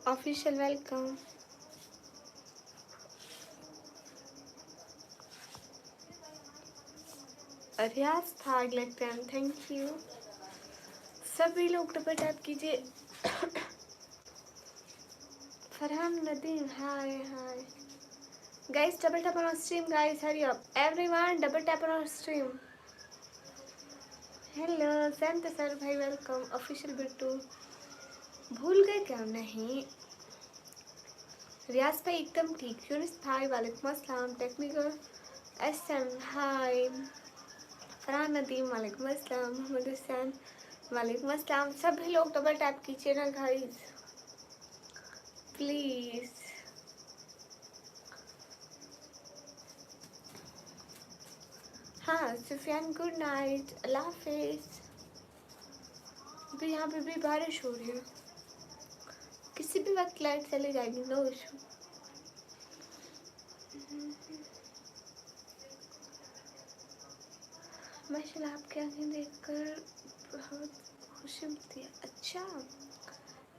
Official welcome. रियाज था लगता है, थैंक यू। सभी लोग डबल टैप कीजिए। Farhan Nadeem, hi hi guys, double tap on stream guys, hurry up everyone, double tap on stream. Hello Saint sir भाई, welcome. Official Bittu, भूल गए क्या? नहीं रियाज भाई एकदम ठीक। यूनिस भाई वालेकुम अस्सलाम। टेक्निकल एसएम हाय। फरहान नदीम वालेकुम अस्सलाम। मोहम्मद हुसैन वालेकुम अस्सलाम। सभी लोग डबल टैप कीजिए ना गाइस प्लीज। हाँ सुफियान, गुड नाइट, अल्लाह हाफिज। अभी यहाँ पे भी बारिश हो रही है, किसी भी वक्त लाइट चली जाएगी, नो इशू। माशाल्लाह आपकी आंखें देखकर बहुत खुशी मिलती है। अच्छा,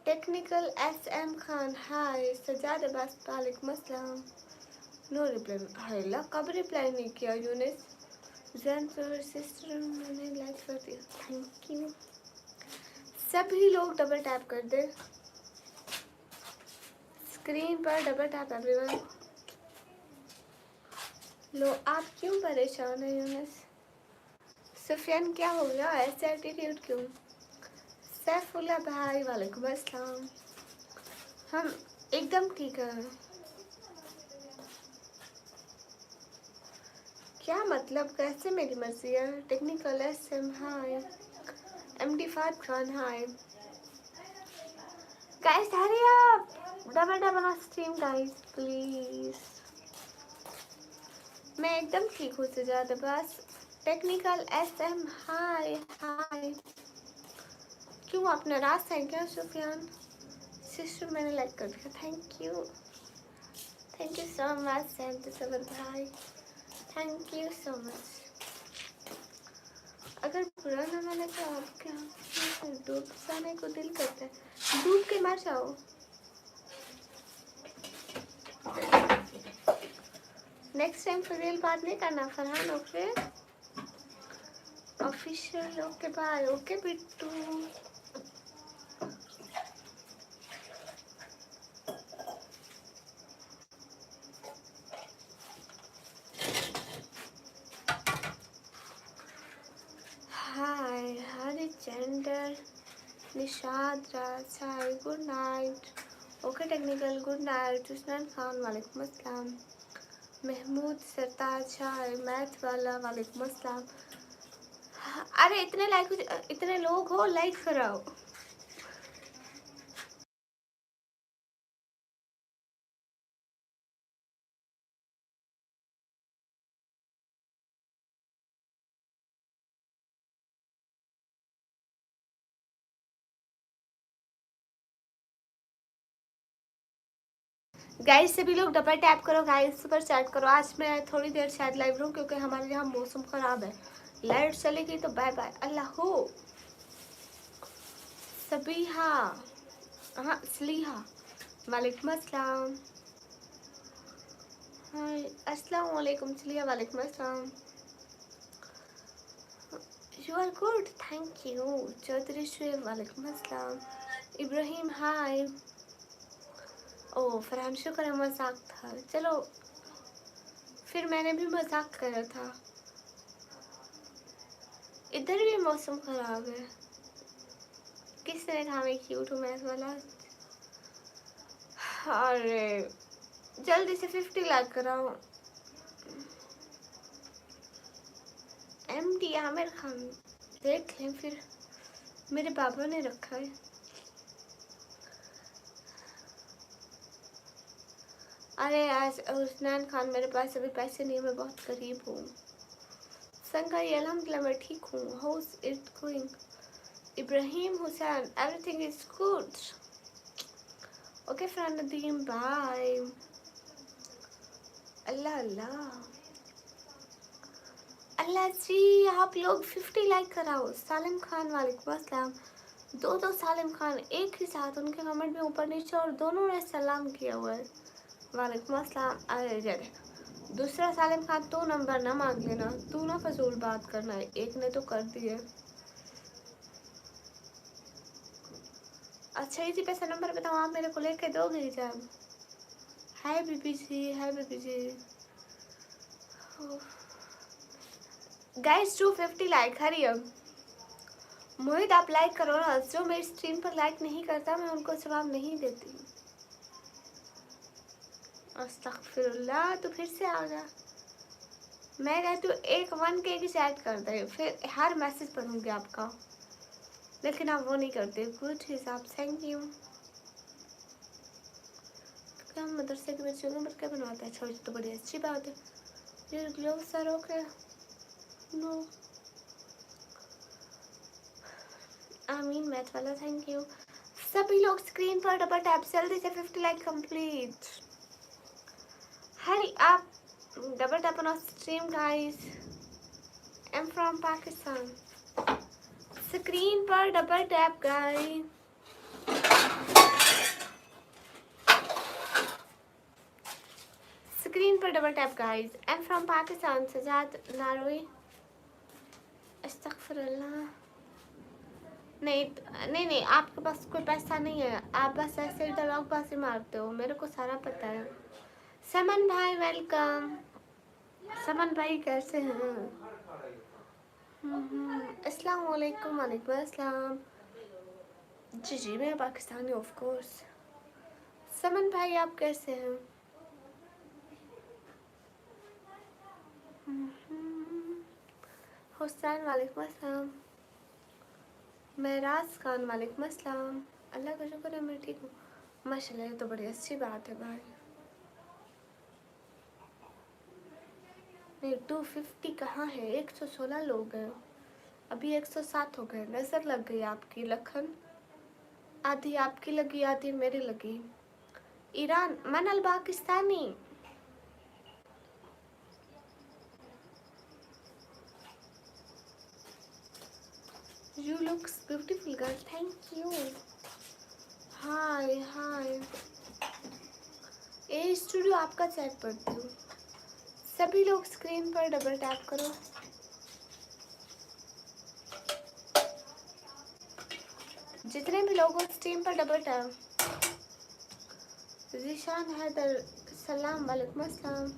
टेक्निकल एस एम खान हाय। सजाद अब्बास वालेकुम अस्सलाम। नो रिप्लाई, हाय कब रिप्लाई नहीं किया यूनिस? जैन फॉर सिस्टर मैंने लाइक कर दिया, थैंक यू। सभी लोग डबल टैप कर दे स्क्रीन पर, डबल टैप एवरीवन। लो आप क्यों परेशान है यूनिस? सुफियान क्या हो गया, ऐसे एटीट्यूड क्यों? सैफुल्ला भाई वालेकुम अस्सलाम। हम एकदम ठीक है। क्या मतलब, कैसे मेरी मर्जी है? Technical SM hi. एमडी फात Khan hi. Guys hurry up, double double on stream guys please. मैं एकदम ठीक हूँ Sajjad Abbas. Technical SM hi hi. क्यों आप नाराज हैं क्या सुफियान? सिस्टर मैंने लाइक कर दिया, थैंक यू सो मच सैंत सबर भाई, थैंक यू सो मच। अगर बुरा ना माने तो आप क्या डूब जाने को दिल करता है, डूब के मर जाओ। नेक्स्ट टाइम फिर रियल बात नहीं करना Farhan, okay? Official okay bye. Okay Bittu. Hi Harichander, Nishad Raj hi, good night. Okay technical good night. Usman Khan वालेकुम अस्सलाम। महमूद सरताज हाय। मैथ वाला वालेकुम अस्सलाम। अरे इतने लाइक, इतने लोग हो, लाइक कराओ। गाइस सभी लोग डबल टैप करो गाइस, सुपर चैट करो। आज मैं थोड़ी देर शायद लाइव रहूं क्योंकि हमारे यहाँ मौसम खराब है। लाइट चलेगी तो बाय बाय, अल्लाह हो। सबिहा, हाँ सलीहा वालेकुम अस्सलाम। हाय अस्सलाम वालेकुम सलीहा वालेकुम अस्सलाम। You are good, thank you. Chaudhary Shoaib वालेकुम अस्सलाम। इब्राहिम हाय। ओ फरहान शुक्र है, मजाक था। चलो फिर मैंने भी मजाक करा था। इधर भी मौसम खराब है। किसने कहा मैं क्यूट हूँ मैथ वाला? अरे जल्दी से 50 लाख कराओ। एमडी आमिर खान देख लें फिर, मेरे पापा ने रखा है। अरे आज उस्मान खान, मेरे पास अभी पैसे नहीं, मैं बहुत गरीब हूँ। संगाई अल्हम्दुलिल्लाह मैं ठीक हूँ। How's it going? Ibrahim Hussain everything is good. Okay friend Nadeem bye. Allah Allah Allah जी, आप लोग 50 लाइक कराओ। सालिम खान वालेकुम अस्सलाम। दो सालिम खान एक ही साथ, उनके कमेंट में ऊपर नीचे और दोनों ने सलाम किया हुआ है। वालेकुम अस्सलाम। अरे जरे दूसरा सालिम खान तू नंबर ना मांग लेना, तू ना फजूल बात करना है, एक ने तो कर दी है। अच्छा इसी पे से नंबर बताओ, आप मेरे को लेके दोगे जब? हाय बीबी जी, हाय बीबी जी। गाइस 250 लाइक, हरी अब मोहित आप लाइक करो ना, जो मेरी स्क्रीन पर लाइक नहीं करता मैं उनको जवाब नहीं देती। अस्तगफिरुल्लाह, तो फिर से आ गया। मैं कहती हूँ एक 1K की चैट कर दे, फिर हर मैसेज पढ़ूंगी आपका, लेकिन आप वो नहीं करते। गुड हिसाब, थैंक यू। क्या मदरसे के बच्चों को क्या बनवाता है? छोटी तो बड़ी अच्छी बात है। ये ग्लोव्स आर ओके। नो आमीन मैथ वाला, थैंक यू। सभी लोग स्क्रीन पर डबल टैप, जल्दी से 50 लाइक कंप्लीट। हरी आप double tap on stream guys. I am from Pakistan. Screen पर डबल टैप गाइस। स्क्रीन पर double tap guys. I am from Pakistan. Sajjad Naroi. अस्तगफिरुल्लाह। नहीं नहीं नहीं, आपके पास कोई पैसा नहीं है, आप बस ऐसे ही डायलॉग बाजी मारते हो, मेरे को सारा पता है। समन भाई वेलकम। समन भाई कैसे हैं? अस्सलाम वालेकुम। वालेकुम अस्सलाम। जी जी मैं पाकिस्तानी ऑफ कोर्स। समन भाई आप कैसे हैं? हुसैन वालेकुम अस्सलाम। महराज खान वालेकुम अस्सलाम। अल्लाह का शुक्र है मैं ठीक हूँ माशाल्लाह, ये तो बड़ी अच्छी बात है भाई। नहीं 250 कहाँ है, 116 लोग हैं, अभी 107 हो गए। नजर लग गई आपकी लखन, आधी आपकी लगी आधी मेरी लगी। ईरान मन अल Pakistani. You looks beautiful girl, thank you. Hi hi. A studio आपका चैट पढ़ती हूँ। सभी लोग स्क्रीन पर डबल टैप करो। जितने भी लोग हो स्क्रीन पर डबल टैप। जीशान हैदर सलाम वालेकुम अस्सलाम।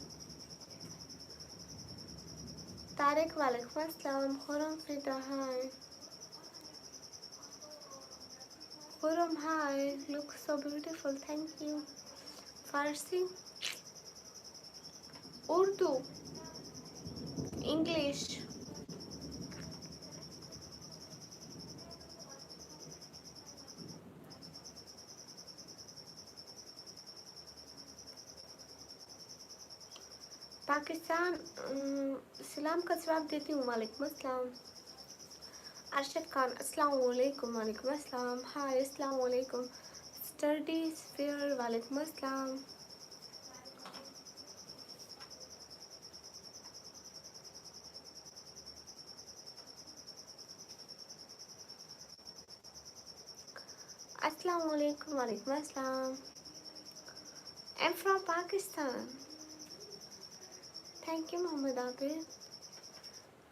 तारिक वालेकुम अस्सलाम। Khurram Fida hi. Khurram hi, look so beautiful, thank you. Farsi, Urdu, English, Pakistan. सलाम का जवाब देती हूँ, वालेकुम अस्सलाम। अरशद खान अस्सलाम वालेकुम। वालेकुम अस्सलाम। हाय अस्सलाम वालेकुम। स्टडी स्फीयर वालेकुम अस्सलाम। अस्सलाम वालेकुम। वालेकुम अस्सलाम। I am from Pakistan. Thank you Mohammad Abid.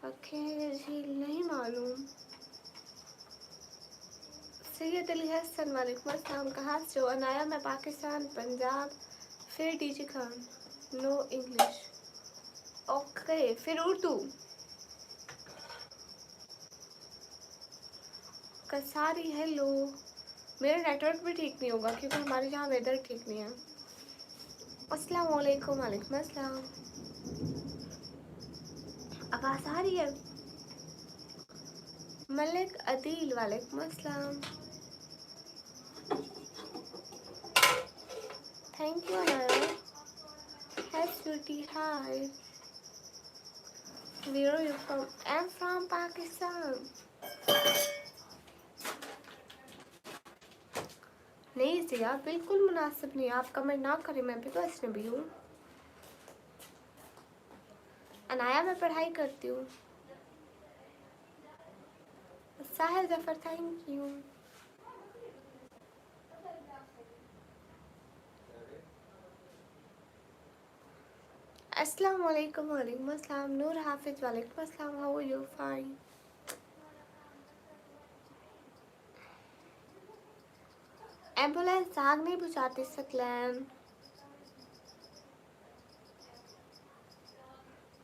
Okay ji नहीं मालूम। सैयद अली हसन वालेकुम अस्सलाम। कहाँ से हो? अनाया मैं पाकिस्तान पंजाब। फिर DG Khan no English. Okay फिर उर्दू। कसारी हेलो। मेरा नेटवर्क भी ठीक नहीं होगा क्योंकि हमारे यहाँ वेदर ठीक नहीं है। अस्सलाम वालेकुम। वालेकुम अस्सलाम। आवाज़ आ रही है? मलिक अदील वालेकुम अस्सलाम। Thank you Anaya. Hi sweety hi. Where are you from? I am from Pakistan. नहीं जिया बिल्कुल मुनासिब नहीं, आप कमेंट ना करें, मैं भी तो अजनबी हूँ। अनाया मैं पढ़ाई करती हूँ। Sahil Zafar thank you. अस्सलाम वालेकुम। वालेकुम अस्सलाम। नूर हाफिज वालेकुम अस्सलाम। How are you? Fine. Ambulance आग नहीं बुझाती सकलैन।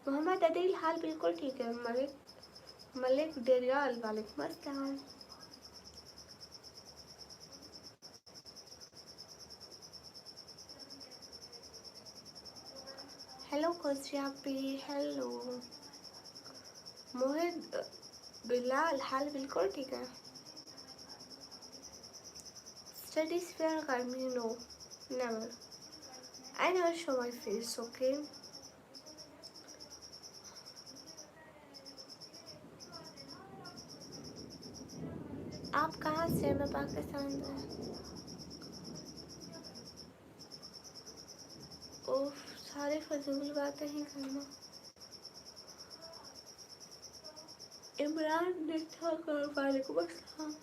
मोहम्मद अदील हाल बिल्कुल ठीक है। मलिक मलिक डेरियाल वालेकुम अस्सलाम। हेलो खुशियापी। हेलो मोहित बिलाल हाल बिल्कुल ठीक है। स्टडीज फेयर गर्मी no never. I never show my face. Okay आप कहाँ से? मैं पाकिस्तान से। ओफ सारे फजूल बातें ही करना। इमरान ने वालेकुम अस्सलाम।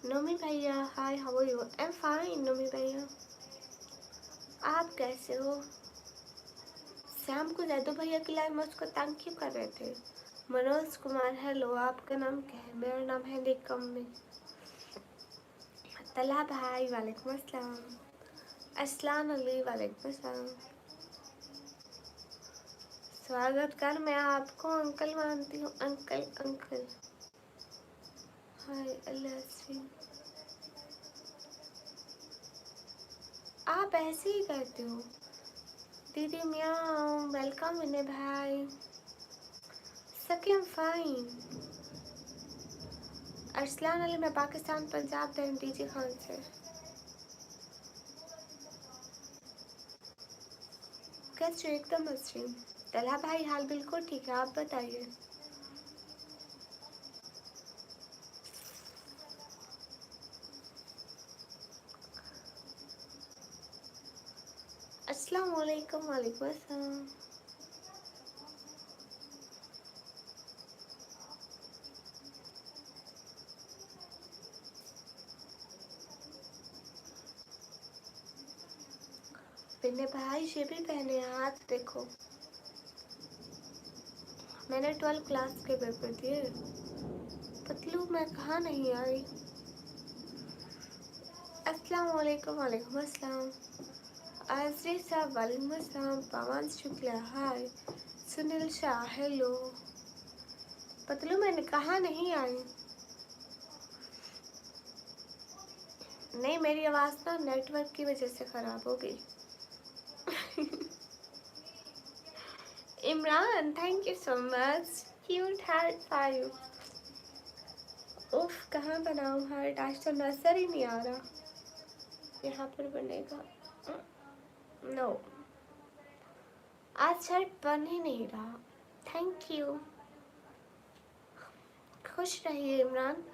नोमी भैया hi, how are you? I am fine Nomi भैया। आप कैसे हो? शाम को जैदो भैया की लाइव में उसको तंग क्यों कर रहे थे? मनोज कुमार हेलो, आपका नाम क्या है? मेरा नाम है निकम्मी। तला भाई वालेकुम अस्सलाम। अस्लान अली वालेकुम अस्सलाम। स्वागत कर, मैं आपको अंकल मानती हूँ। अंकल अंकल हाय अल्लाह से। आप ऐसे ही करते हो। दीदी मियाँ वेलकम विनय भाई। Scheme fine. अरसलान अली मैं पाकिस्तान पंजाब दैन डीजी खान से। कैसे हो? एकदम अच्छी। तला भाई हाल बिल्कुल ठीक है, आप बताइए। अस्सलाम वालेकुम। वालेकुम अस्सलाम। विनय भाई ये भी पहने हाथ देखो। मैंने 12 क्लास के पेपर दिए। पतलू मैं कहाँ नहीं आई। अस्सलाम वालेकुम। वालेकुम अस्सलाम। आजरी साहब वालेकुम अस्सलाम। पवन शुक्ला हाय। सुनील शाह हेलो। पतलू मैंने कहा नहीं आई। नहीं मेरी आवाज़ ना नेटवर्क की वजह से ख़राब हो गई। Imran thank you so much. Cute heart 5। उफ कहाँ बनाऊँ हार्ट? आज तो नजर ही नहीं आ रहा। यहाँ पर बनेगा। नो आज शर्ट बन ही नहीं रहा। Thank you. खुश रहिए इमरान।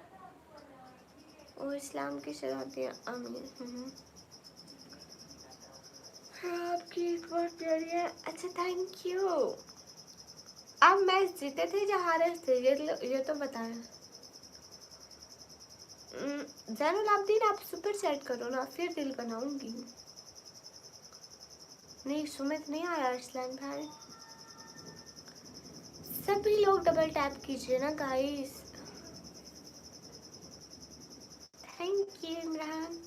और इस्लाम की शरातियाँ आमीन। हाँ आपकी ईद बहुत प्यारी है। अच्छा थैंक यू। आप मैच जीते थे या हारे थे? ये तो बताएं। जैनुल आबदीन आप सुपर चैट करो ना, फिर दिल बनाऊंगी। नहीं सुमित नहीं आया अरसलान भाई। सभी लोग डबल टैप कीजिए ना guys. Thank you Imran.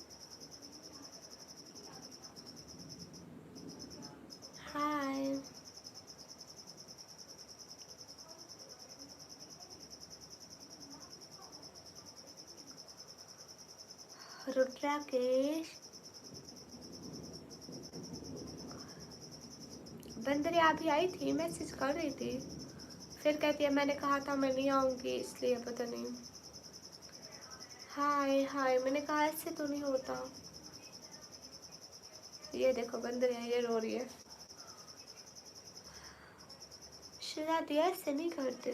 Hi Rudrakesh. बंदरी अभी आई थी, मैसेज कर रही थी, फिर कहती है मैंने कहा था मैं नहीं आऊँगी इसलिए पता नहीं। हाय हाय मैंने कहा ऐसे तो नहीं होता। ये देखो बंदरिया ये रो रही है। शरारती ऐसे नहीं करते।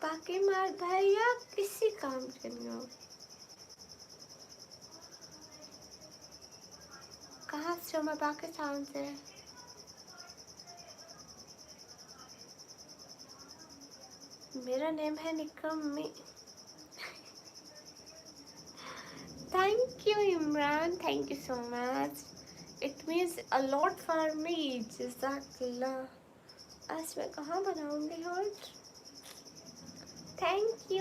बाकी मार भैया किसी काम के नहीं हो। कहाँ से हो? मैं पाकिस्तान से। मेरा नेम है Nikammi. Thank you Imran, thank you so much. It means a lot for me. जज़ाकल्लाह। आज मैं कहाँ बनाऊंगी hot. Thank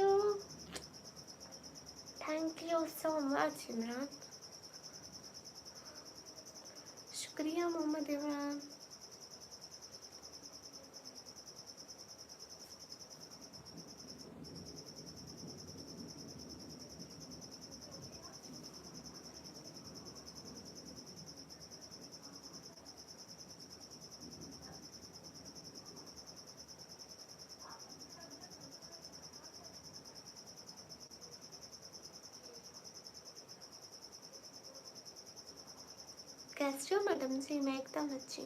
you so much Imran. शुक्रिया मोहम्मद इमरान। कैसे हो मैडम जी? मैं एकदम अच्छी।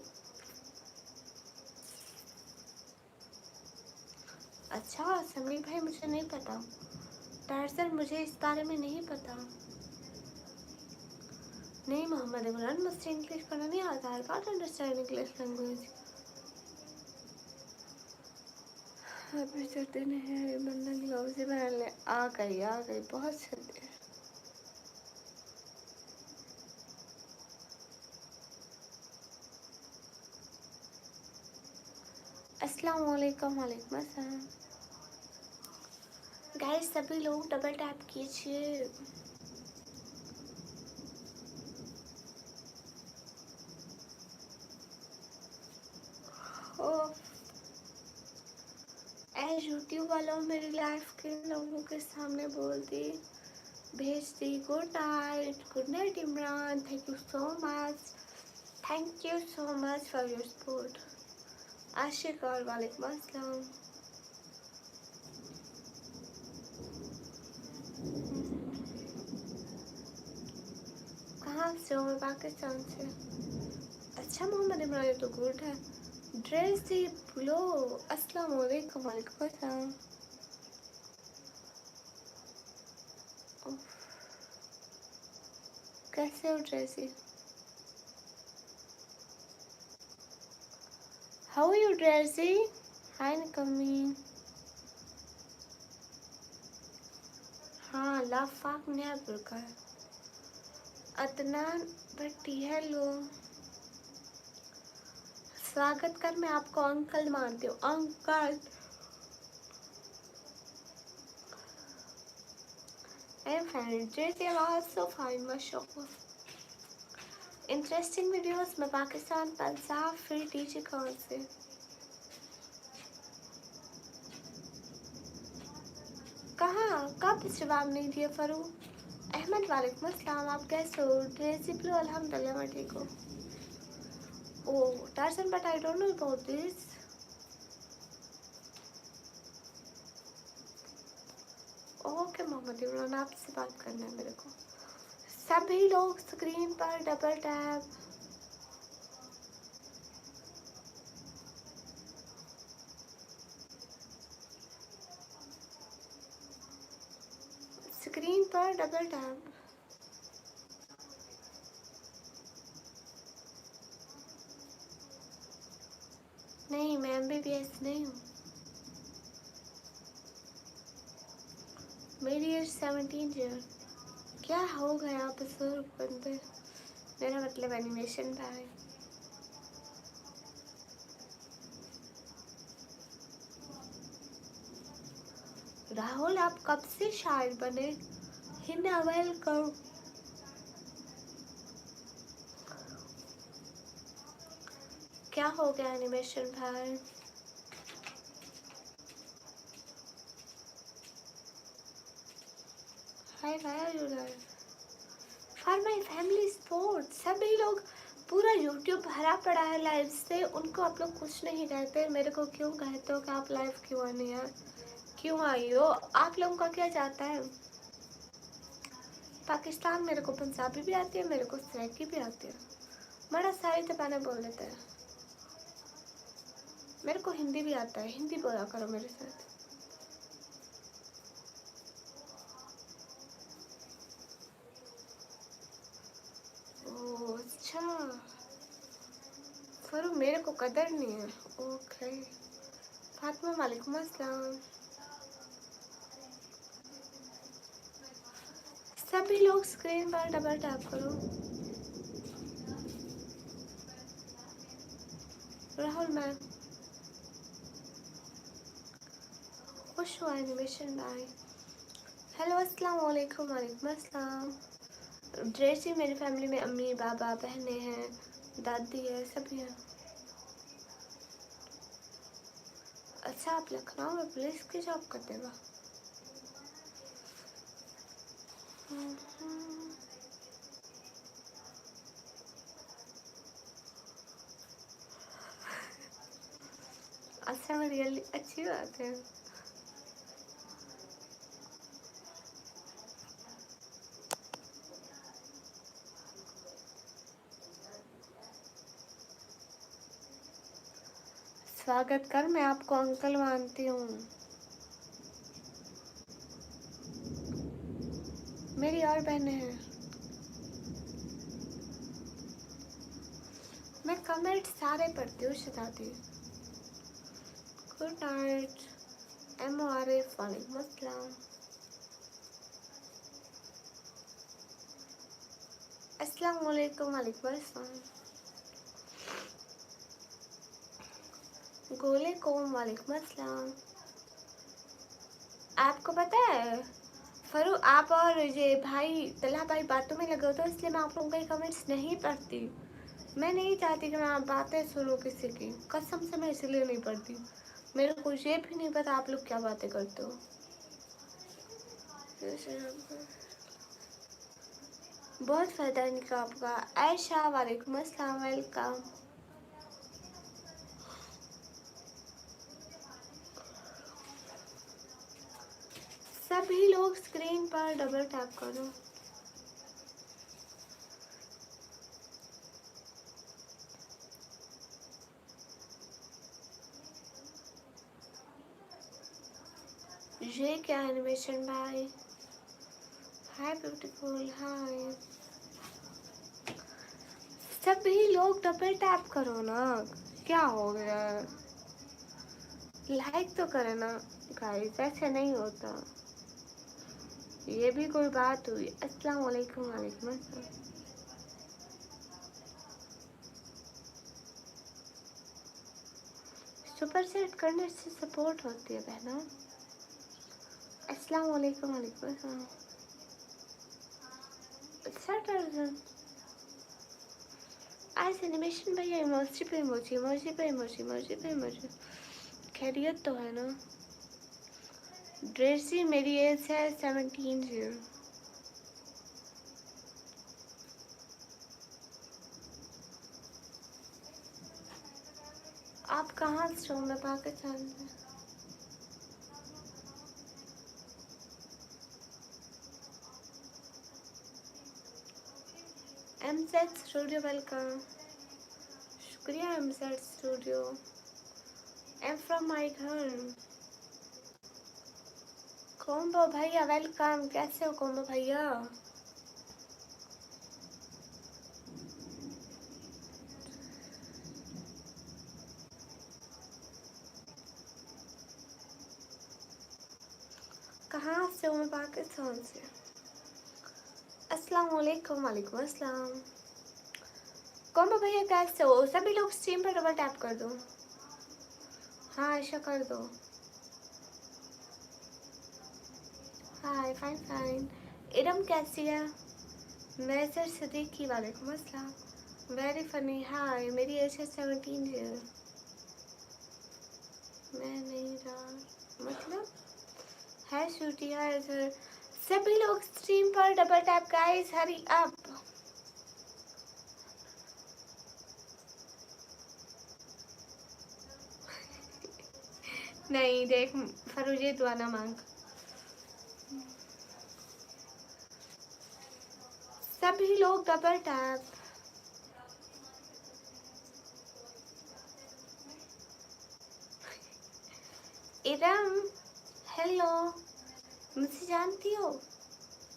अच्छा समीर भाई, मुझे नहीं पता। टार्जन, मुझे इस बारे में नहीं पता। नहीं मोहम्मद इमरान, मुझसे इंग्लिश पढ़ना नहीं आता। I can't understand English language. अभी सर्दी नहीं है, बंदा ग्लव्स ही पहन ले। आ गई बहुत सर्दी है। अस्सलाम वालेकुम। वालेकुम अस्सलाम। गाइस सभी लोग डबल टैप कीजिए। यूट्यूब वालों मेरी लाइफ के लोगों के सामने बोल दी, भेज दी। Good night Imran. Thank you so much. Thank you so much for your support. Ashiq और वालेकुम अस्सलाम। कहाँ से हो? मैं पाकिस्तान से। अच्छा मोहम्मद इमरान, ये तो गुड है। ड्रेस ही लो। अस्सलाम वालेकुम। वालेकुम अस्सलाम। कैसे हो Dressy? How are you Dressy? Hi Nikami. हाँ लाफाक नया बुरका है। अदनान भट्टी हेलो। स्वागत कर। मैं आपको अंकल मानती हूँ। Uncle. I am fine. Dressy आवाज सो फाइन माशाअल्लाह। इंटरेस्टिंग वीडियोस में पाकिस्तान, पंजाब, फिर डीजे कौन से? कहाँ? कब जवाब नहीं दिया फरूक अहमद? वालेकुम अस्सलाम। आप कैसे हो? ड्रेसी ब्लू अल्हम्दुलिल्लाह मैं ठीक हूँ। Oh Tarzan, but I don't know about this. Okay Mohammad Imran, आपसे बात करना है मेरे को। सभी लोग स्क्रीन पर डबल टैप। स्क्रीन पर डबल टैप। नहीं मैं MBBS नहीं हूँ। मेरी एज 17 ईयर। क्या हो गया बुजुर्ग बंदे? मेरा मतलब एनिमेशन भाई। राहुल आप कब से शायर बने? हिना वेलकम। क्या हो गया एनिमेशन भाई? Hi why are you live? For my family support. सभी लोग, पूरा यूट्यूब भरा पड़ा है लाइव से। उनको आप लोग कुछ नहीं कहते, मेरे को क्यों कहते हो कि आप लाइव क्यों आने यार? क्यों आई हो? आप लोगों का क्या जाता है? पाकिस्तान मेरे को पंजाबी भी आती है, मेरे को सराइकी भी आती है। बड़ा सारी तबाने बोल लेते हैं। मेरे को हिंदी भी आता है, हिंदी बोला करो मेरे साथ। ओह अच्छा। पर मेरे को कदर नहीं है। ओके। फातिमा वालेकुम अस्सलाम। सभी लोग स्क्रीन पर डबल टैप करो। राहुल मैं खुश हुआ एनिमेशन भाई। हेलो अस्सलाम वालेकुम। वालेकुम अस्सलाम। ड्रेसी मेरी फैमिली में अम्मी बाबा बहनें हैं, दादी है, सभी हैं। अच्छा आप लखनऊ में पुलिस की जॉब करते हो? अच्छा में रियली अच्छी बात है। स्वागत कर, मैं आपको अंकल मानती हूँ। मेरी और बहनें हैं। मैं कमेंट सारे पढ़ती हूँ शताती। Good night MRF। वालेकुम अस्सलाम। अस्सलाम वालेकुम। वालेकुम अस्सलाम। गोले कोम। वालेकुम अस्सलाम। आपको पता है फरू, आप और ये भाई तलहा भाई बातों में लगे हो तो इसलिए मैं आप लोगों के कमेंट्स नहीं पढ़ती। मैं नहीं चाहती कि मैं आप बातें सुनूं किसी की, कसम से मैं इसलिए नहीं पढ़ती। मेरे को ये भी नहीं पता आप लोग क्या बातें करते हो। बहुत फ़ायदा है इनका आपका। आयशा वालेकुम अस्सलाम, वेलकम। सभी लोग स्क्रीन पर डबल टैप करो। ये क्या एनिमेशन भाई? हाय ब्यूटीफुल हाय। सभी लोग डबल टैप करो ना, क्या हो गया? लाइक तो करे ना गाइस, ऐसे नहीं होता। ये भी कोई बात हुई? अस्सलाम वालेकुम। वालेकुम अस्सलाम। सुपर सेट करने से सपोर्ट होती है बहना। अस्सलाम वालेकुम। वालेकुम अस्सलाम। सैटरडे आज एनिमेशन भैया इमोजी पे इमोजी, इमोजी पे इमोजी, इमोजी पे इमोजी। खैरियत तो है ना? ड्रेसी मेरी एज है 17 ईयर। आप कहाँ से हो? मैं पाकिस्तान से। MZ studio welcome. शुक्रिया MZ studio. I'm from my घर। कोम्बो भैया वेलकम। कैसे हो कोम्बो भैया? कहाँ से हो? मैं पाकिस्तान से। अस्सलाम वालेकुम। वालेकुम अस्सलाम। कोम्बो भैया कैसे हो? सभी लोग स्ट्रीम पर डबल टैप कर दो। हाँ ऐसा कर दो। हाय फाइन फाइन। इरम कैसी है? मेजर सदीकी वालेकुम अस्सलाम। Very funny. हाय मेरी एज है 17 ईयर। मैं नहीं रहा मतलब है शूटी है इधर। सभी लोग स्ट्रीम पर double tap guys, hurry up. नहीं देख फरूजे दुआ ना मांग। सभी लोग डबल टैप। इरम हेलो, मुझे जानती हो?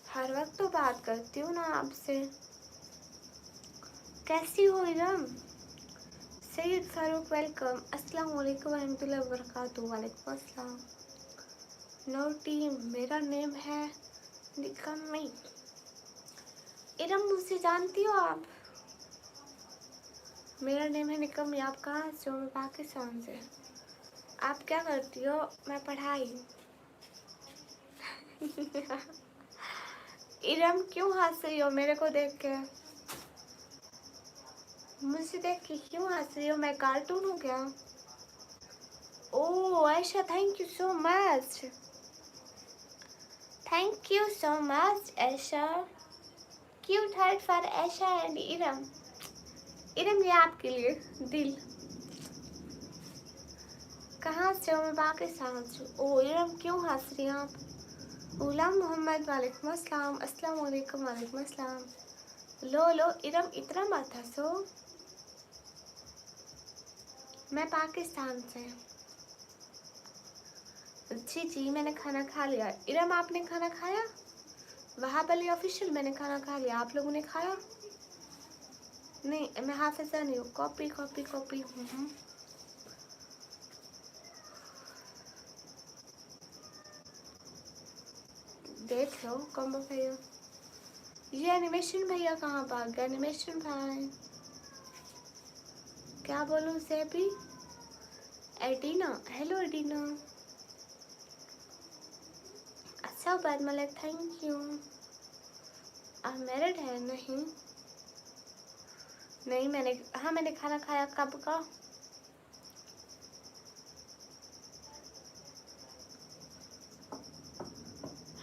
हर वक्त तो बात करती हूँ ना आपसे। कैसी हो इरम? सैयद फारूक वेलकम। अस्सलाम वालेकुम रहमतुल्लाहि व बरकातुहू। वालेकुम अस्सलाम। नो टीम मेरा नेम है निकम्मी। इरम मुझसे जानती हो आप? मेरा नेम है निकम। आप कहाँ से हो? मैं पाकिस्तान से। आप क्या करती हो? मैं पढ़ाई। इरम क्यों हंस रही हो मेरे को देख के? मुझे देख के क्यों हंस रही हो? मैं कार्टून हूँ क्या? Oh Ayesha, thank you so much. Thank you so much Ayesha. Cute heart for Ayesha and Iram. Iram ये आपके लिए दिल। कहाँ से हो? मैं पाकिस्तान से। ओ इरम क्यों हंस रही हैं आप? गुलाम मोहम्मद वालेकुम अस्सलाम। अस्सलाम वालेकुम। वालेकुम अस्सलाम। लो लो इरम इतना मत हंसो। मैं पाकिस्तान से। जी जी मैंने खाना खा लिया। इरम आपने खाना खाया? वहाब अली ऑफिशियल मैंने खाना खा लिया। आप लोगों ने खाया? नहीं मैं हाफिजा नहीं हूँ। कॉपी कॉपी कॉपी हूँ। देख लो कॉम्बो भैया। ये एनिमेशन भैया कहाँ भाग गया? एनिमेशन भाई क्या बोलूँ से भी? एडीना, हेलो एडीना। अच्छा बात मलिक, थैंक यू। आप मैरिड है? नहीं नहीं मैंने खाना खाया। कब का?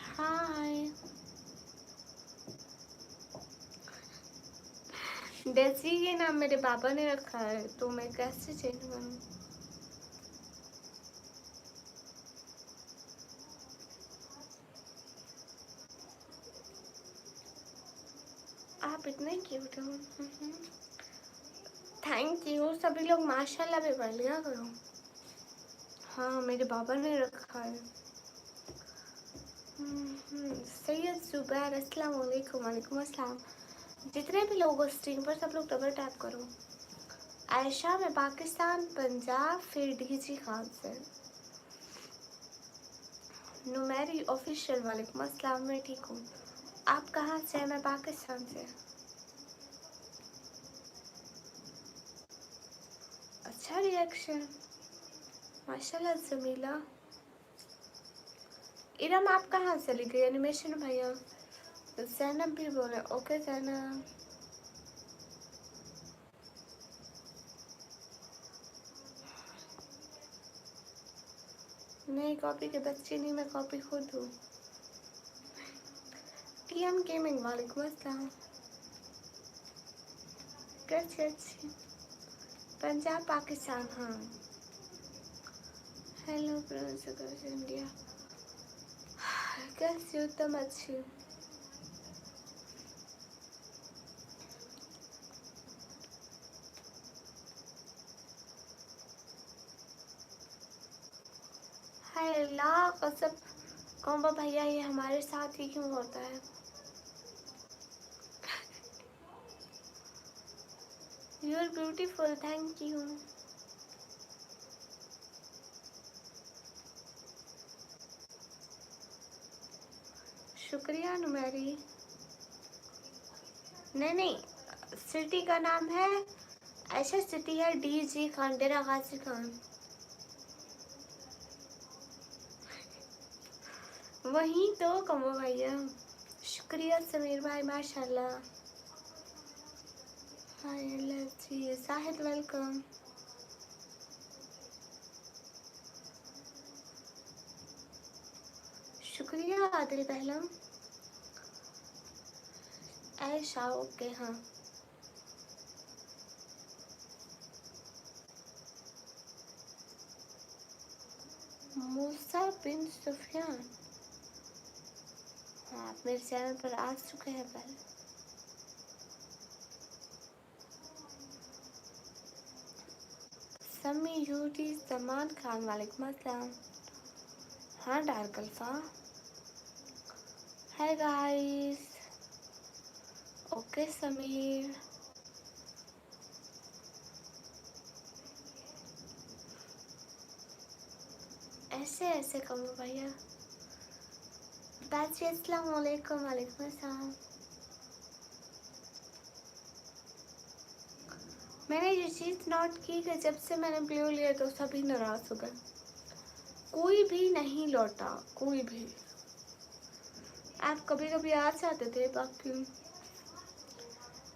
हाय। डेजी ये नाम मेरे पापा ने रखा है तो मैं कैसे चेंज करूँ? आप इतने क्यूट हो। Thank you. सभी लोग माशाल्लाह भी पढ़ लिया करो। हाँ मेरे पापा ने रखा है। सैयद जुबैर अस्सलाम वालेकुम। वालेकुम अस्सलाम। जितने भी लोग हो स्क्रीन पर सब लोग डबल टैप करो। आयशा मैं पाकिस्तान पंजाब फिर डीजी खान से। नुमेरी ऑफिशियल वालेकुम अस्सलाम। मैं ठीक हूँ। आप कहाँ से हैं? मैं पाकिस्तान से। अच्छा रिएक्शन माशाल्लाह जमीला। इरम आप कहाँ चली गई? एनिमेशन भैया। जैनब भी बोले। ओके जैनब। नहीं कॉपी के बच्चे नहीं, मैं कॉपी खुद हूँ। टीएम गेमिंग वालेकुम अस्सलाम। कैसे अच्छी? पंजाब पाकिस्तान। हाँ हेलो प्रोन्स इंडिया। कैसी हो? तुम अच्छी? हाय अल्लाह कसम। कौन भैया ये हमारे साथ ही क्यों होता है? You are beautiful. Thank you. शुक्रिया नुमेरी। नहीं सिटी का नाम है ऐसा। सिटी है डीजी खान, डेरा गाजी खान। वही तो कमो भैया। शुक्रिया समीर भाई माशाल्लाह। हाय जी साहिद वेलकम। शुक्रिया आदिल पहलम। ऐशा ओके हाँ। मूसा बिन सुफियान। हाँ आप मेरे चैनल पर आ चुके हैं पहले। समी यूटी सलमान खान वालेकुम अस्सलाम। हाँ dark alpha. Hi guys. Okay Sameer. ऐसे ऐसे कमो भैया। बाजी अस्सलाम वालेकुम। वालेकुम अस्सलाम। मैंने ये चीज़ नोट की कि जब से मैंने ब्लू लिया तो सभी नाराज़ हो गए, कोई भी नहीं लौटा, कोई भी। आप कभी कभी आ जाते थे,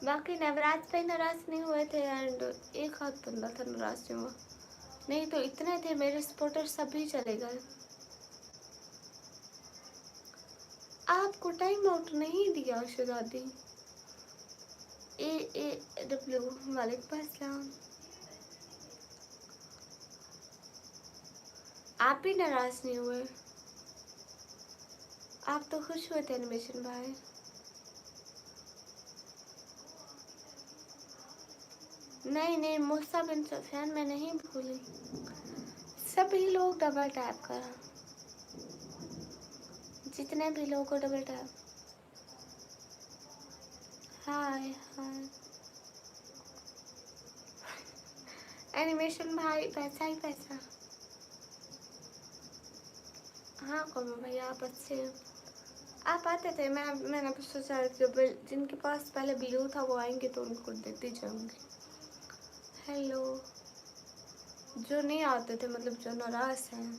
बाकी नवराज पे नाराज़ नहीं हुए थे, एंड एक हाथ बंदा था नाराज़ नहीं हुआ, नहीं तो इतने थे मेरे सपोर्टर सभी चले गए। आपको टाइम आउट नहीं दिया शहजादी। AAW वालेकुम अस्सलाम। आप भी नाराज़ नहीं हुए, आप तो खुश हुए थे एनिमेशन भाई। नहीं नहीं, मूसा बिन सुफियान मैं नहीं भूली, सभी लोग डबल टैप करा, जितने भी लोगों को डबल टैप। हाय हाय एनिमेशन भाई, पैसा ही पैसा। हाँ कौन भैया आप अच्छे हैं, आप आते थे, मैंने तो सोचा जब जिनके पास पहले ब्लू था वो आएंगे तो उनको देती जाऊंगी। हेलो, जो नहीं आते थे मतलब जो नाराज़ हैं,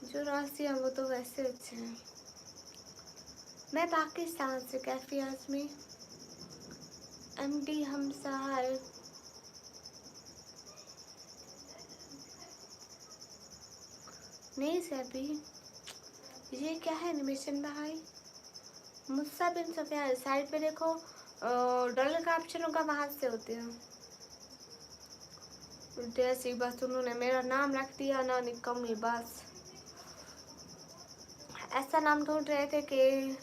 जो राशि हैं वो तो वैसे अच्छे हैं। मैं पाकिस्तान से, कैफी आजमी, MD हमसा है। नहीं से अभी ये क्या है एनिमेशन भाई, मुस्सा बिन सफिया साइड पे देखो, डॉलर का ऑप्शन होगा, वहाँ से होते हैं। जैसे बस उन्होंने मेरा नाम रख दिया ना, निकम्मी, बस ऐसा नाम ढूंढ रहे थे कि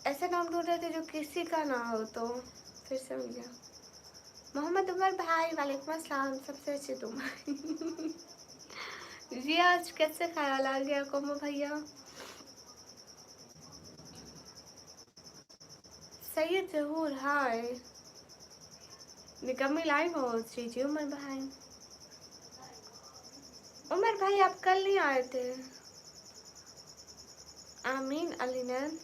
ऐसा नाम ढूंढ रहे थे जो किसी का ना हो, तो फिर से मिल गया। मोहम्मद उमर भाई वालेकुम अस्सलाम, सबसे अच्छे तुम। जी आज कैसे ख्याल आ गया कोमो भैया। सैयद जहूर हाय, निकम्मी लाइव हो। जी उमर भाई, उमर भाई आप कल नहीं आए थे। आमीन अलीनन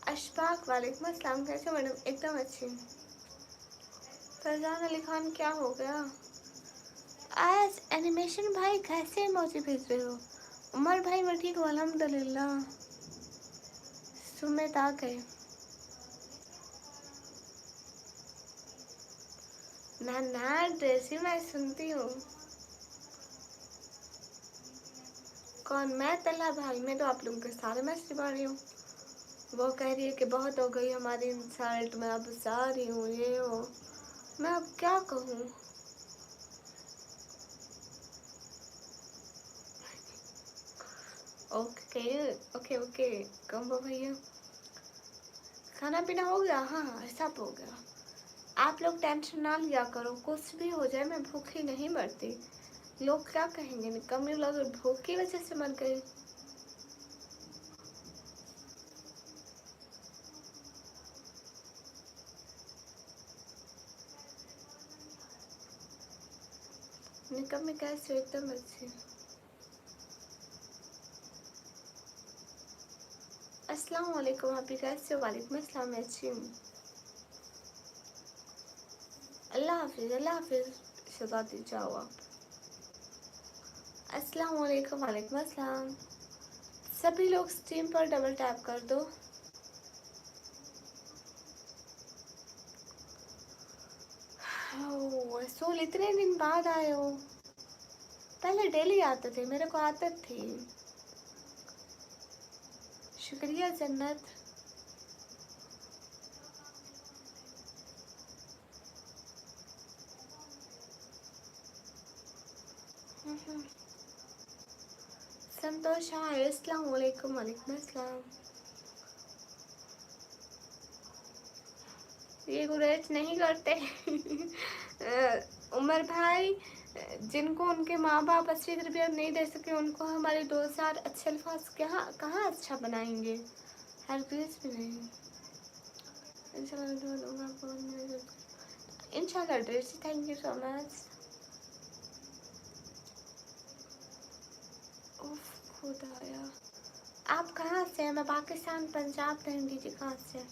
अशफाक वालेकुम अस्सलाम, कैसे मैडम, एकदम अच्छी। फरजान अली खान क्या हो गया आज। एनिमेशन भाई कैसे इमोजी भेज रहे हो। उमर भाई मैं ठीक हूँ अल्हम्दुलिल्लाह। सुमित आ गए, ना ड्रेस ही मैं सुनती हूँ। कौन, मैं तला भाई, मैं तो आप लोगों के सारे मैसेज पढ़ रही हूँ। वो कह रही है कि बहुत हो गई हमारी इंसल्ट, मैं अब जा रही हूँ, ये हो, मैं अब क्या कहूँ। ओके ओके ओके कम्बो भैया, खाना पीना हो गया। हाँ सब हो गया, आप लोग टेंशन ना लिया करो, कुछ भी हो जाए मैं भूखी नहीं मरती। लोग क्या कहेंगे, निकम्मी लोग भूख की वजह से मर गए। निकम्मी कैसे हो, एकदम अच्छी। अस्सलाम वालेकुम, आप भी कैसे हो। वालेकुम अस्सलाम, मैं अच्छी हूँ। अल्लाह हाफिज़, अल्लाह हाफिज़, शहजादी जाओ आप। अस्सलाम वालेकुम, वालेकुम अस्सलाम। सभी लोग स्ट्रीम पर डबल टैप कर दो। ओह सोल, इतने दिन बाद आए हो। पहले डेली आते थे, मेरे को आदत थी। शुक्रिया जन्नत। संतोष हाय, अस्सलाम वालेकुम, वालेकुम अस्सलाम। ये गुरेज नहीं करते। उमर भाई, जिनको उनके माँ बाप अच्छी तरबियत नहीं दे सके उनको हमारे 2000 अच्छे अल्फाज कहाँ अच्छा बनाएंगे, हरगिज़ भी नहीं। इंशाल्लाह dress, thank you so much. उफ खुदाया, आप कहाँ से हैं। मैं पाकिस्तान पंजाब, बहन दीजिए कहाँ से।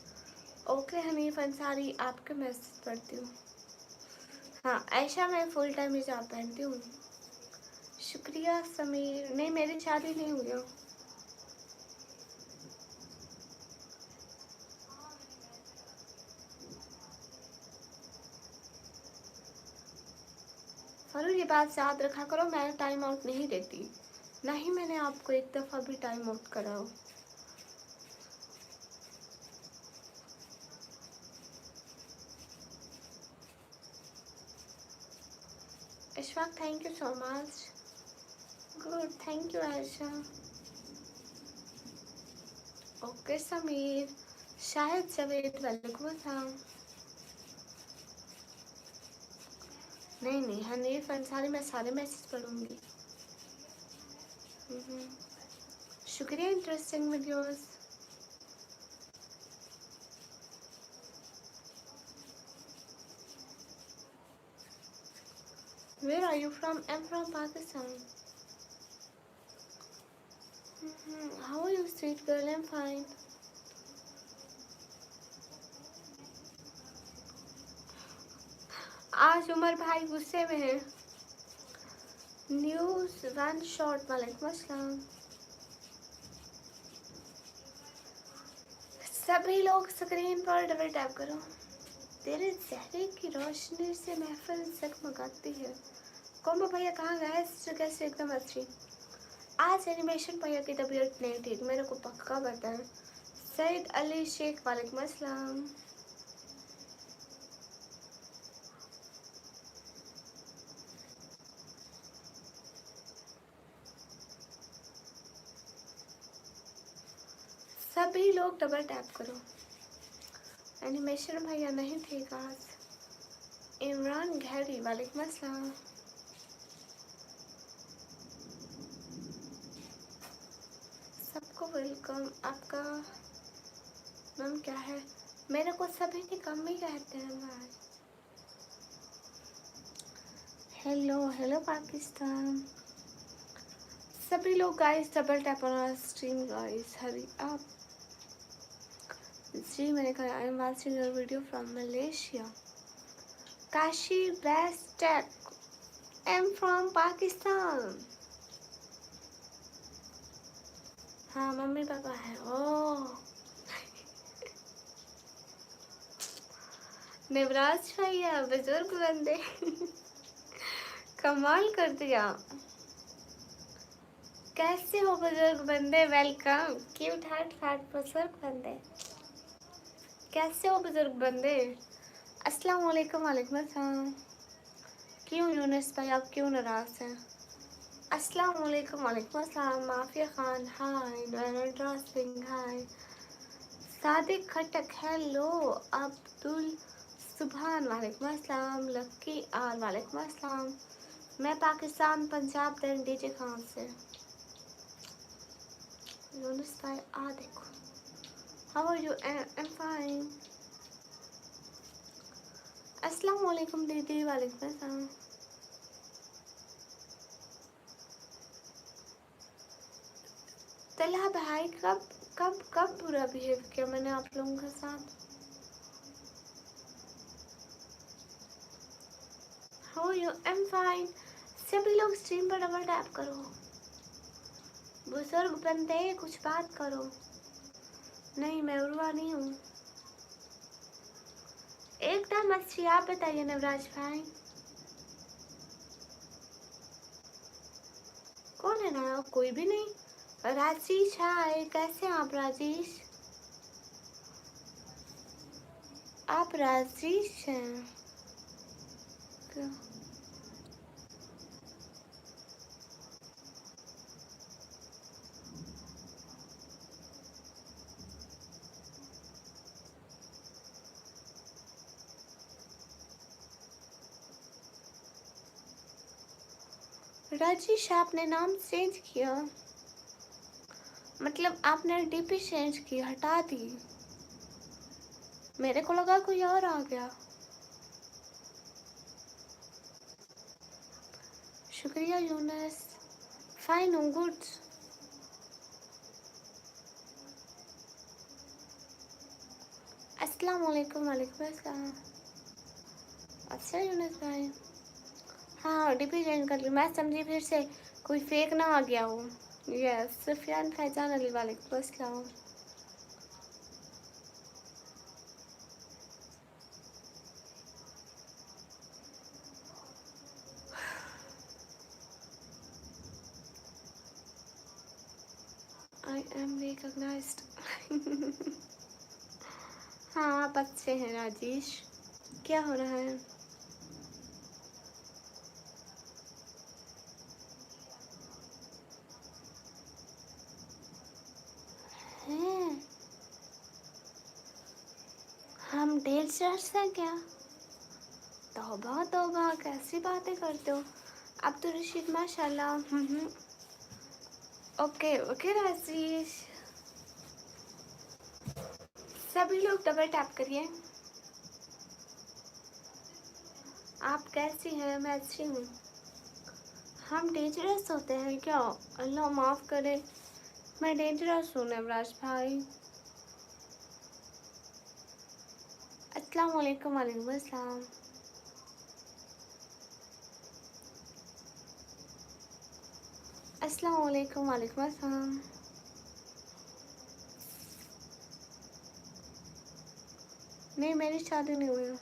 ओके हनीफ अंसारी, आपके मैसेज पढ़ती हूँ। हाँ ऐशा मैं फुल टाइम हिजाब पहनती हूँ। शुक्रिया समीर। नहीं मेरी शादी नहीं हुई है। फरू ये बात याद रखा करो, मैं टाइम आउट नहीं देती, ना ही मैंने आपको एक दफ़ा भी टाइम आउट करा हो। Ishfaq thank you so much. Good thank you Ayesha. Okay Sameer. Shahid Javed वालेकुम अस्सलाम। नहीं नहीं हनीफ अंसारी मैं सारे मैसेज पढ़ूंगी। शुक्रिया interesting videos. Where are you from? I am from Pakistan. How are you sweet girl? I am fine. आज उमर भाई गुस्से में है। न्यूज़ वन शॉट वालेकुम अस्सलाम। सभी लोग स्क्रीन पर डबल टैप करो। तेरे चेहरे की रोशनी से महफिल जगमगाती है। कोमो भैया कहाँ गए? कैसे एकदम अच्छी। आज एनिमेशन भैया की तबीयत नहीं ठीक, मेरे को पक्का बताएं। सईद अली शेख वालेकुम अस्सलाम। सभी लोग डबल टैप करो। एनिमेशन भैया नहीं ठीक आज। इमरान घैरी वालेकुम अस्सलाम। सबको वेलकम। आपका नाम क्या है? मेरे को सभी की कम ही कहते हैं भाई। Hello hello Pakistan. सभी लोग guys double tap on stream guys, hurry आप। जी मैंने कहा I am watching your video from Malaysia. Kashi best tech. I am from Pakistan. हाँ मम्मी पापा है। ओह निवराज भैया बुजुर्ग बंदे कमाल कर दिया। कैसे हो बुजुर्ग बंदे? वेलकम। क्यूट हार्ट फाट बुजुर्ग बंदे। कैसे हो बुजुर्ग बंदे? अस्सलाम वालेकुम। वालेकुम अस्सलाम। क्यों यूनुस भाई आप क्यों नाराज हैं? अस्सलाम वालेकुम। वालेकुम अस्सलाम। Mafia Khan hi. नयनद्रा सिंह हाय। सादिक खटक हेलो। अब्दुल सुभान वालेकुम अस्सलाम। लक्की आर वालेकुम अस्सलाम। मैं पाकिस्तान पंजाब दैन डीजे खान से। यूनुस भाई आ देखो। How are you? I am fine. अस्सलाम वालेकुम दीदी। वालेकुम अस्सलाम। तलहा भाई कब कब कब बुरा बिहेव किया मैंने आप लोगों के साथ? How you? I am fine. सभी लोग स्ट्रीम पर डबल टैप करो। बुजुर्ग बंदे कुछ बात करो। नहीं मैं उर्वा नहीं हूँ। एकदम अच्छी। आप बताइए नवराज भाई कौन है ना? कोई भी नहीं। राजेश हाय। कैसे हैं आप राजेश? आप राजेश हैं क्या? राजेश आपने नाम चेंज किया? मतलब आपने डीपी चेंज की, हटा दी? मेरे को लगा कोई और आ गया। शुक्रिया यूनस। फाइन हूँ गुड। अस्सलाम वालेकुम। वालेकुम अस्सलाम। अच्छा यूनुस भाई, हाँ डीपी चेंज कर ली। मैं समझी फिर से कोई फेक ना आ गया हो। यस, सुफियान फैजान अली वालेकुम अस्सलाम। I am recognized. हाँ आप अच्छे हैं राजेश। क्या हो रहा है? हैं हम डेंजरस हैं क्या? तौबा तौबा, कैसी बातें करते हो। अब्दुल रशीद माशाल्लाह। ओके ओके राजेश, सभी लोग डबल टैप करिए। आप कैसी हैं? मैं अच्छी हूँ। हम डेंजरस होते हैं क्या? अल्लाह माफ़ करे, मैं डेंजरस हूँ नवराज भाई। अस्सलाम वालेकुम। वालेकुम अस्सलाम। अस्सलाम वालेकुम। वालेकुम अस्सलाम। नहीं मेरी शादी नहीं हुई।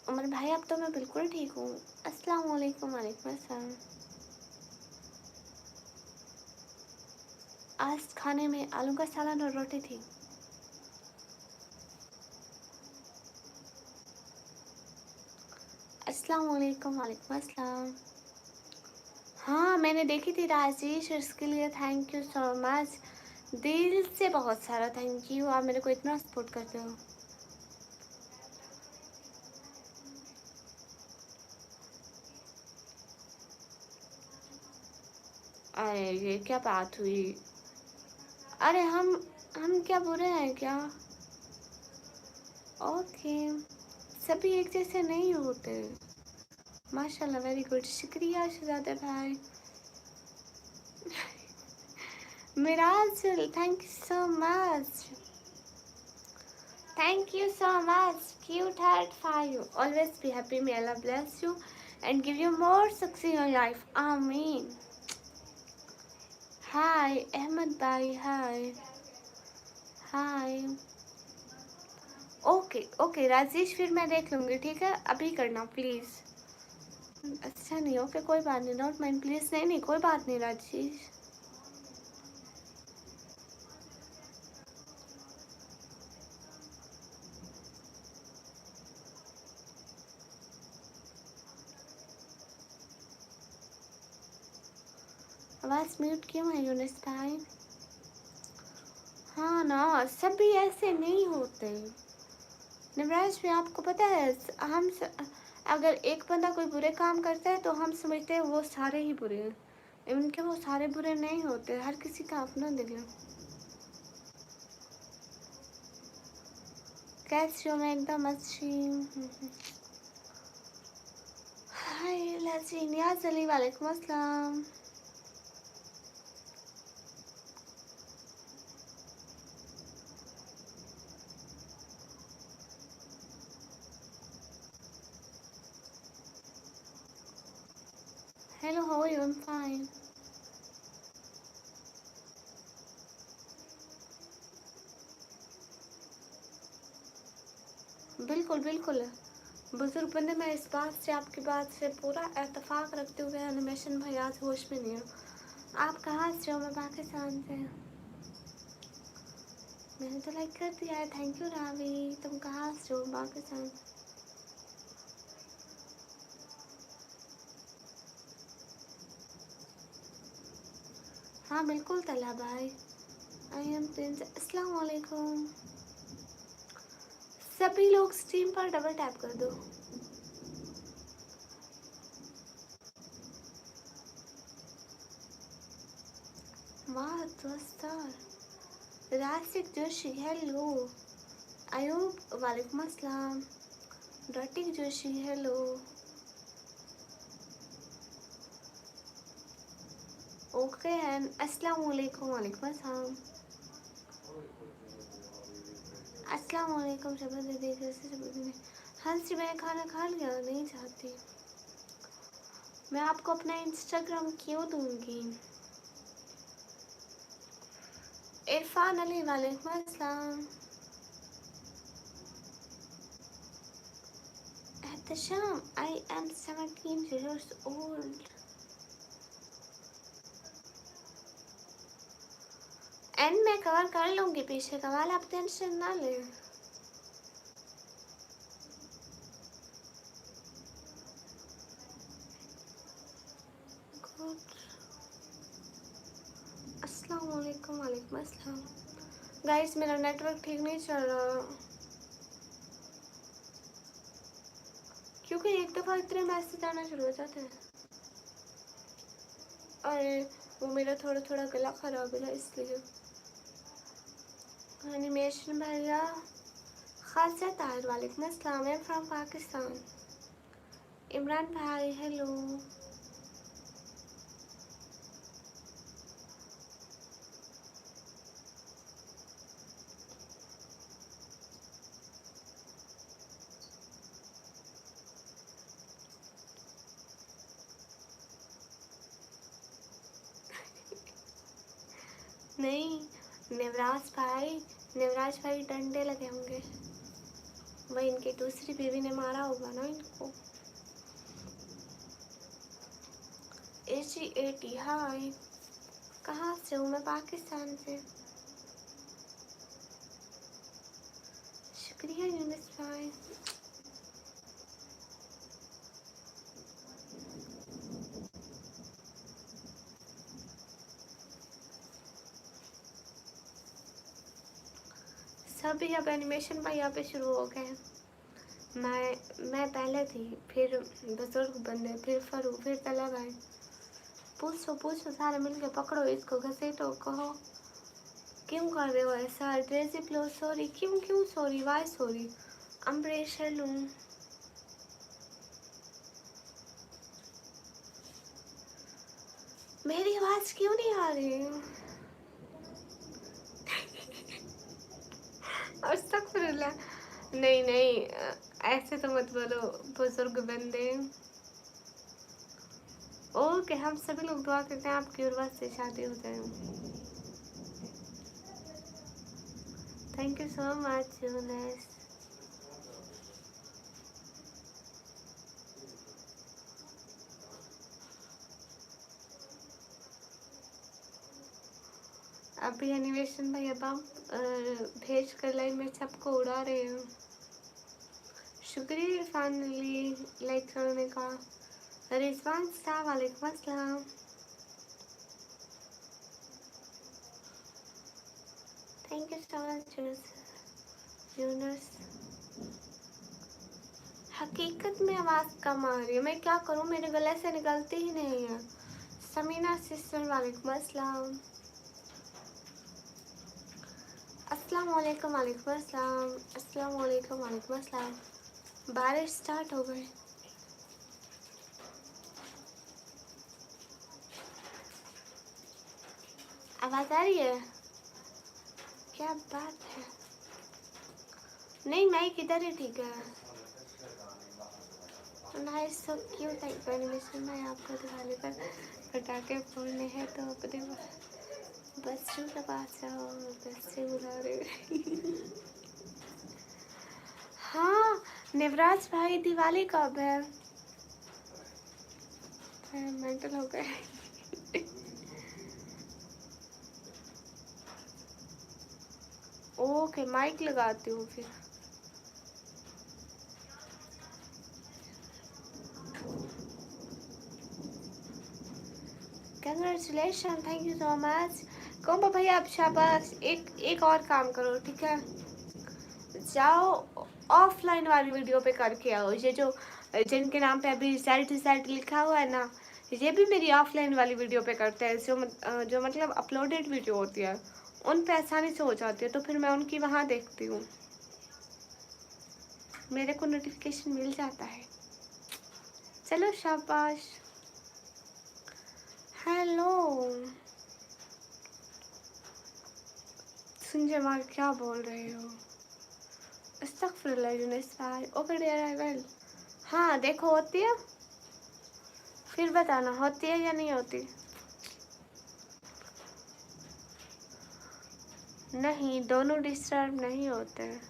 उमर भाई अब तो मैं बिल्कुल ठीक हूँ। अस्सलाम वालेकुम। वालेकुम अस्सलाम। आज खाने में आलू का सालन और रोटी थी। अस्सलाम वालेकुम। वालेकुम अस्सलाम। हाँ मैंने देखी थी राजेश, इसके लिए थैंक यू सो मच। दिल से बहुत सारा थैंक यू, आप मेरे को इतना सपोर्ट करते हो। अरे ये क्या बात हुई? अरे हम क्या बुरे हैं क्या? ओके, सभी एक जैसे नहीं होते। माशाल्लाह, वेरी गुड, शुक्रिया शहजादे भाई। Miraj, thank you so much. Thank you so much. Cute heart for you. Always be happy. May Allah bless you and give you more success in your life. Ameen. Hi, Ahmed bhai. Hi. Hi. Okay Rajesh, फिर मैं देख लूँगी, ठीक है? अभी करना please. अच्छा नहीं, ओके कोई बात नहीं, डोंट माइंड प्लीज़। नहीं कोई बात नहीं राजेश। आवाज़ म्यूट क्यों है यूनिस भाई? हाँ ना, सभी ऐसे नहीं होते। नवराज भी आपको पता है, अगर एक बंदा कोई बुरे काम करता है तो हम समझते हैं वो सारे ही बुरे हैं। उनके वो सारे बुरे नहीं होते, हर किसी का अपना दिल है। कैसे हो? मैं एकदम अच्छी हूँ। हाय लजी नियाज अली, वालेकुम अस्सलाम। Hello, how are you? I am fine. बिल्कुल बिल्कुल, बुजुर्ग बंदे, मैं इस बात से, आपकी बात से पूरा इत्तेफाक रखते हुए एनिमेशन भाई आज होश में नहीं हूँ। आप कहाँ से हो? मैं पाकिस्तान से। मैंने तो लाइक कर दिया है, थैंक यू रावी। तुम कहाँ से हो? पाकिस्तान। हाँ बिल्कुल तला भाई। I am Prince. अस्सलाम वालेकुम। सभी लोग स्ट्रीम पर डबल टैप कर दो। वाह दोस्तार। राशिक जोशी हेलो। अयूब वालेकुम अस्सलाम। डॉटिक जोशी हेलो। ओके एंड अस्सलाम वालेकुम। वालेकुम अस्सलाम। अस्सलाम वालेकुम शबा दीदी, कैसे शबा दीदी? हाँ जी, मैंने खाना खा लिया, नहीं चाहती। मैं आपको अपना इंस्टाग्राम क्यों दूंगी? इरफान अली, वालेकुम अस्सलाम। Ehtesham, I am 17 years old and मैं कवर कर लूंगी पीछे का वाला, आप टेंशन ना ले। गुड। अस्सलाम वालेकुम। वालेकुम अस्सलाम। गाइस मेरा नेटवर्क ठीक नहीं चल रहा, क्योंकि एक दफ़ा इतने मैसेज आना शुरू हो जाते हैं। अरे वो मेरा थोड़ा थोड़ा गला ख़राब है ना, इसलिए। एनिमेशन भैया, खासा तार, वालेकुम अस्सलाम। I am from Pakistan. Imran भाई हेलो। नहीं, नेवराज भाई डंडे लगे होंगे, वही इनकी दूसरी बीवी ने मारा होगा ना इनको। AG80 हाय। कहाँ से हूँ मैं? पाकिस्तान से। शुक्रिया यूनिस भाई। सभी अब एनिमेशन भाई यहाँ पे शुरू हो गए हैं। मैं पहले थी, फिर बुजुर्ग बने, फिर फरू, फिर तला भाई। पूछो सारे मिलके पकड़ो इसको, घसीटो, कहो क्यों कर रहे हो ऐसा? ड्रेसी प्लो सॉरी, क्यों sorry, Y sorry? Ambresh hello. मेरी आवाज़ क्यों नहीं आ रही? अस्तगफिरुल्लाह। नहीं ऐसे तो मत बोलो बुजुर्ग बंदे। ओके, हम सभी लोग दुआ करते हैं आपकी उर्वा से शादी हो जाए। Thank you so much Younis. अभी एनिमेशन भाई अब हम भेज कर लाइन में सबको उड़ा रहे हैं। शुक्रिया इरफान अली लाइक करने का। रिजवान साहब वालेकुम अस्सलाम। Thank you so much Younis. हकीकत में आवाज़ कम आ रही है, मैं क्या करूँ, मेरे गले से निकलती ही नहीं है। समीना सिस्टर वालेकुम अस्सलाम। अस्सलाम वालेकुम। वालेकुम अस्सलाम। अस्सलाम वालेकुम। वालेकुम अस्सलाम। बारिश स्टार्ट हो गई। आवाज़ आ रही है? क्या बात है। नहीं माइक इधर ही ठीक है। Nice, so cute. Thank you animation भाई, आपको दिवाली पर पटाखे फोड़ने हैं तो अपने बच्चों के पास जाओ, बच्चे बुला रहे। हाँ निवराज भाई, दिवाली कब है? मेंटल हो गए। ओके माइक लगाती हूँ फिर। Congratulation, thank you so much. Combo भाई आप शाबाश। एक और काम करो, ठीक है? जाओ ऑफलाइन वाली वीडियो पे करके आओ। ये जो जिनके नाम पे अभी सेट लिखा हुआ है ना, ये भी मेरी ऑफलाइन वाली वीडियो पे करते हैं। जो मतलब अपलोडेड वीडियो होती है उन पे आसानी से हो जाती है, तो फिर मैं उनकी वहाँ देखती हूँ, मेरे को नोटिफिकेशन मिल जाता है। चलो शाबाश। हेलो सुनजमाल, क्या बोल रहे हो? अस्तगफिरुल्लाह यूनुस भाई। Okay dear I will. हाँ देखो, होती है, फिर बताना होती है या नहीं होती। नहीं, दोनों डिस्टर्ब नहीं होते हैं।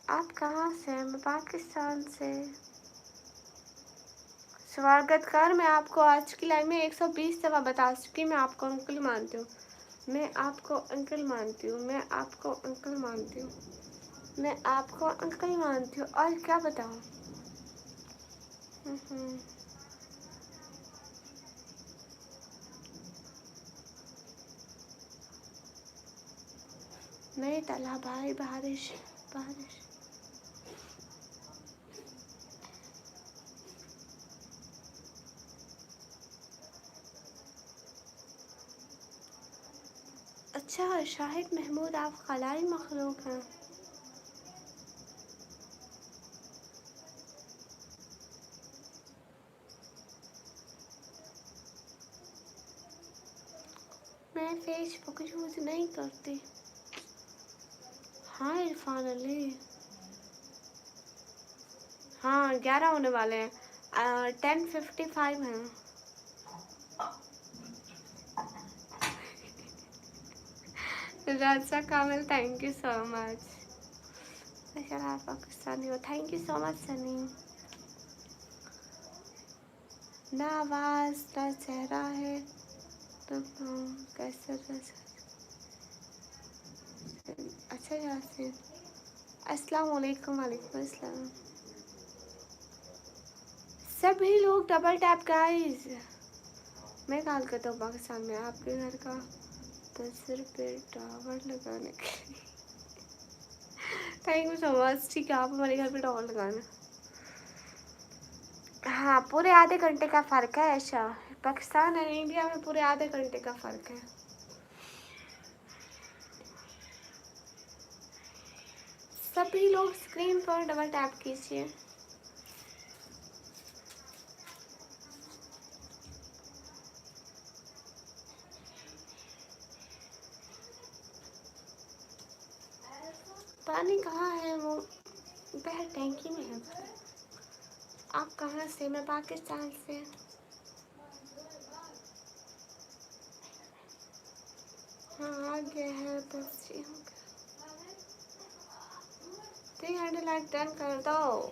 आप कहाँ से हैं? मैं पाकिस्तान से। स्वागत कर। मैं आपको आज की लाइव में 120 दफ़ा बता चुकी, मैं आपको अंकल मानती हूँ, मैं आपको अंकल मानती हूँ, मैं आपको अंकल मानती हूँ, मैं आपको अंकल मानती हूँ। और क्या बताऊँ? नहीं तला भाई, बारिश बारिश। अच्छा शाहिद महमूद, आप खलाई मखलूक हैं। मैं फेसबुक यूज़ नहीं करती। हाँ इरफान अली, हाँ 11 होने वाले हैं, 10:55 हैं। राजा कामिल, थैंक यू सो मच। आप पाकिस्तानी हो, thank you so much Sunny. ना आवाज़ ना चेहरा है तो कैसे रह सकते। अच्छा यासिन, अस्सलाम वालेकुम। वालेकुम अस्सलाम। सभी लोग डबल टैप गाइस। मैं कॉल करता हूँ पाकिस्तान में आपके घर का 10 रुपये टावर लगाने के लिए। Thank you so much. ठीक है, आप हमारे घर पे टावर लगाना। हाँ पूरे आधे घंटे का फ़र्क है। ऐसा पाकिस्तान और इंडिया में पूरे आधे घंटे का फ़र्क है। सभी लोग स्क्रीन पर डबल टैप कीजिए। पानी कहाँ है? वो बाहर टैंकी में है। आप कहाँ से? मैं पाकिस्तान से। हाँ आ गया है, बस ये हो गया। 300 लाइक डन कर दो।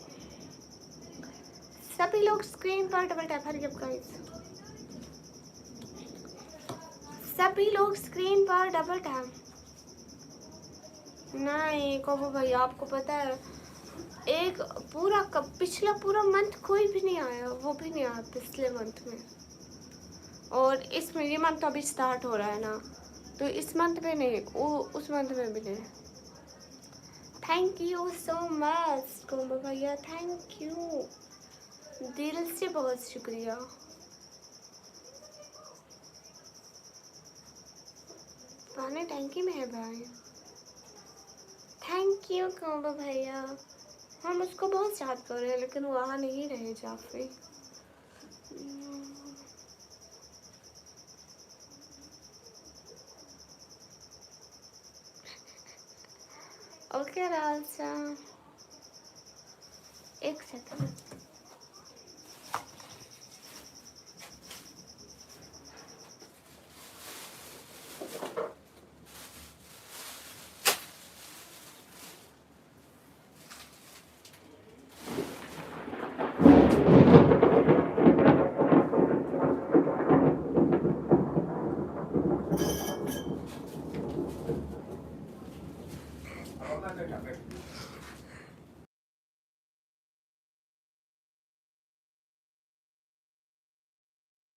सभी लोग स्क्रीन पर डबल टैप। हरी अप गाइस, सभी लोग स्क्रीन पर डबल टैप। नहीं कोबो भाई, आपको पता है एक पूरा पिछला पूरा मंथ कोई भी नहीं आया, वो भी नहीं आया पिछले मंथ में। और इसमें ये मंथ अभी स्टार्ट हो रहा है ना, तो इस मंथ में नहीं, वो उस मंथ में भी नहीं। थैंक यू सो मच कोबो भैया, थैंक यू दिल से, बहुत शुक्रिया। पानी टैंकी में है भाई। थैंक यू कोबो भैया। हम उसको बहुत याद कर रहे हैं लेकिन वो आ नहीं रहे जाफरी। ओके राजा, एक सेकंड।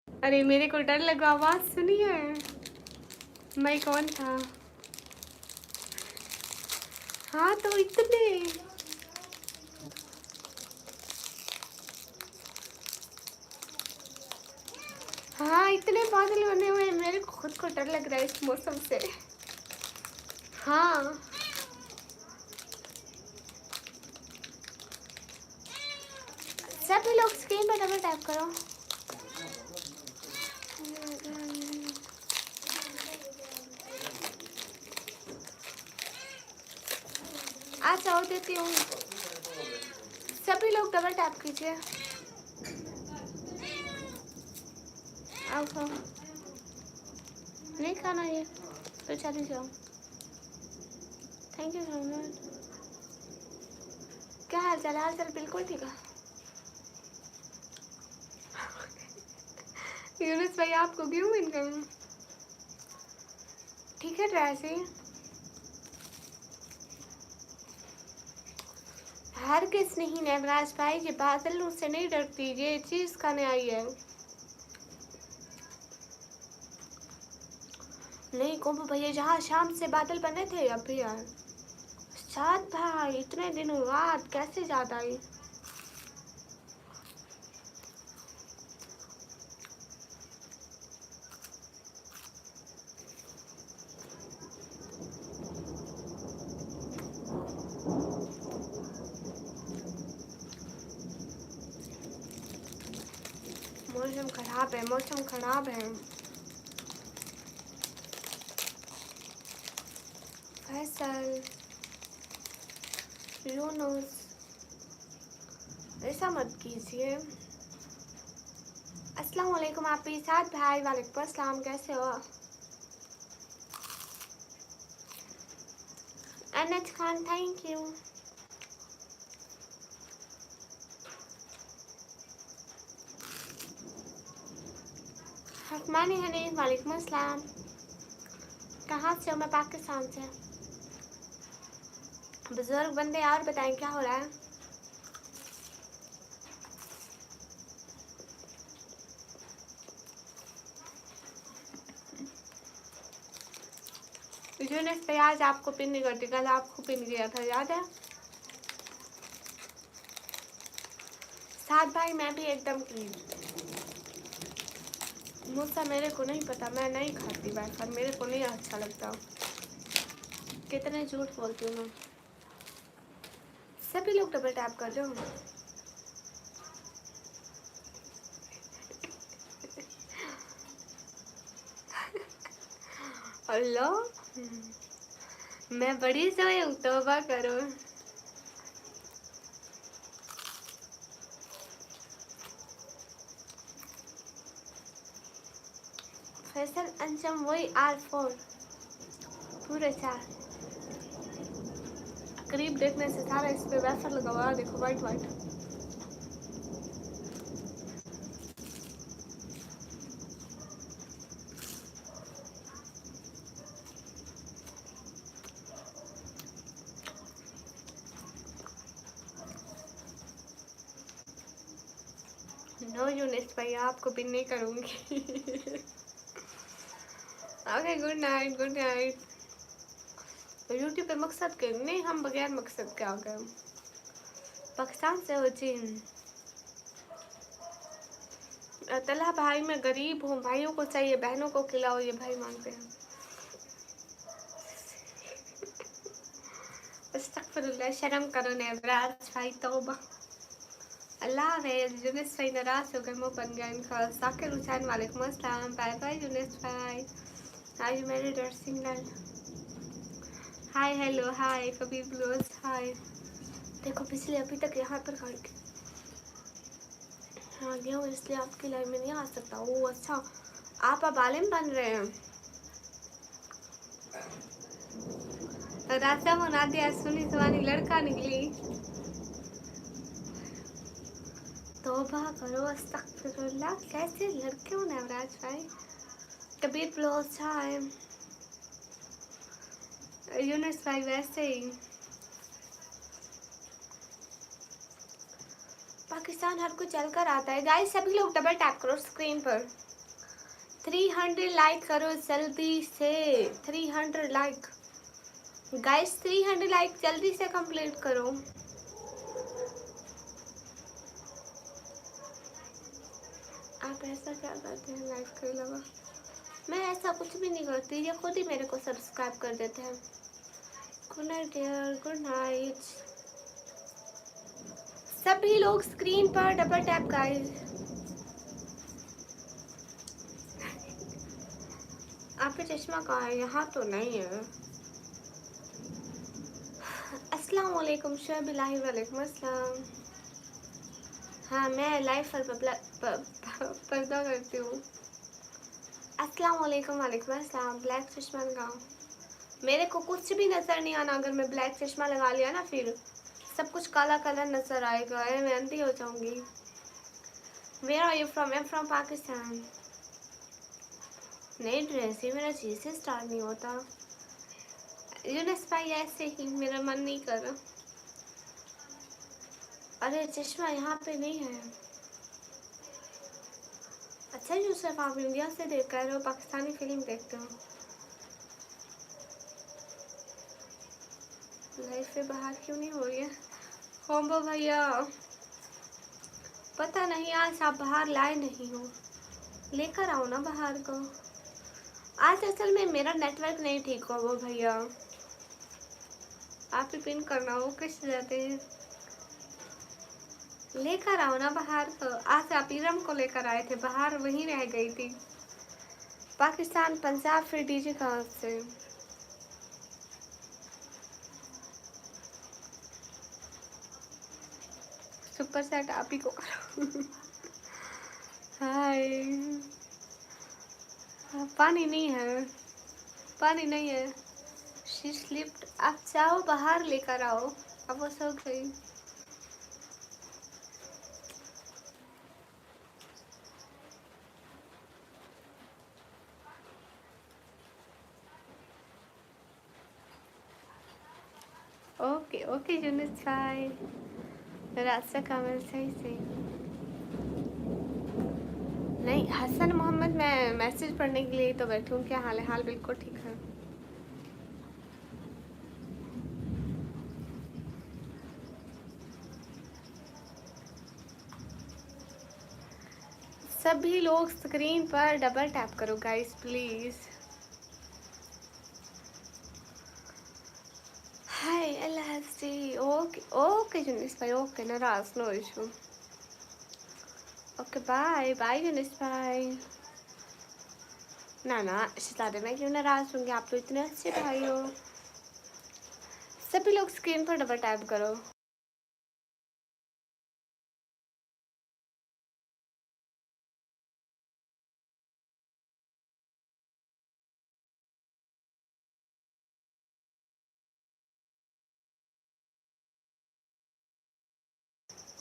अरे मेरे को डर लगा, आवाज सुनी है? मैं कौन था? हाँ तो इतने, हाँ इतने बादल बने हुए हैं, मेरे को खुद को डर लग रहा है इस मौसम से। हाँ सभी लोग स्क्रीन पर डबल टैप करो। अच्छा हो देती हूँ, सभी लोग डबल टैप कीजिए। आओ खाओ, नहीं खाना ये तो चली जाओ। Thank you so much. क्या हाल चाल? हाल चाल बिल्कुल ठीक है। यूनुस भाई आपको क्यों विन करूँ? ठीक है ट्रैसी, हर किस नहीं नवराज भाई, ये बादल से नहीं डरती, ये चीज खाने आई है। नहीं कुंभ भैया, जहाँ शाम से बादल बने थे अब भी यार। साथ भाई इतने दिनों बाद कैसे याद आई? मौसम खराब है, मौसम खराब है। फैसल, यूनुस, ऐसा मत कीजिए। अस्सलाम वालेकुम आप भी साथ भाई। वालेकुम अस्सलाम, कैसे हो? अनज खान थैंक यू। हकमानी हनी वालेकुम अस्सलाम। कहाँ से हो? मैं पाकिस्तान से। बुजुर्ग बंदे और बताएं क्या हो रहा है? यूनिस पे आज आपको पिन नहीं करती, कल आपको पिन किया था, याद है? साथ भाई मैं भी एकदम क्लीन। मुझसे मेरे को नहीं पता, मैं नहीं खाती वैफर, मेरे को नहीं अच्छा लगता। कितने झूठ बोलती हूँ मैं। सभी लोग डबल टैप कर रहे हो। अल्लाह, मैं बड़ी सोई हूँ, तौबा करो। फैसल अंजम वही R4 पूरे 4 करीब देखने से सारा इस पे वैफर लगा हुआ, देखो वाइट वाइट। नो यूनिस भाई आपको पिन नहीं करूंगी। Okay good night, good night. YouTube पे मकसद के नहीं, हम बगैर मकसद के आ गए। पाकिस्तान से हो जी। तला भाई मैं गरीब हूँ, भाइयों को चाहिए बहनों को खिलाओ, ये भाई मांगते हैं। अस्तगफिरुल्लाह, शर्म करो नेवराज भाई, तौबा। अल्लाह हाफ़िज़। यूनिस भाई नाराज हो गए, मुँह बन गया इनका। साकिर हुसैन वालेकुम अस्सलाम, बाय बाय यूनिस भाई। आर यू मैरिड और single? Hi hello hi Kabir ब्लोज हाय। देखो पिछले अभी तक यहाँ पर खड़ के हाँ गया हूँ, इसलिए आपकी लाइव में नहीं आ सकता। ओह अच्छा, आप अब आलिम बन रहे हैं। रास्ता बना दिया, सुनी सुहानी लड़का निकली। तौबा करो, अस्तगफिरुल्लाह, कैसे लड़के हो नवराज भाई। कबीर ब्लोज हाय। यूनिस भाई वैसे ही। पाकिस्तान हर कुछ चलकर आता है। गाइस सभी लोग डबल टैप करो स्क्रीन पर। 300 लाइक करो जल्दी से, 300 लाइक गाइस, 300 लाइक जल्दी से कंप्लीट करो। आप ऐसा क्या करते हैं लाइव के अलावा? मैं ऐसा कुछ भी नहीं करती, ये खुद ही मेरे को सब्सक्राइब कर देते हैं। Night dear, good night. सभी लोग स्क्रीन पर डबल टैप गाइस। आपका चश्मा कहाँ है? यहाँ तो नहीं है। अस्सलाम वालेकुम शबिलाही वालेकुम अस्सलाम। हाँ मैं लाइव पर्दा करती हूँ। अस्सलाम वालेकुम वालेकुम अस्सलाम। ब्लैक चश्मा लगाओ। मेरे को कुछ भी नजर नहीं आना अगर मैं ब्लैक चश्मा लगा लिया ना, फिर सब कुछ काला काला नजर आएगा, मैं अंधी हो जाऊंगी। Where are you from? I'm from Pakistan. नहीं ड्रेस ही मेरा चीज से स्टार्ट नहीं होता। यूनिस भाई ऐसे ही मेरा मन नहीं कर रहा। अरे चश्मा यहाँ पे नहीं है। अच्छा यूसुफ, आप इंडिया से देख कर रहे हो, पाकिस्तानी फिल्म देखते हो। लाइफ पे बाहर क्यों नहीं हो रही है होम्बो भैया? पता नहीं आज आप बाहर लाए नहीं हो, लेकर आओ ना बाहर को। आज असल में मेरा नेटवर्क नहीं ठीक हो वो भैया, आप ही पिन करना हो किस जाते हैं। लेकर आओ ना बाहर को। आज आप इरम को लेकर आए थे बाहर, वहीं रह गई थी। पाकिस्तान पंजाब फिर डीजे कहाँ से? सुपर सेट आप ही को करो। हाय। पानी नहीं है, पानी नहीं है। She slipped. आप जाओ बाहर लेकर आओ, अब वो सो गई। ओके ओके यूनिस भाई, रास्ता कामिल सही सही। नहीं हसन मोहम्मद, मैं मैसेज पढ़ने के लिए तो बैठी हूँ। क्या हाल है? हाल बिल्कुल ठीक है। सभी लोग स्क्रीन पर डबल टैप करो guys please. Hi LSD. Okay okay Yunus भाई, ओके नाराज, no issue. Okay bye bye Younis भाई। ना ना शहजादे, मैं क्यों नाराज होंगी, आप तो इतने अच्छे भाई हो। सभी लोग स्क्रीन पर डबल टैप करो।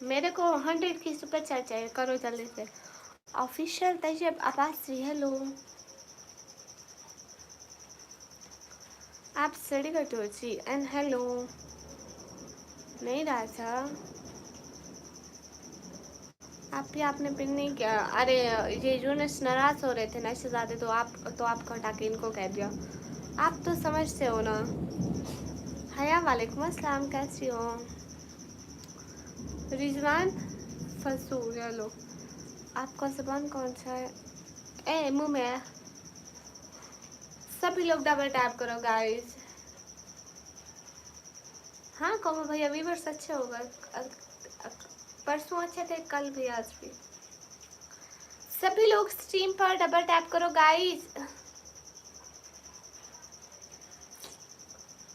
मेरे को 100 की सुपर चैट चाहिए, करो जल्दी से। Official Tayyab Abbasi, hello. आप स्टडी करते हो जी? And hello. नहीं राजा, आप भी आपने पिन नहीं किया। अरे ये यूनिस नाराज हो रहे थे ना शहजादे, तो आपको हटा के इनको कह दिया। आप तो समझते हो ना। हया वालेकुम अस्सलाम, कैसी हो? रिजवान फंसू, हेलो। आपका ज़बान कौन सा है? ए मुँह में। सभी लोग डबल टैप करो गाइस। हाँ कहो भैया, व्यूवर्स अच्छे होगा। परसों अच्छे थे, कल भी आज भी। सभी लोग स्ट्रीम पर डबल टैप करो गाइस।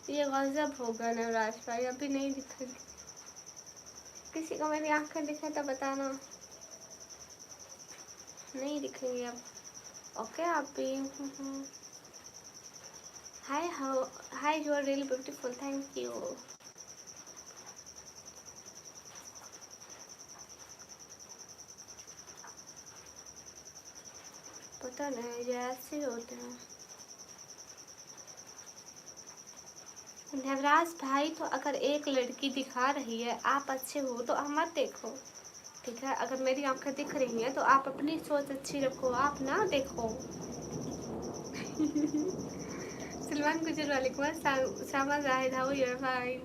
ये गजब होगा नवराज भाई, अभी नहीं दिखेगी। किसी को मेरी आंखें दिखे तो बताना। नहीं दिखेंगी अब। ओके आप भी। Hi how, hi you are really beautiful, thank you. पता नहीं ये ऐसे होते हैं। नवराज भाई, तो अगर एक लड़की दिखा रही है आप अच्छे हो तो आप मत देखो, ठीक है? अगर मेरी आंखें दिख रही हैं तो आप अपनी सोच अच्छी रखो, आप ना देखो। सलमान गुजर वालेकुम अस्सलाम। Shama Zahid, how you are fine.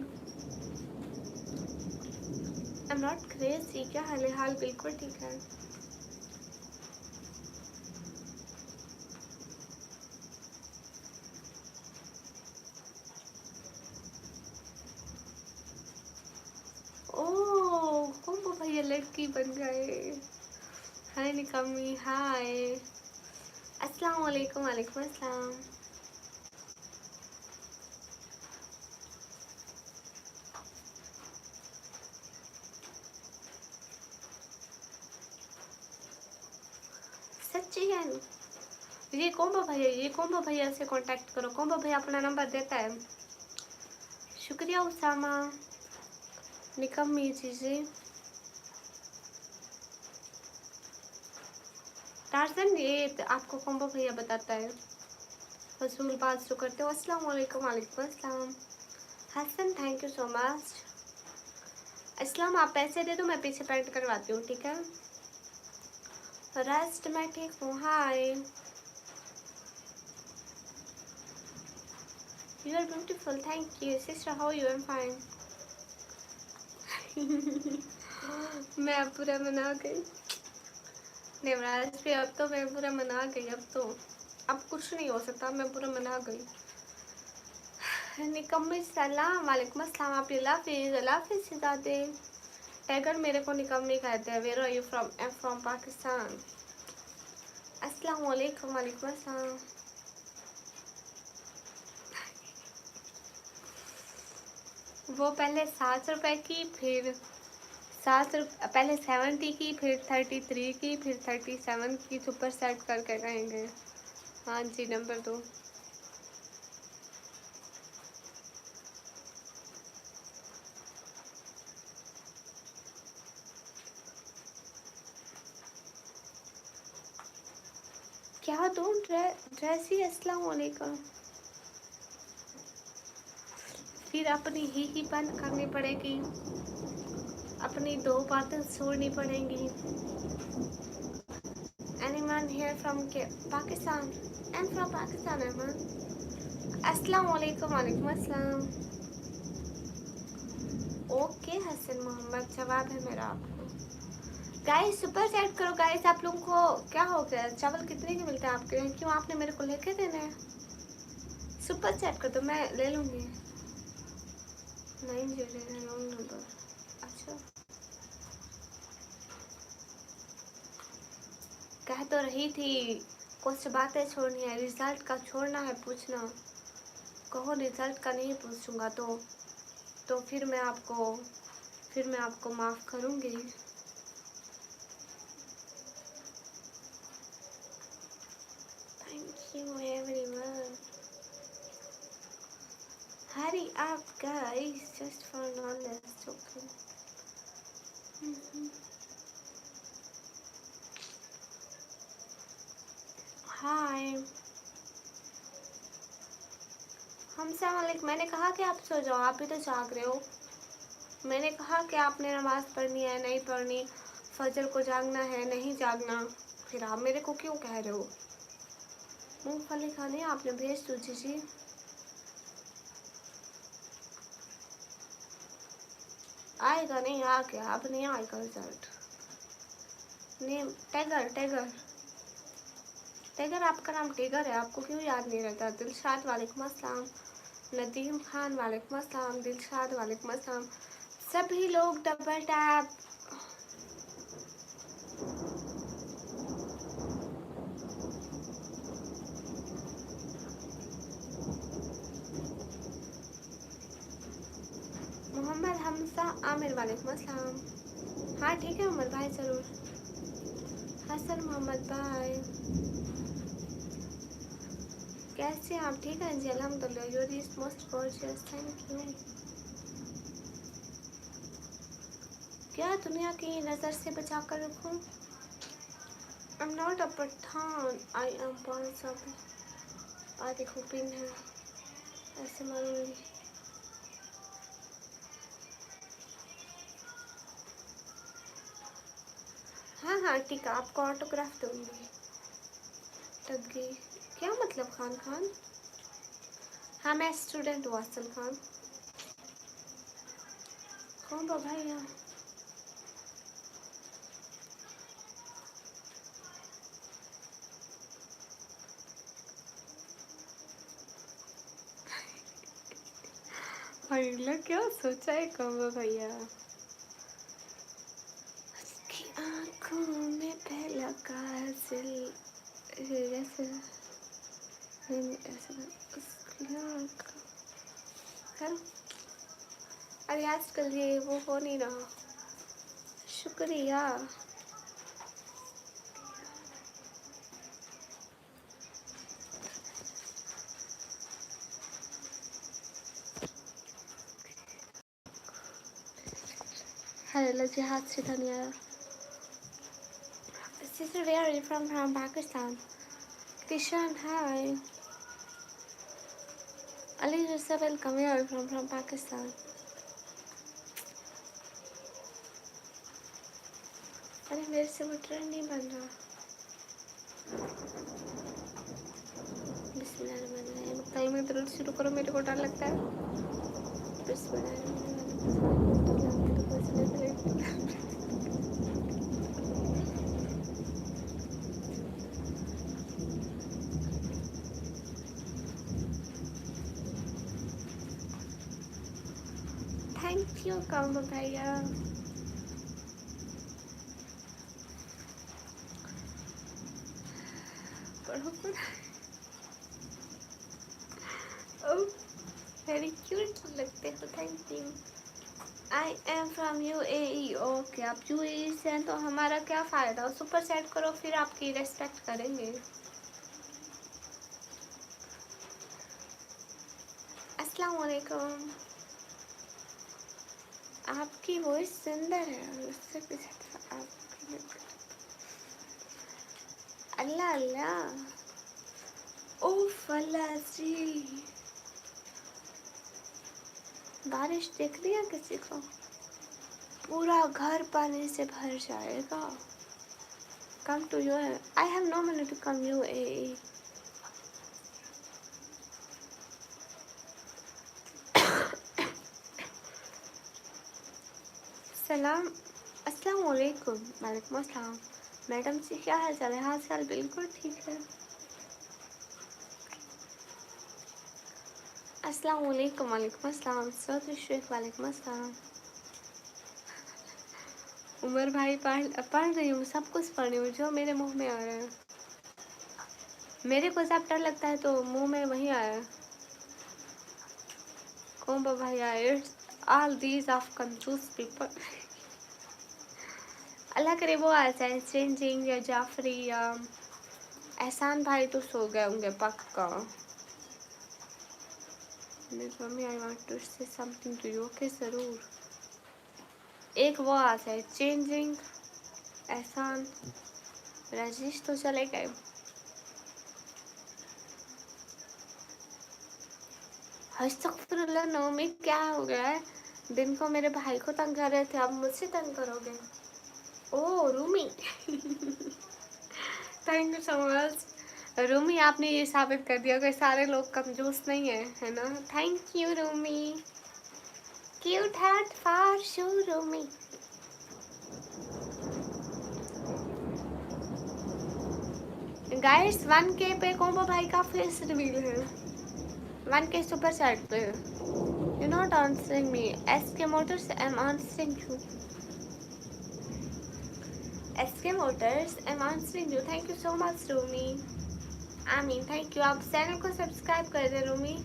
I am not crazy. क्या हाल है? हाल बिल्कुल ठीक है। की बन गए। हाय निकम्मी, हाय, अस्सलाम वालेकुम। वालेकुम अस्सलाम। सच्ची है ये कोम्बो भैया, ये कोम्बो भैया से कांटेक्ट करो। कोम्बो भैया अपना नंबर देता है। शुक्रिया उसामा। निकम्मी जी। टार्जन, ये आपको कोम्बो भैया बताता है। वसूल बात जो करते हो। अस्सलाम वालेकुम। वालेकुम अस्सलाम। Hasan, thank you so much. अस्सलाम, आप पैसे दे दो, मैं पीछे पेंट करवाती हूँ, ठीक है। रेस्ट मैं ठीक हूँ। Hi, you are beautiful, thank you sister, how you? I am fine. मैं अब पूरा मना गई देवराज पे, अब तो मैं पूरा मना गई। अब कुछ नहीं हो सकता, मैं पूरा मना गई। निकम्मी सलाम। वालेकुम अस्सलाम। आप अल्लाह सिजादे। टाइगर मेरे को निकम्मी कहते हैं। Where are you from? I am from Pakistan. अस्सलाम वालेकुम। वालेकुम अस्सलाम। वो पहले 7 रुपए की, फिर पहले 70 की, फिर 33 की, फिर 37 की सुपर सेट करके कहेंगे। हाँ जी, नंबर 2। क्या दूँ? ड्रेस ही। अस्सलाम वालेकुम। फिर अपनी ही बंद करनी पड़ेगी, अपनी 2 बातें छोड़नी पड़ेंगी। Anyone here from Pakistan? I'm from Pakistan, Ahmad. अस्सलाम वालेकुम। वालेकुम अस्सलाम। ओके हसन मोहम्मद, जवाब है मेरा आपको। गाइस सुपर चैट करो गाइस। आप लोगों को क्या हो गया? चावल कितने के मिलते हैं आपके यहाँ? क्यों आपने मेरे को लेके देने हैं? सुपर चैट कर दो, मैं ले लूँगी। 9 रॉन्ग नंबर। अच्छा, कह तो रही थी कुछ बातें छोड़नी है, रिजल्ट का छोड़ना है पूछना। कहो रिजल्ट का नहीं पूछूंगा तो फिर मैं आपको माफ़ करूँगी। Thank you everyone. Hurry up guys, just for knowledge. Okay, hi हमसे मालिक। मैंने कहा कि आप सो जाओ, आप भी तो जाग रहे हो। मैंने कहा कि आपने नमाज़ पढ़नी है, नहीं पढ़नी, फजर को जागना है, नहीं जागना, फिर आप मेरे को क्यों कह रहे हो? मूंगफली खानी है आपने? भेज दो जी। आएगा नहीं, आ गया। अब नहीं आएगा रिजल्ट। Name tiger. टाइगर आपका नाम टाइगर है, आपको क्यों याद नहीं रहता? दिलशाद, वालेकुम अस्सलाम। नदीम खान, वालेकुम अस्सलाम। दिलशाद, वालेकुम अस्सलाम। सभी लोग डबल टैप। मोहम्मद हमसा आमिर, वालेकुम अस्सलाम। हाँ ठीक है उमर भाई, ज़रूर। हसन मोहम्मद भाई, कैसे हैं आप? ठीक है जी, अल्हम्दुलिल्लाह। You are most gorgeous, thank you. क्या दुनिया की नज़र से बचा कर रखूँ? I am not a Pathan, I am Punjabi. आ देखो पिन है, ऐसे मारूंगी। हाँ हाँ ठीक है, आपको ऑटोग्राफ दूंगी। टगी क्या मतलब? खान। हाँ मैं स्टूडेंट हूँ असल खान। कौन भैया? क्या सोचा है कौन भैया? आँखों में पहला काजल जैसे ऐसे उसकी आँख करो। अरे आजकल ये वो हो नहीं रहा। शुक्रिया। अरे लज्जे हाथ सीधा नहीं आया। Sister, where are you from? From Pakistan. Kishan, hi. Ali Rissa, welcome. Where are you from? From Pakistan. अरे मेरे से वो ट्रेंड नहीं बन रहा। बिस्मिल्लाहिर्रहमानिर्रहीम। कल में दरूद शुरू करो, मेरे को डर लगता है। बिस्मिल्लाहिर्रहमानिर्रहीम। थैंक यू कम भैया। पढ़ो पढ़ो। वेरी क्यूट लगते हो, thank you. I am from UAE। Okay, आप UAE से हैं तो हमारा क्या फ़ायदा। सुपर सेट करो, फिर आपकी रेस्पेक्ट करेंगे। अस्सलाम वालेकुम। आपकी वॉइस सुंदर है, उससे कुछ आपकी। अल्लाह अल्लाह। ओफ अल्लाह जी। बारिश दिख रही है किसी को? पूरा घर पानी से भर जाएगा। Come to you. I have no money to come UAE। सलाम। अस्सलाम वालेकुम। वालेकुम अस्सलाम। मैडम जी क्या हाल चाल है? हाल चाल बिल्कुल ठीक है। अस्सलाम वालेकुम। वालेकुम अस्सलाम। सौद शेख। वालेकुम अस्सलाम। उमर भाई पढ़ रही हूँ, सब कुछ पढ़ रही हूँ जो मेरे मुंह में आ रहा है। मेरे को सब डर लगता है तो मुंह में वही आया। कौन भाई आए? ऑल दीज ऑफ कंजूस पीपल। अल्लाह करे वो आ जाए, चेंजिंग या जाफरी या एहसान भाई तो सो गए होंगे पक्का। Mummy I want to say something to you. Okay ज़रूर। एक वो आ जाए, चेंजिंग, एहसान, रजिश तो चले गए। अस्तगफिरुल्लाह। नौमी क्या हो गया है? दिन को मेरे भाई को तंग कर रहे थे, अब मुझसे तंग करोगे? Oh Rumi. Thank you so much Rumi. आपने ये साबित कर दिया कि सारे लोग कंजूस नहीं है ना? Thank you Rumi. Cute heart for शू रूमी। गाइस 1K पे कोम्बो भाई का फेस रिवील है। 1K सुपर चैट पे। You not answering me. SK motors I am answering you. SK motors I am answering you. Thank you so much Rumi. आमीन। Thank you. आप channel को subscribe कर दें रूमी।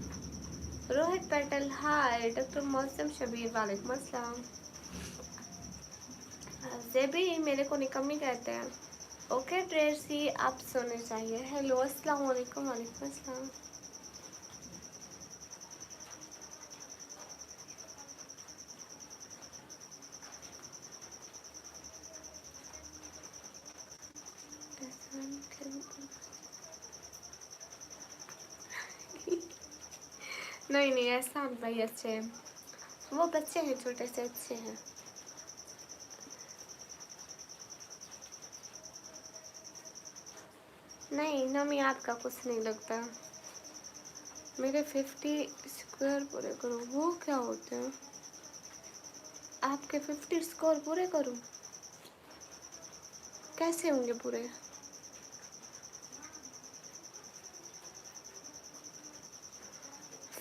रोहित पटेल हाय। डॉक्टर मौसम शबीर वालेकुम अस्सलाम। जेबी मेरे को निकम्मी कहते हैं। ओके ट्रेसी आप सोने चाहिए। हेलो अस्सलाम वालेकुम। वालेकुम अस्सलाम। नहीं नहीं ऐसा भाई अच्छे हैं, वो बच्चे हैं छोटे से, अच्छे हैं। नहीं नमी आपका कुछ नहीं लगता। मेरे 50 स्क्वायर पूरे करो। वो क्या होते हैं? आपके 50 स्कोर पूरे करूं? कैसे होंगे पूरे?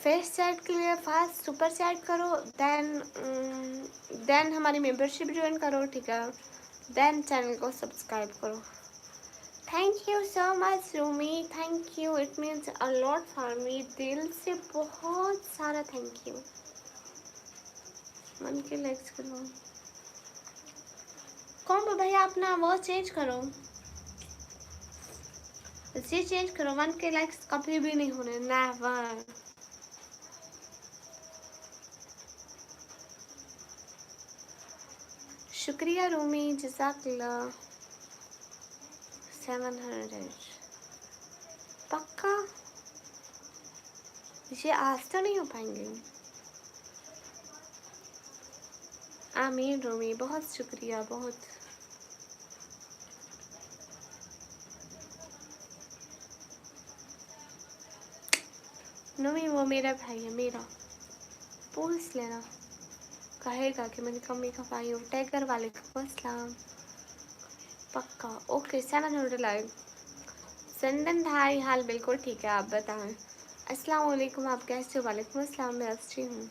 फेस चैट के लिए फास्ट सुपर चैट करो, देन हमारी मेंबरशिप ज्वाइन करो, ठीक है? देन चैनल को सब्सक्राइब करो। Thank you so much Rumi, thank you, it means a lot for मी। दिल से बहुत सारा थैंक यू। मन के लाइक्स करो। कौन भैया अपना वो चेंज करो, जी चेंज करो। 1 के लाइक्स कभी भी नहीं होने, नेवर। शुक्रिया रूमी, जज़ाकल्लाह। 700 पक्का? ये आज तो नहीं हो पाएंगे। आमीन रूमी, बहुत शुक्रिया, बहुत। रूमी वो मेरा भाई है, मेरा। पूछ लेना, कहेगा कि मैंने कमी खपाई हो। टैगर वालेकुम अस्सलाम। पक्का ओके। 700 लाइक। संदन भाई हाल बिल्कुल ठीक है, आप बताएं। अस्सलाम वालेकुम, आप कैसे हो? वालेकुम अस्सलाम, मैं अच्छी हूँ।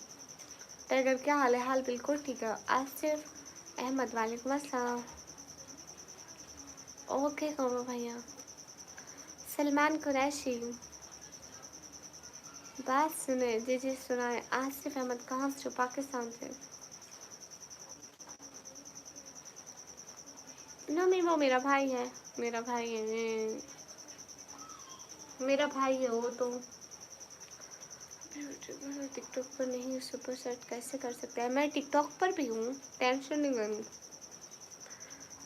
टैगर क्या हाल है? हाल बिल्कुल ठीक है। आसिफ अहमद वालेकुम अस्सलाम। ओके कौन भैया? सलमान कुरैशी, बात सुने। जी जी सुनाए। आसिफ अहमद कहाँ से? पाकिस्तान से। नहीं वो मेरा भाई है, मेरा भाई है, मेरा भाई है वो तो। टिकटॉक पर नहीं, सुपर सेट कैसे कर सकते हैं? मैं टिकटॉक पर भी हूँ, टेंशन नहीं लेनी।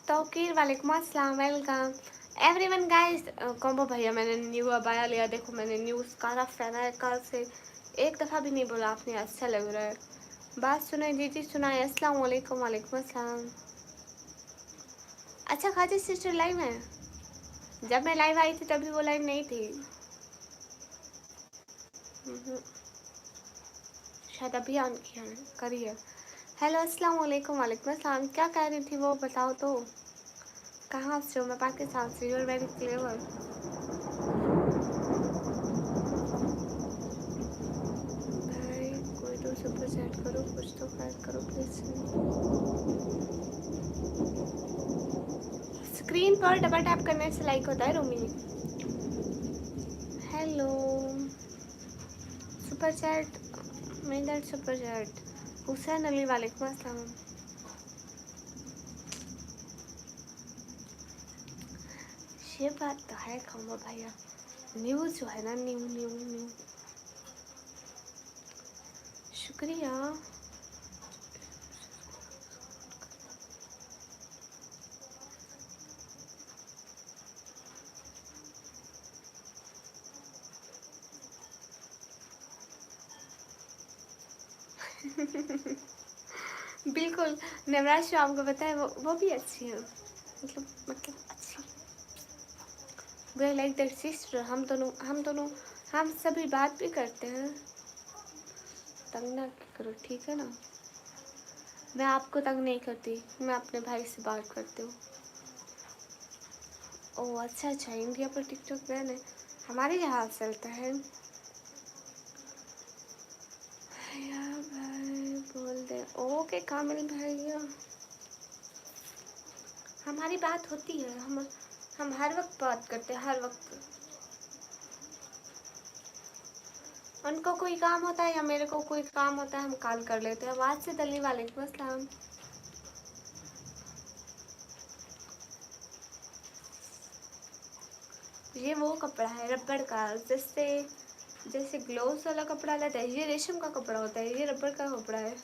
तौकीर वालेकुम अस्सलाम, वेलकम एवरीवन गाइस। कॉम्बो भैया मैंने न्यू अबाया लिया, देखो मैंने न्यू स्कार्फ पहना है। कल से एक दफ़ा भी नहीं बोला आपने, अच्छा लग रहा है। बात सुनाए जी जी सुनाए। अस्सलाम वालेकुम। वालेकुम अस्सलाम। अच्छा खाजी सिस्टर लाइव है? जब मैं लाइव आई थी तभी वो लाइव नहीं थी। शायद अभी ऑन किया है, करिए। हेलो अस्सलाम वालेकुम। वालेकुम अस्सलाम। क्या कह रही थी वो बताओ तो। कहाँ से हो? मैं पाकिस्तान से। You are very clever. भाई कोई तो सुपर चैट करो, कुछ तो फाइट करो प्लीज। स्क्रीन पर डबल टैप करने से लाइक होता है रूमी। हेलो सुपर चैट, मेरा सुपर चैट। हुसैन अली वालेकुम अस्सलाम। ये बात तो है कौमा भैया, न्यूज़ जो है ना, न्यू न्यू न्यू। शुक्रिया। बिल्कुल। नवराज शो आपको पता है, वो भी अच्छी है, मतलब अच्छी। वे लाइक दैट सिस्टर। हम दोनों हम सभी बात भी करते हैं। तंग ना करो ठीक है ना। मैं आपको तंग नहीं करती, मैं अपने भाई से बात करती हूँ। ओह अच्छा अच्छा, इंडिया पर टिकटॉक बैन है। हमारे यहाँ चलता है। भैया भाई बोल दे। ओके कामिल भैया, हमारी बात होती है। हम हर वक्त बात करते हैं, हर वक्त। उनको कोई काम होता है या मेरे को कोई काम होता है, हम कॉल कर लेते हैं। आवाज़ से दली वालेकुम अस्सलाम। ये वो कपड़ा है रबड़ का, जैसे जैसे ग्लोव्स वाला कपड़ा रहता है, ये रेशम का कपड़ा होता है, ये रबड़ का कपड़ा है।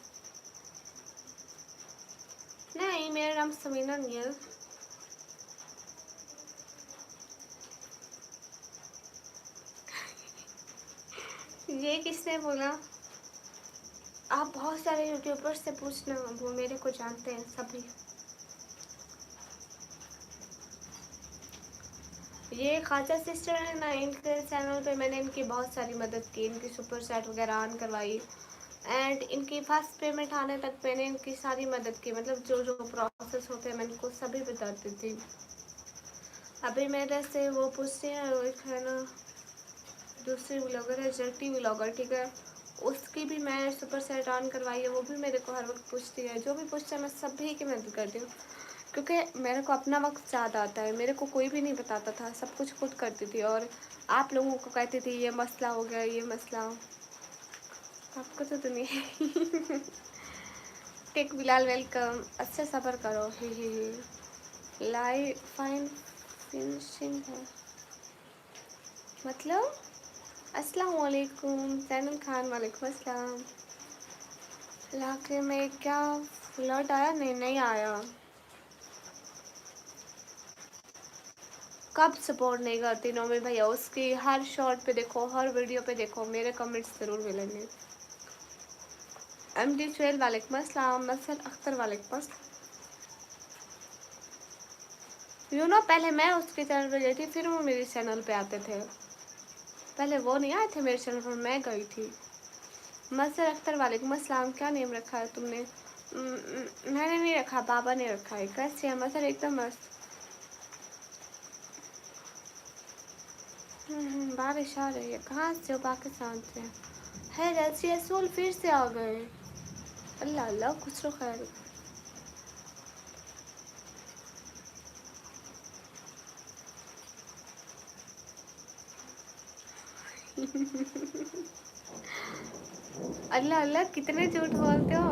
नहीं मेरा नाम समीना नहीं है। ये किसने बोला? आप बहुत सारे यूट्यूबर्स से पूछना, वो मेरे को जानते हैं सभी। ये खाजा सिस्टर है ना, इनके चैनल पे मैंने इनकी बहुत सारी मदद की, इनकी सुपर सेट वगैरह ऑन करवाई एंड इनकी फर्स्ट पेमेंट आने तक मैंने इनकी सारी मदद की। मतलब जो जो प्रोसेस होते हैं मैं इनको सभी बताती थी। अभी मेरे से वो पूछते हैं, एक है ना दूसरी व्लॉगर है जर्टी व्लॉगर, ठीक है, उसकी भी मैं सुपर सेट ऑन करवाई है। वो भी मेरे को हर वक्त पूछती है, जो भी पूछता है मैं सभी की मदद करती हूँ। क्योंकि मेरे को अपना वक्त याद आता है, मेरे को कोई भी नहीं बताता था, सब कुछ खुद करती थी और आप लोगों को कहती थी ये मसला हो गया, ये मसला। आपको तो दुनिया टेक बिलाल वेलकम। अच्छा सब्र करो। ही लाइव फाइन फिनिशिंग है मतलब। अस्सलाम वालेकुम सैनुल खान। वालेकुम अस्सलाम। इलाके में क्या फ्लड आया? नहीं आया। कब सपोर्ट नहीं करती नोमी भैया, उसकी हर शॉर्ट पे देखो, हर वीडियो पे देखो, मेरे कमेंट्स ज़रूर मिलेंगे। MD सुहेल वालेकुम अस्सलाम। मसर अख्तर वालेकुम अस्सलाम। पहले मैं उसके चैनल पे गई थी, फिर वो मेरे चैनल पे आते थे। पहले वो नहीं आए थे मेरे चैनल पर, मैं गई थी। मसर अख्तर वालेकुम अस्सलाम। क्या नेम रखा है तुमने? मैंने नहीं रखा, बाबा ने रखा है। कैसे है मसर? एकदम मस्त। बारिश आ रही है। कहाँ से हो? पाकिस्तान से है। रसी रसूल फिर से आ गए। अल्लाह अल्लाह, खुश रहो खैर। अल्लाह अल्लाह, कितने झूठ बोलते हो।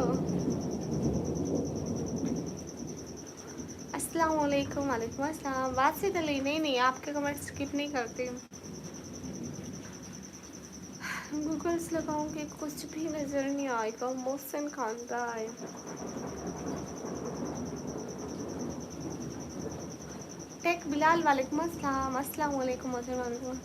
अस्सलाम वालेकुम। वालेकुम अस्सलाम। बात से चली। नहीं, आपके कमेंट स्किप नहीं करती। गूगल्स लगाऊंगी, कुछ भी नजर नहीं आएगा। मोहसिन खान भाई। टेक बिलाल वालेकुम अस्सलाम। अस्सलाम वालेकुम। मोहसिन वालेकुम।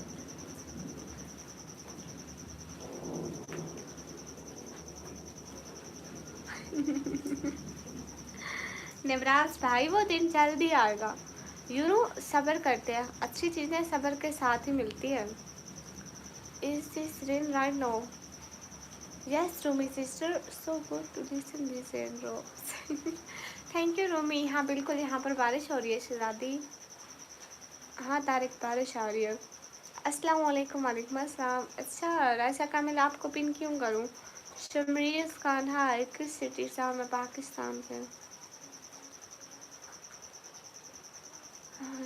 नवराज भाई, वो दिन जल्दी आएगा। सब्र करते हैं, अच्छी चीज़ें सब्र के साथ ही मिलती है। Is this rain right now? Yes Rumi sister, so good to listen this rain row. Thank you Rumi. हाँ बिल्कुल, यहाँ पर बारिश हो रही है शहजादी। हाँ तारिक, बारिश आ रही है। अस्सलाम वालेकुम। वालेकुम अस्सलाम। अच्छा रायसा कामिल, आपको पिन क्यों करूँ? शमरीज खान, हाय, किस सिटी से? मैं पाकिस्तान से।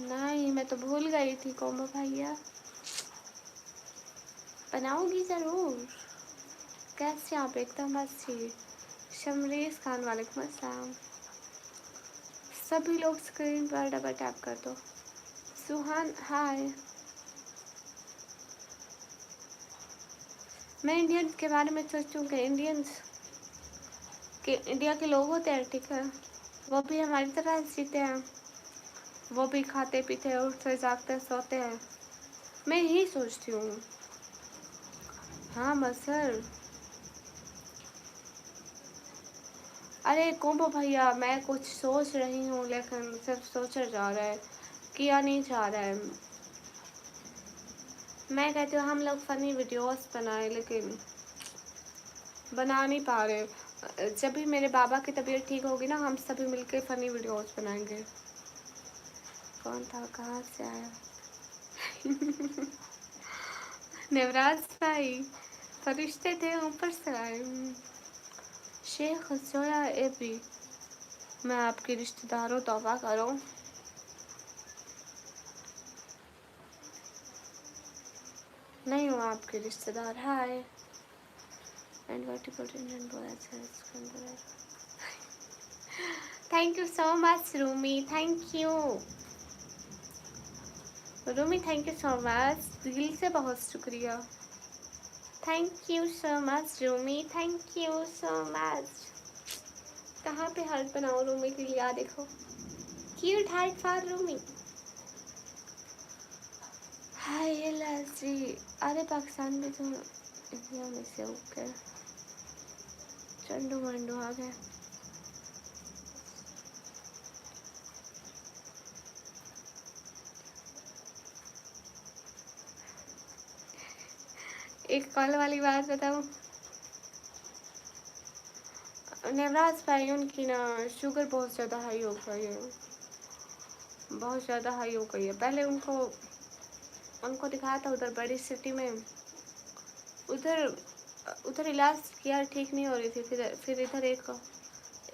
नहीं, मैं तो भूल गई थी कोमो भैया। बनाऊंगी ज़रूर। कैसे आप? एकदम अच्छी। शमरीज खान वालेकुम अस्सलाम। सभी लोग स्क्रीन पर डबल टैप कर दो। सुहान हाय। मैं इंडियंस के बारे में सोचूं कि इंडियंस के इंडिया के लोग होते हैं, ठीक है, वो भी हमारी तरह जीते हैं। वो भी खाते पीते उठते जागते सोते हैं। मैं यही सोचती हूँ। हाँ मसर। अरे कुंभ भैया, मैं कुछ सोच रही हूँ लेकिन सिर्फ सोचा जा रहा है, किया नहीं जा रहा है। मैं कहती हूँ हम लोग फ़नी वीडियोस बनाए, लेकिन बना नहीं पा रहे। जब भी मेरे बाबा की तबीयत ठीक होगी ना, हम सभी मिलके फ़नी वीडियोस बनाएंगे। कौन था? कहाँ से आया? नवराज भाई, फरिश्ते थे ऊपर से आए। शेख सोया एबी, मैं आपके रिश्तेदारों तौबा करो। नहीं हूँ आपके रिश्तेदार। Hi and thank you so much Rumi. Thank you Rumi, thank you so much, दिल से बहुत शुक्रिया। Thank you so much Rumi, thank you so much. कहाँ पे हार्ट बनाओ रूमी के लिए? आ देखो, cute heart for Rumi. Hi लजी। अरे पाकिस्तान में तो इंडिया में से ओके चंडू मंडू आ गए। एक कॉल वाली बात बताऊँ, नवराज भाई उनकी ना शुगर बहुत ज़्यादा हाई हो गई है, बहुत ज़्यादा हाई हो गई है। पहले उनको उनको दिखाया था उधर बड़ी सिटी में, उधर उधर इलाज किया, ठीक नहीं हो रही थी। फिर इधर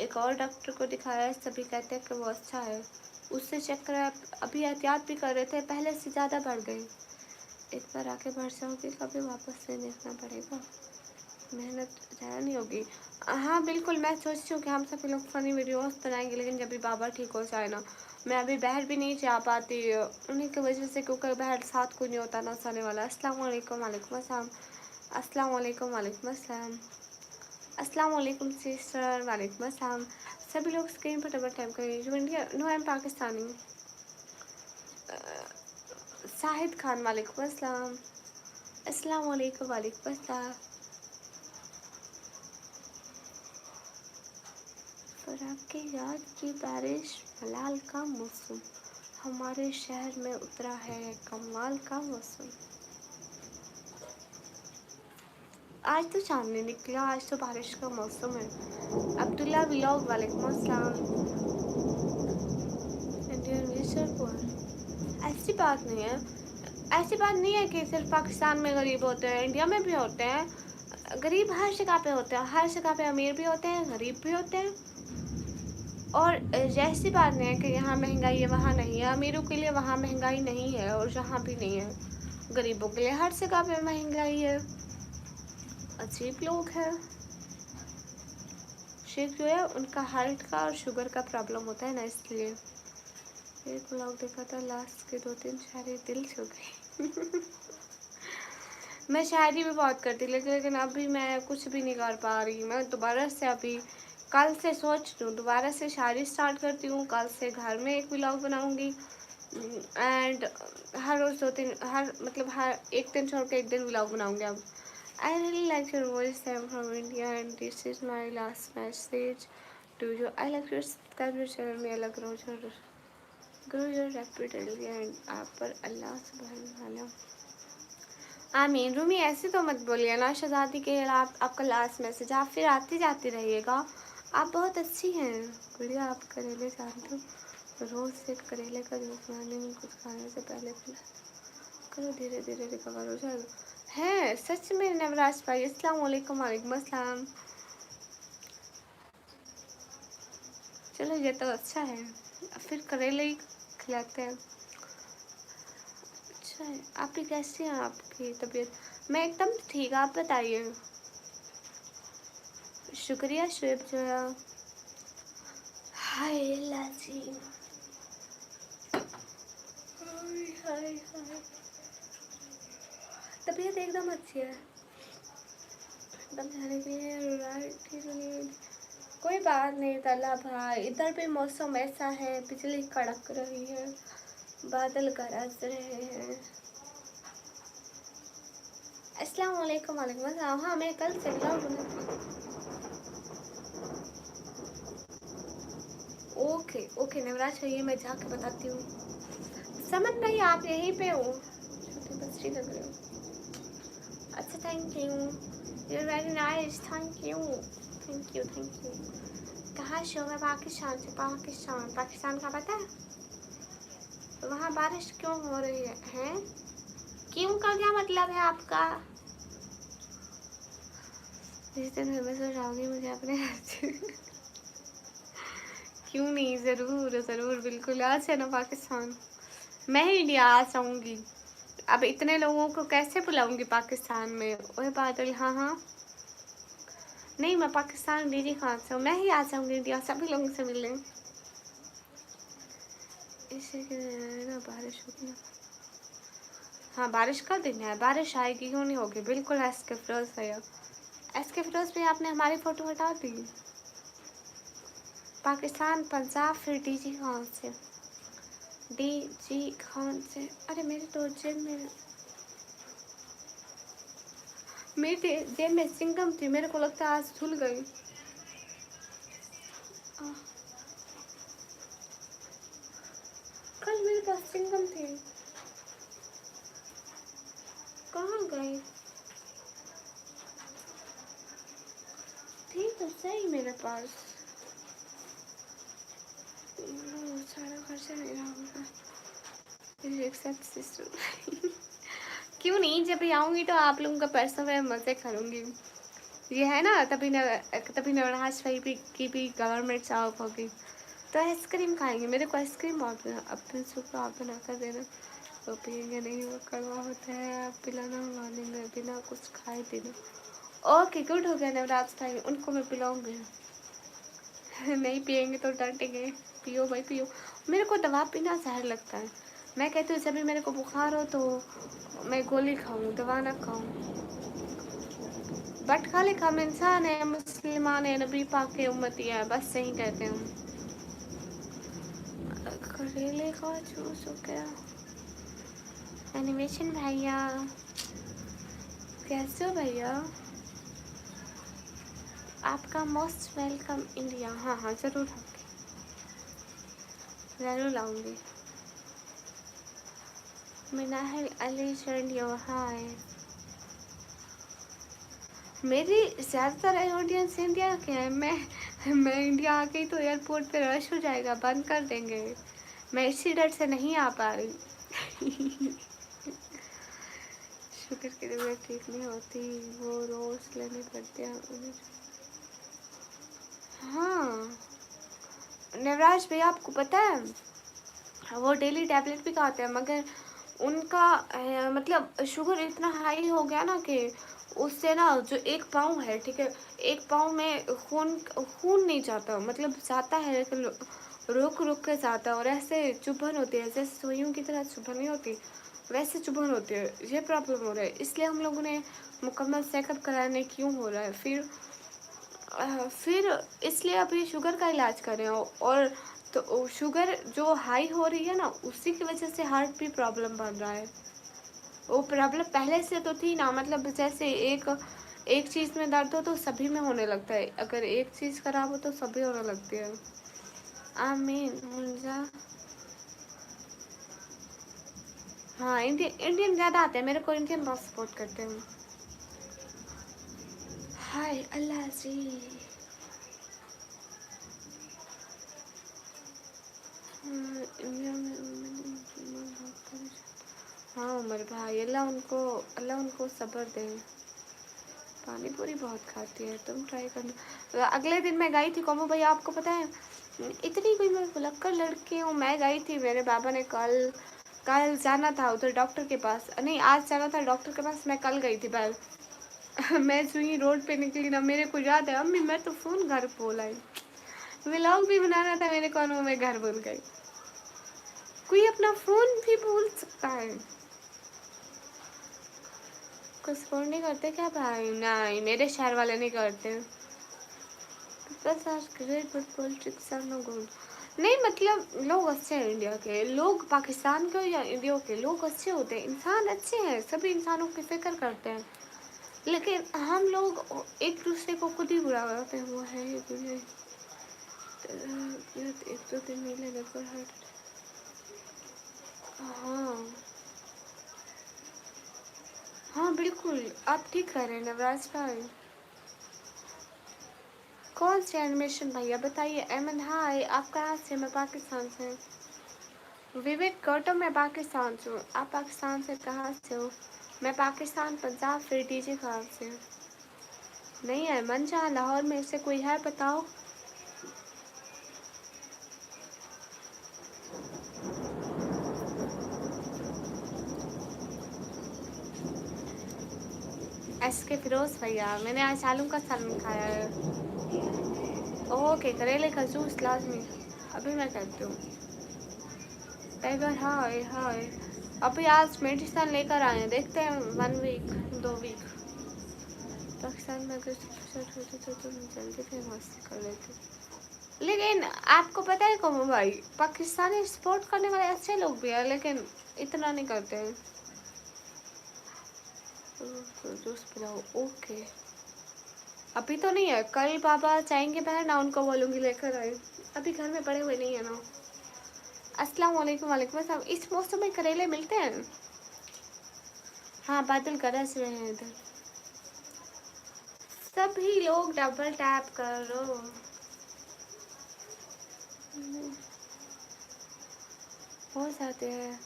एक और डॉक्टर को दिखाया है, सभी कहते हैं कि वो अच्छा है। उससे चेक कराया, अभी एहतियात भी कर रहे थे, पहले से ज़्यादा बढ़ गई। एक बार आके बढ़ जाओगी कभी वापस से देखना पड़ेगा, मेहनत ज़्यादा नहीं होगी। हाँ बिल्कुल, मैं सोचती हूँ कि हम सभी लोग फ़नी वीडियोस बनाएंगे, लेकिन जब भी बाबा ठीक हो जाए ना, मैं अभी बाहर भी नहीं जा पाती उन्हीं की वजह से, क्योंकि बाहर साथ कोई नहीं होता ना साने वाला। अस्सलाम वालेकुम, वालेकुम अस्सलाम, अस्सलाम वालेकुम, वालेकुम अस्सलाम, अस्सलाम वालेकुम सिस्टर, वालेकुम अस्सलाम। सभी लोग स्क्रीन पर डबल टैप करें। जो India, no I am Pakistani. Sahid Khan, वालेकुम अस्सलाम, अस्सलाम वालेकुम, वालेकुम अस्सलाम। फराक की याद की बारिश, मलाल का मौसम, हमारे शहर में उतरा है कमाल का मौसम। आज तो चांद नहीं निकला, आज तो बारिश का मौसम है। अब्दुल्ला व्लॉग, वालेकुम अस्सलाम। इंडियन विशर, ऐसी बात नहीं है, ऐसी बात नहीं है कि सिर्फ पाकिस्तान में गरीब होते हैं, इंडिया में भी होते हैं गरीब, हर जगह पे होते हैं, हर जगह पे अमीर भी होते हैं, गरीब भी होते हैं। और जैसी बात नहीं है कि यहाँ महंगाई है वहाँ नहीं है, अमीरों के लिए वहाँ महंगाई नहीं है और जहाँ भी नहीं है, गरीबों के लिए हर जगह पे महंगाई है। अजीब लोग हैं। शेख जो है उनका हार्ट का और शुगर का प्रॉब्लम होता है ना, इसलिए। एक ब्लॉग देखा था, लास्ट के 2-3 शायरी दिल छू गई। मैं शायरी भी बहुत करती, लेकिन अभी मैं कुछ भी नहीं कर पा रही। मैं दोबारा से अभी कल से सोच रही हूँ, दोबारा से शायरी स्टार्ट करती हूँ। कल से घर में एक व्लॉग बनाऊँगी एंड हर रोज़ 2-3, हर मतलब हर एक दिन छोड़ के एक दिन व्लॉग बनाऊँगी। अब I really like your voice. I'm from India and this is my last message to you. I like your subscribe your channel में अलग grow your rapidly and आप पर अल्लाह सुब्हान आमीन। रूमी ऐसे तो मत बोलिए ना शहजादी के, आप आपका लास्ट मैसेज, आप फिर आती जाती रहिएगा। आप बहुत अच्छी हैं गुड़िया। आप करेले जानते हो, रोज़ एक करेले का जूस मॉर्निंग कुछ खाने से पहले पिला करो, धीरे धीरे रिकवर हो जाएगा। है सच में नवराज भाई, अस्सलाम वालेकुम, वालेकुम अस्सलाम। चलो ये तो अच्छा है, फिर करेले ही खिलाते हैं। अच्छा है। आपकी कैसी है आपकी तबीयत? मैं एकदम ठीक, आप बताइए। शुक्रिया शुएब जो है। हाय लाजी, हाय हाय, तबीयत एकदम अच्छी है, एकदम जाने के लिए राइट। कोई बात नहीं तला भाई, इधर भी मौसम ऐसा है, बिजली कड़क रही है, बादल गरज रहे हैं। अस्सलाम वालेकुम, वालेकुम अस्सलाम। हाँ मैं कल से ब्लॉग बनाती। ओके ओके नवराज भैया, मैं जाके बताती हूँ। समन भाई आप यहीं पे हो? छोटी बच्ची लग रही हो। अच्छा thank you, you very nice, thank you thank you thank you. कहाँ से हो? मैं पाकिस्तान से। पाकिस्तान, पाकिस्तान का पता है? तो वहाँ बारिश क्यों हो रही है? हैं? क्यों का क्या मतलब है आपका? जिस दिन मैं सो जाऊंगी मुझे अपने हाथ क्यों नहीं, ज़रूर ज़रूर बिल्कुल आ जाना पाकिस्तान। मैं ही इंडिया आ जाऊँगी। अब इतने लोगों को कैसे बुलाऊंगी पाकिस्तान में? ओए बादल, हाँ हाँ, नहीं मैं पाकिस्तान डीजी खान से हूँ, मैं ही आ जाऊँगी इंडिया, सभी लोगों से मिलने। इसे ना बारिश होगी। हाँ बारिश का दिन है, बारिश आएगी, क्यों नहीं होगी, बिल्कुल। एस के फिरोज भैया, एस के फिरोज भैया आपने हमारी फ़ोटो हटा दी। पाकिस्तान, पंजाब, फिर डीजी खान से। डीजी खान से, अरे मेरी तो जेब में, मेरी जेब में सिंगम थी, मेरे को लगता है आज धुल गई। कल मेरे पास सिंगम थी, कहाँ गई? थी तो सही मेरे पास। सारा खर्चा नहीं रहा होगा। क्यों नहीं, जब भी आऊँगी तो आप लोगों का पैसा मैं मज़े करूँगी। ये है ना, तभी नवराज भाई भी की भी गवर्नमेंट जॉब होगी तो आइसक्रीम खाएंगे। मेरे को आइसक्रीम बहुत अपने सुबह आप बना कर देना, तो पियेंगे नहीं, वो कड़वा होता है, आप पिलाना मॉर्निंग में बिना कुछ खाए पीना। ओके गुड हो गया नवराज भाई, उनको मैं पिलाऊंगी। नहीं पियेंगे तो डांटेंगे, पियो भाई पियो। मेरे को दवा पीना जहर लगता है। मैं कहती हूँ जब भी मेरे को बुखार हो तो मैं गोली खाऊं, दवा ना खाऊं। बट खाली हम इंसान है, मुसलमान है, नबी पाक के उम्मती है, बस सही कहते हैं हम। करेले का जूस हो गया। एनिमेशन भैया कैसे हो भैया? आपका मोस्ट वेलकम इंडिया। हाँ हाँ ज़रूर आऊँगी, ज़रूर आऊँगी। मिनाहिल अली चंडियो हाय। मेरी ज़्यादातर ऑडियंस इंडिया के हैं। मैं इंडिया आ गई तो एयरपोर्ट पे रश हो जाएगा, बंद कर देंगे। मैं इसी डर से नहीं आ पा रही। शुगर की तबीयत ठीक नहीं होती, वो रोज़ लेनी पड़ती है उन्हें। हाँ नवराज भैया आपको पता है वो डेली टैबलेट भी खाते हैं, मगर उनका मतलब शुगर इतना हाई हो गया ना कि उससे ना जो एक पाँव है, ठीक है, एक पाँव में खून खून नहीं जाता, मतलब जाता है लेकिन रुक रुक के जाता है, और ऐसे चुभन होती है, जैसे सुइयों की तरह चुभन नहीं होती वैसे चुभन होती है। ये प्रॉब्लम हो रहा है, इसलिए हम लोगों ने मुकम्मल चेकअप कराने क्यों हो रहा है, फिर इसलिए अभी शुगर का इलाज कर रहे हो। और तो शुगर जो हाई हो रही है ना, उसी की वजह से हार्ट भी प्रॉब्लम बन रहा है। वो प्रॉब्लम पहले से तो थी ना, मतलब जैसे एक चीज़ में दर्द हो तो सभी में होने लगता है, अगर एक चीज़ खराब हो तो सभी होने लगती है। आमीन मुंजा। हाँ इंडियन ज़्यादा आते हैं, मेरे को इंडियन बहुत सपोर्ट करते हैं। हाय अल्लाह जी। इंडिया में हाँ उमर भाई, अल्लाह उनको सब्र दे। पानी पूरी बहुत खाती है, तुम ट्राई करना। अगले दिन मैं गई थी कोमो भैया, आपको पता है इतनी कोई मैं भुलक्कड़ लड़की हूँ, मैं गई थी, मेरे बाबा ने कल जाना था उधर डॉक्टर के पास, नहीं आज जाना था डॉक्टर के पास, मैं कल गई थी बैल। मैं जो ही रोड पे निकली ना, मेरे को याद है अम्मी मैं तो फ़ोन घर बोल आई, व्लॉग भी बनाना था मेरे को, मैं घर भूल गई। कोई अपना फ़ोन भी भूल सकता है। कुछ फ़ोन नहीं करते क्या भाई? नहीं मेरे शहर वाले नहीं करते। बस आज great but politics are no good. नहीं मतलब लोग अच्छे हैं, इंडिया के लोग, पाकिस्तान के या इंडिया के लोग अच्छे होते हैं, इंसान अच्छे हैं, सभी इंसानों की फिक्र करते हैं, लेकिन हम लोग एक दूसरे को खुद ही बुरा करते हैं। वो है ये दुनिया। एक दो दिन मिले बिल्कुल हर्ट। हाँ हाँ बिल्कुल आप ठीक कह रहे हैं नवराज भाई। कौन से एनिमेशन भैया बताइए? एमन हाय, आप कहाँ से? मैं पाकिस्तान से। विवेक गौतम मैं पाकिस्तान से हूँ, आप पाकिस्तान से कहाँ से हो? मैं पाकिस्तान पंजाब, फिर डीजे खान से। नहीं है मंशा, लाहौर में से कोई है बताओ। एस के फिरोज भैया, मैंने आज आलू का सालन खाया है। ओके करेले का जूस लाजमी, अभी मैं करती हूँ। टाइगर हाय हाय, अभी आज मेडिसिन लेकर आए हैं, देखते हैं 1 वीक 2 वीक। पाकिस्तान में अगर सेट होती तो तुम जल्दी फेमस कर लेते। लेकिन आपको पता है कौन भाई, पाकिस्तानी सपोर्ट करने वाले अच्छे लोग भी हैं, लेकिन इतना नहीं करते हैं। तो जूस पिलाओ ओके। अभी तो नहीं है, कल पापा चाहेंगे बाहर ना, उनको बोलूँगी लेकर आए, अभी घर में पड़े हुए नहीं है ना। अस्सलाम वालेकुम। वालेकुम अस्सलाम। इस मौसम में करेले मिलते हैं? हाँ बादल गरज रहे हैं इधर। सभी लोग डबल टैप करो। हो जाते हैं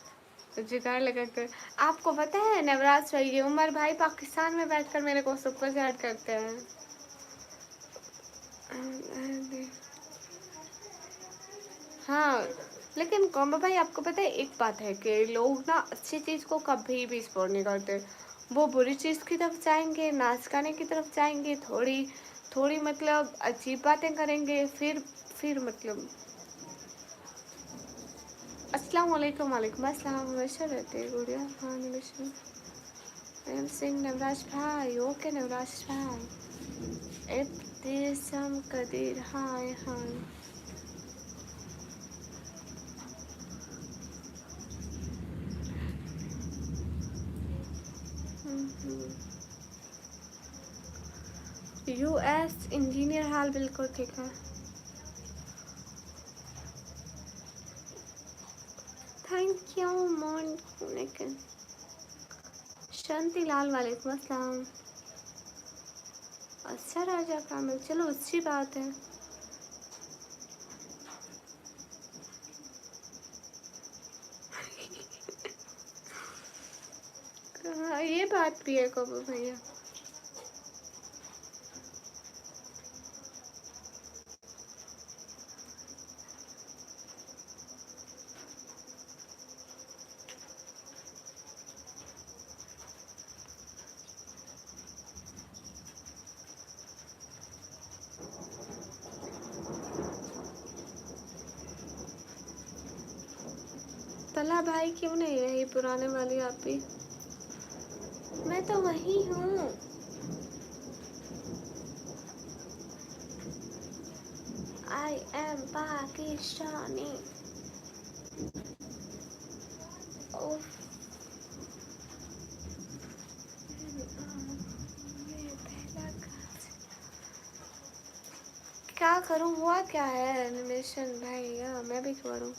जुगाड़ लगा कर। आपको पता है नवराज भाई, उमर भाई पाकिस्तान में बैठकर मेरे को सुपर चैट करते हैं। हाँ, लेकिन कॉम्बो भाई आपको पता है एक बात है कि लोग ना अच्छी चीज़ को कभी भी सपोर्ट नहीं करते। वो बुरी चीज़ की तरफ जाएँगे, नाच गाने की तरफ जाएँगे, थोड़ी थोड़ी मतलब अजीब बातें करेंगे, फिर मतलब अस्सलाम वालेकुम, वालेकुम अस्सलाम। हमेशा रहते हैं गुड़िया। हाँ, हमेशा। एम सिंह नवराज भाई, ओके नवराज भाई। इब्तिसम कदीर, हाय हाय। यूएस इंजीनियर हाल बिल्कुल ठीक है। थैंक यू मोन लेकिन शांति लाल, वालेकुम अस्सलाम। अच्छा राजा कामिल, चलो अच्छी बात है। हाँ, ये बात भी है कबू भैया। तला भाई क्यों नहीं रही पुराने वाली आप भी? मैं तो वही हूँ। आई एम पाकिस्तानी। ओफ, क्या करूँ, हुआ क्या है एनिमेशन भाई? हाँ, मैं भी करूँ।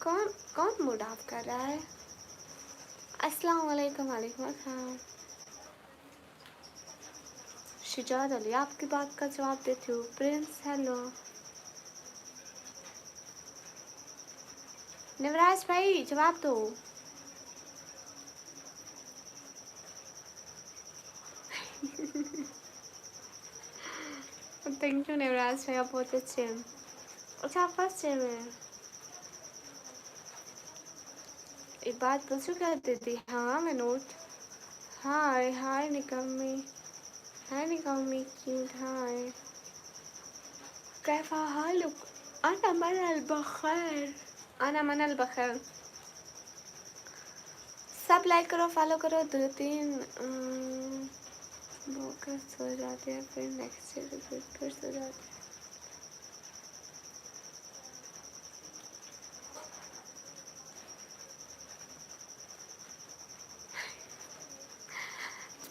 कौन कौन मूड ऑफ कर रहा है? अस्सलाम वालेकुम, वालेकुम अस्सलाम। शिजाद अली, आपकी बात का जवाब देती हूँ। Prince hello. नवराज भाई जवाब दो। थैंक यू नवराज भाई, आप बहुत अच्छे हैं। अच्छा, आप फर्स्ट ईयर में हैं? एक बात पूछूं क्या देती? हाँ मैं नोट। हाय हाय निकम्मी, हाय निकम्मी क्यूट, हाय कैफा हालुक? अना मनल बखैर, अना मनल बखैर। सब लाइक करो, फॉलो करो। 2-3 फोकस हो जाते हैं, फिर नेक्स्ट फिर सो जाते हैं।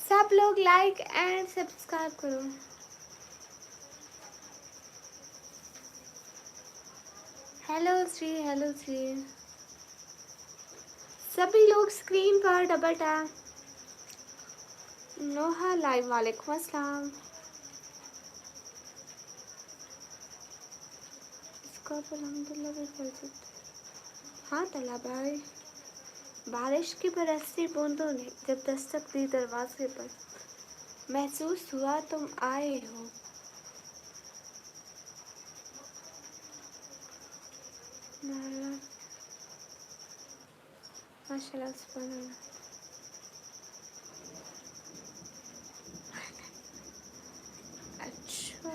सब लोग लाइक एंड सब्सक्राइब करो। Hello Shri, hello Shri. सभी लोग स्क्रीन पर डबल टैप। नोहा लाइव, वालेकुम अस्सलाम। इसको अब अल्हम्दुलिल्लाह भी कर सकते। हाँ तला भाई, बारिश की बरसती बूंदों ने जब दस्तक दी दरवाजे पर, महसूस हुआ तुम आए हो। माशाल्लाह, सुभान अल्लाह। अच्छा।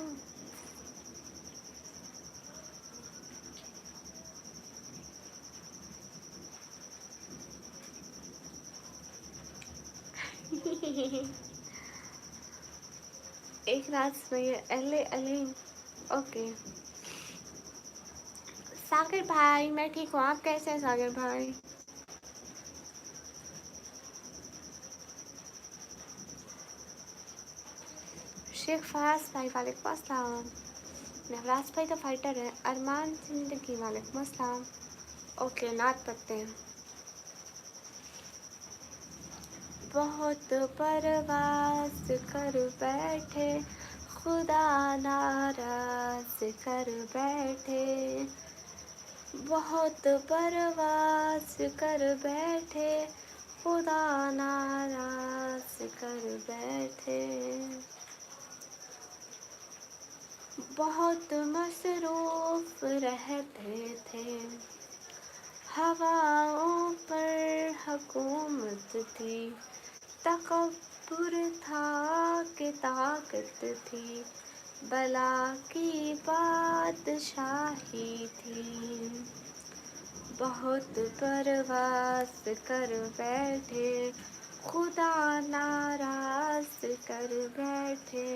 एक रात में अले अले। ओके सागर भाई, मैं ठीक हूँ, आप कैसे हैं सागर भाई? शेख फराज भाई, वालेकुम अस्सलाम। नवराज भाई तो फाइटर है। अरमान जिंदगी, वालेकुम अस्सलाम। ओके, नात पढ़ते हैं। बहुत परवास कर बैठे खुदा नाराज कर बैठे, बहुत परवास कर बैठे, खुदा नाराज कर बैठे। बहुत मसरूफ रहते थे, हवाओं पर हुकूमत थी, तकब्बुर था कि ताकत थी, बला की बादशाही थी। बहुत परवास कर बैठे, खुदा नाराज कर बैठे।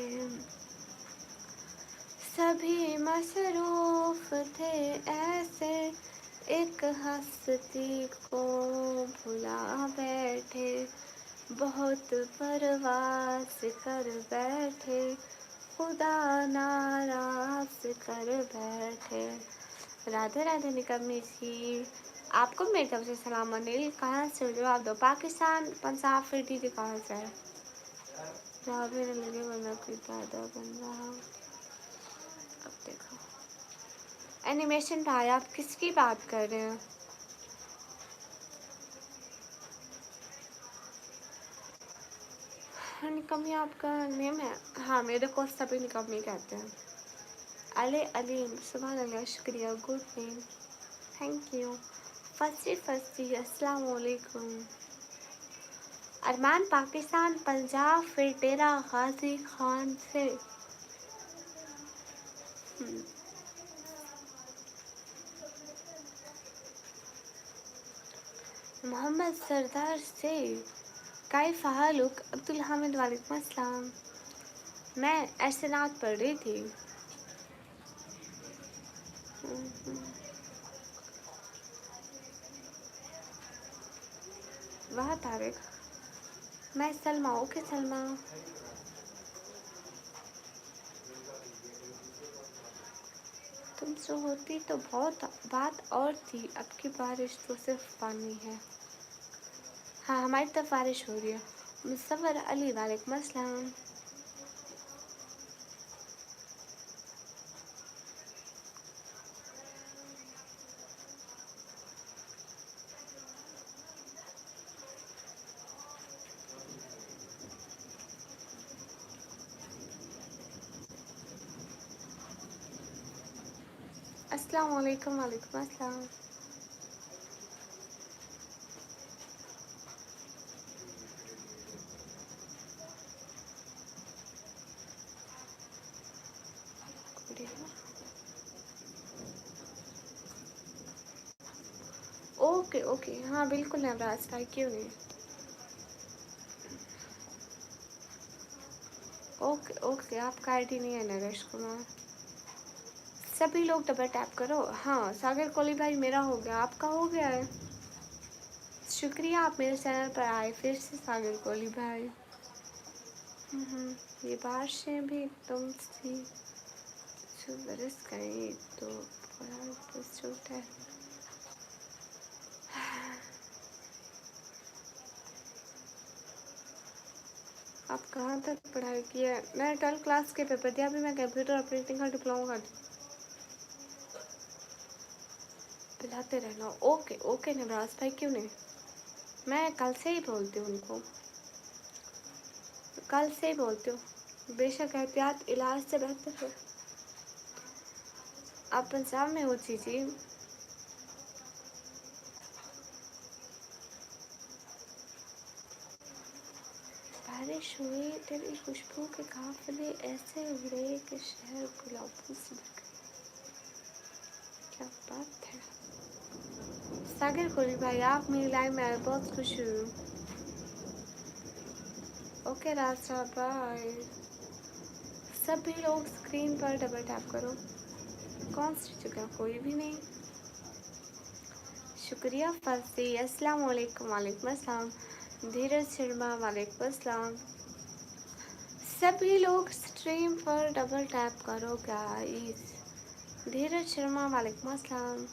सभी मसरूफ थे ऐसे, एक हस्ती को भुला बैठे, बहुत परवास कर बैठे, खुदा नाराज कर बैठे। राधे राधे निकम्मी जी, आपको मेरी तरफ से सलाम। अनिल कहाँ से हो? जवाब दो। पाकिस्तान, पंजाब, फिर दीदी कहाँ से है? जवाब ही नहीं लगे वरना कोई दादा बन रहा। अब देखो एनिमेशन भाई, आप किसकी बात कर रहे हैं? निकम्मी आपका नेम है? हाँ, मेरे को सभी निकम्मी कहते हैं। अले अलीम, सुभान अल्लाह, शुक्रिया, गुड नेम, थैंक यू। फसी अस्सलाम वालेकुम। अरमान पाकिस्तान, पंजाब, फिर तेरा गाजी खान से। मोहम्मद सरदार से। कैफ हालुक? अब्दुल हामिद, वालेकुम अस्सलाम। मैं एहसनात पढ़ रही थी। वाह तारिक। मैं सलमा। ओके सलमा। तुमसे होती तो बहुत बात और थी, अब की बारिश तो सिर्फ पानी है। हाँ, हमारी तरफ बारिश हो रही है। मुसव्वर अली, वालेकुम अस्सलाम। अस्सलाम वालेकुम, वालेकुम अस्सलाम। ओके ओके, हाँ बिल्कुल नवराज भाई, क्यों नहीं। ओके ओके, आपका आईडी नहीं है नरेश कुमार। सभी लोग डबल टैप करो। हाँ सागर कोली भाई, मेरा हो गया, आपका हो गया है। शुक्रिया, आप मेरे चैनल पर आए फिर से सागर कोली भाई। ये बारिशें भी तुम सी जो बरस गई तो बड़ा बस छूटा है। आप कहाँ तक पढ़ाई की है? मैंने 12th क्लास के पेपर दिया, अभी मैं कंप्यूटर ऑपरेटिंग का डिप्लोमा कर पिलाते रहना। ओके ओके नवराज भाई, क्यों नहीं, मैं कल से ही बोलती हूँ उनको, कल से ही बोलती हूँ। बेशक एहतियात इलाज से बेहतर है। आप पंजाब में हो जी? बारिश हुई, तेरी खुशबू के काफिले ऐसे उड़े कि शहर गुलाबों से भर गए। क्या बात है सागर कोली भाई, आप मेरी लाइव में आए, बहुत खुश हुई। ओके रास्ता बाय। सभी लोग स्क्रीन पर डबल टैप करो। कौन सी जगह? कोई भी नहीं। शुक्रिया फसी, अस्सलाम वालेकुम, वालेकुम अस्सलाम। धीरज शर्मा, वालेकुम अस्सलाम। सभी लोग स्ट्रीम पर डबल टैप करो गाइस। धीरज शर्मा, वालेकुम अस्सलाम।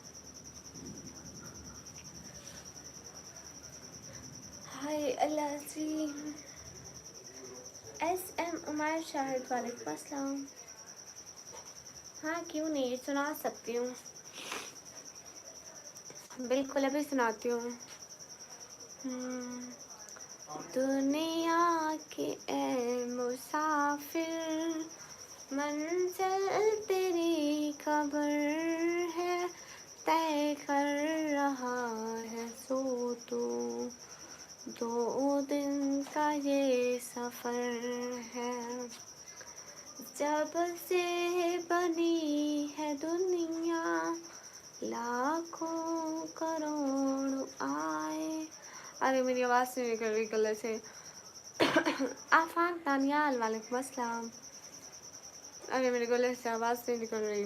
हाय अल्लाह जी। SM उमर शाहिद वालेकुम अस्सलाम। हाँ क्यों नहीं, सुना सकती हूँ, बिल्कुल अभी सुनाती हूँ। दुनिया के ए मुसाफिर, मंजिल तेरी खबर है, तय कर रहा है सो तू, 2 दिन का ये सफ़र है। जब से बनी है दुनिया, लाखों करोड़ आए। अरे मेरी आवाज़ से निकल रही गले से। आफाक दानियाल वालेकुम अस्सलाम। अरे मेरे गले से आवाज़ नहीं निकल रही।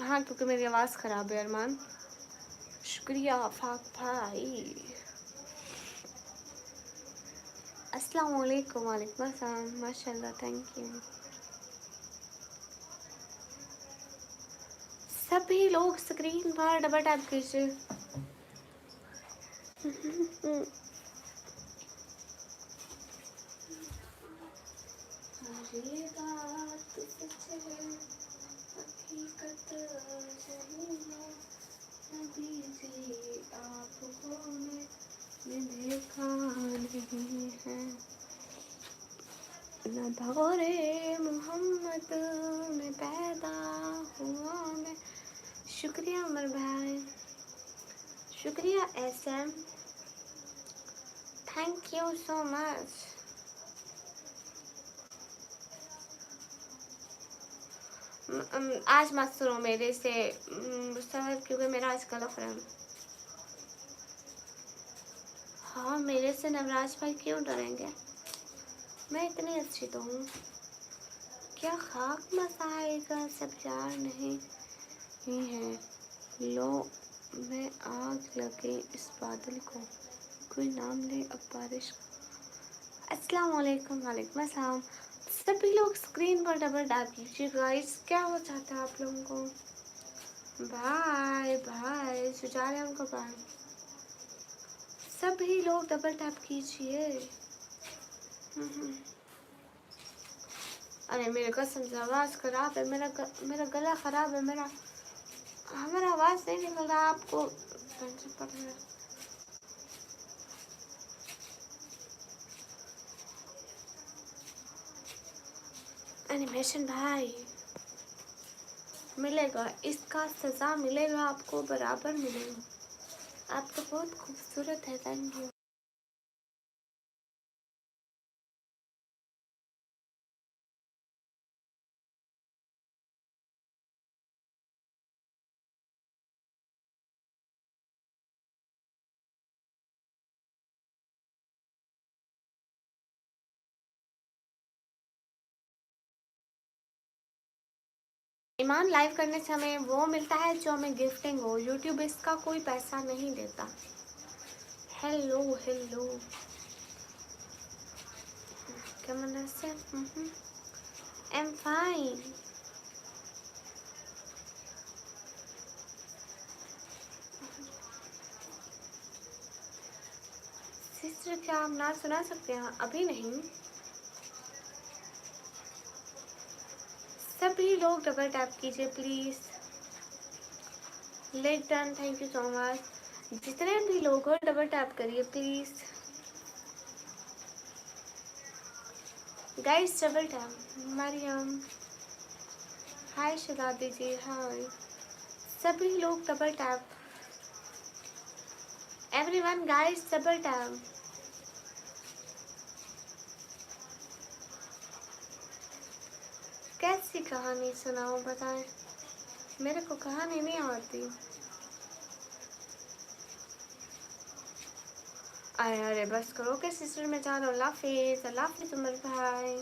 हाँ क्योंकि मेरी आवाज़ ख़राब है अरमान। शुक्रिया आफाक भाई। अस्सलाम वालेकुम। वालेकुम अस्सलाम। माशाल्लाह, थैंक यू। सभी लोग स्क्रीन पर डबल टैप कीजिए। ये बात सच है, हकीकत सही है, नबी जी आपको मैंने देखा नहीं है, न दौरे मोहम्मद में पैदा हुआ मैं। शुक्रिया अमर भाई, शुक्रिया SM, thank you so much. आज मत सुनो मेरे से सर, क्योंकि मेरा आज गर्लफ्रेंड। हाँ मेरे से नवराज भाई क्यों डरेंगे, मैं इतनी अच्छी तो हूँ। क्या खाक मसाएगा सब यार नहीं ही है, लो मैं आग लगे इस बादल को, कोई नाम ले अब बारिश का। अस्सलाम वालेकुम। वालेकुम अस्सलाम। सभी लोग स्क्रीन पर डबल टैप कीजिए गाइस। क्या हो जाता है आप लोगों को? बाय बाय, सुजा रहे हैं उनको बाय। सभी लोग डबल टैप कीजिए। अरे मेरे कसम से आवाज़ ख़राब है, मेरा गला ख़राब है, हमारा आवाज़ नहीं निकल रहा। आपको टेंशन पड़ रहा है। एनिमेशन भाई मिलेगा, इसका सज़ा मिलेगा आपको, बराबर मिलेगा। आप तो बहुत खूबसूरत है, थैंक यू। ईमान लाइव करने से हमें वो मिलता है जो हमें गिफ्टिंग हो। यूट्यूब इसका कोई पैसा नहीं देता। हेलो हेलो, क्या मन से? आई एम फाइन। सिस्टर क्या आप ना सुना सकते हैं? अभी नहीं। सभी लोग डबल टैप कीजिए please. Let done, thank you so much. जितने भी लोग हो डबल टैप करिए please guys, double tap. Maryam hi, Shahzadi ji hi. सभी लोग double tap, everyone guys double tap. कैसी कहानी सुनाऊं बताएं, मेरे को कहानी नहीं आती। अरे अरे बस करो के सिस्टर, में जा रहा हूँ। अल्लाह हाफिज़, अल्लाह हाफिज़ उमर भाई।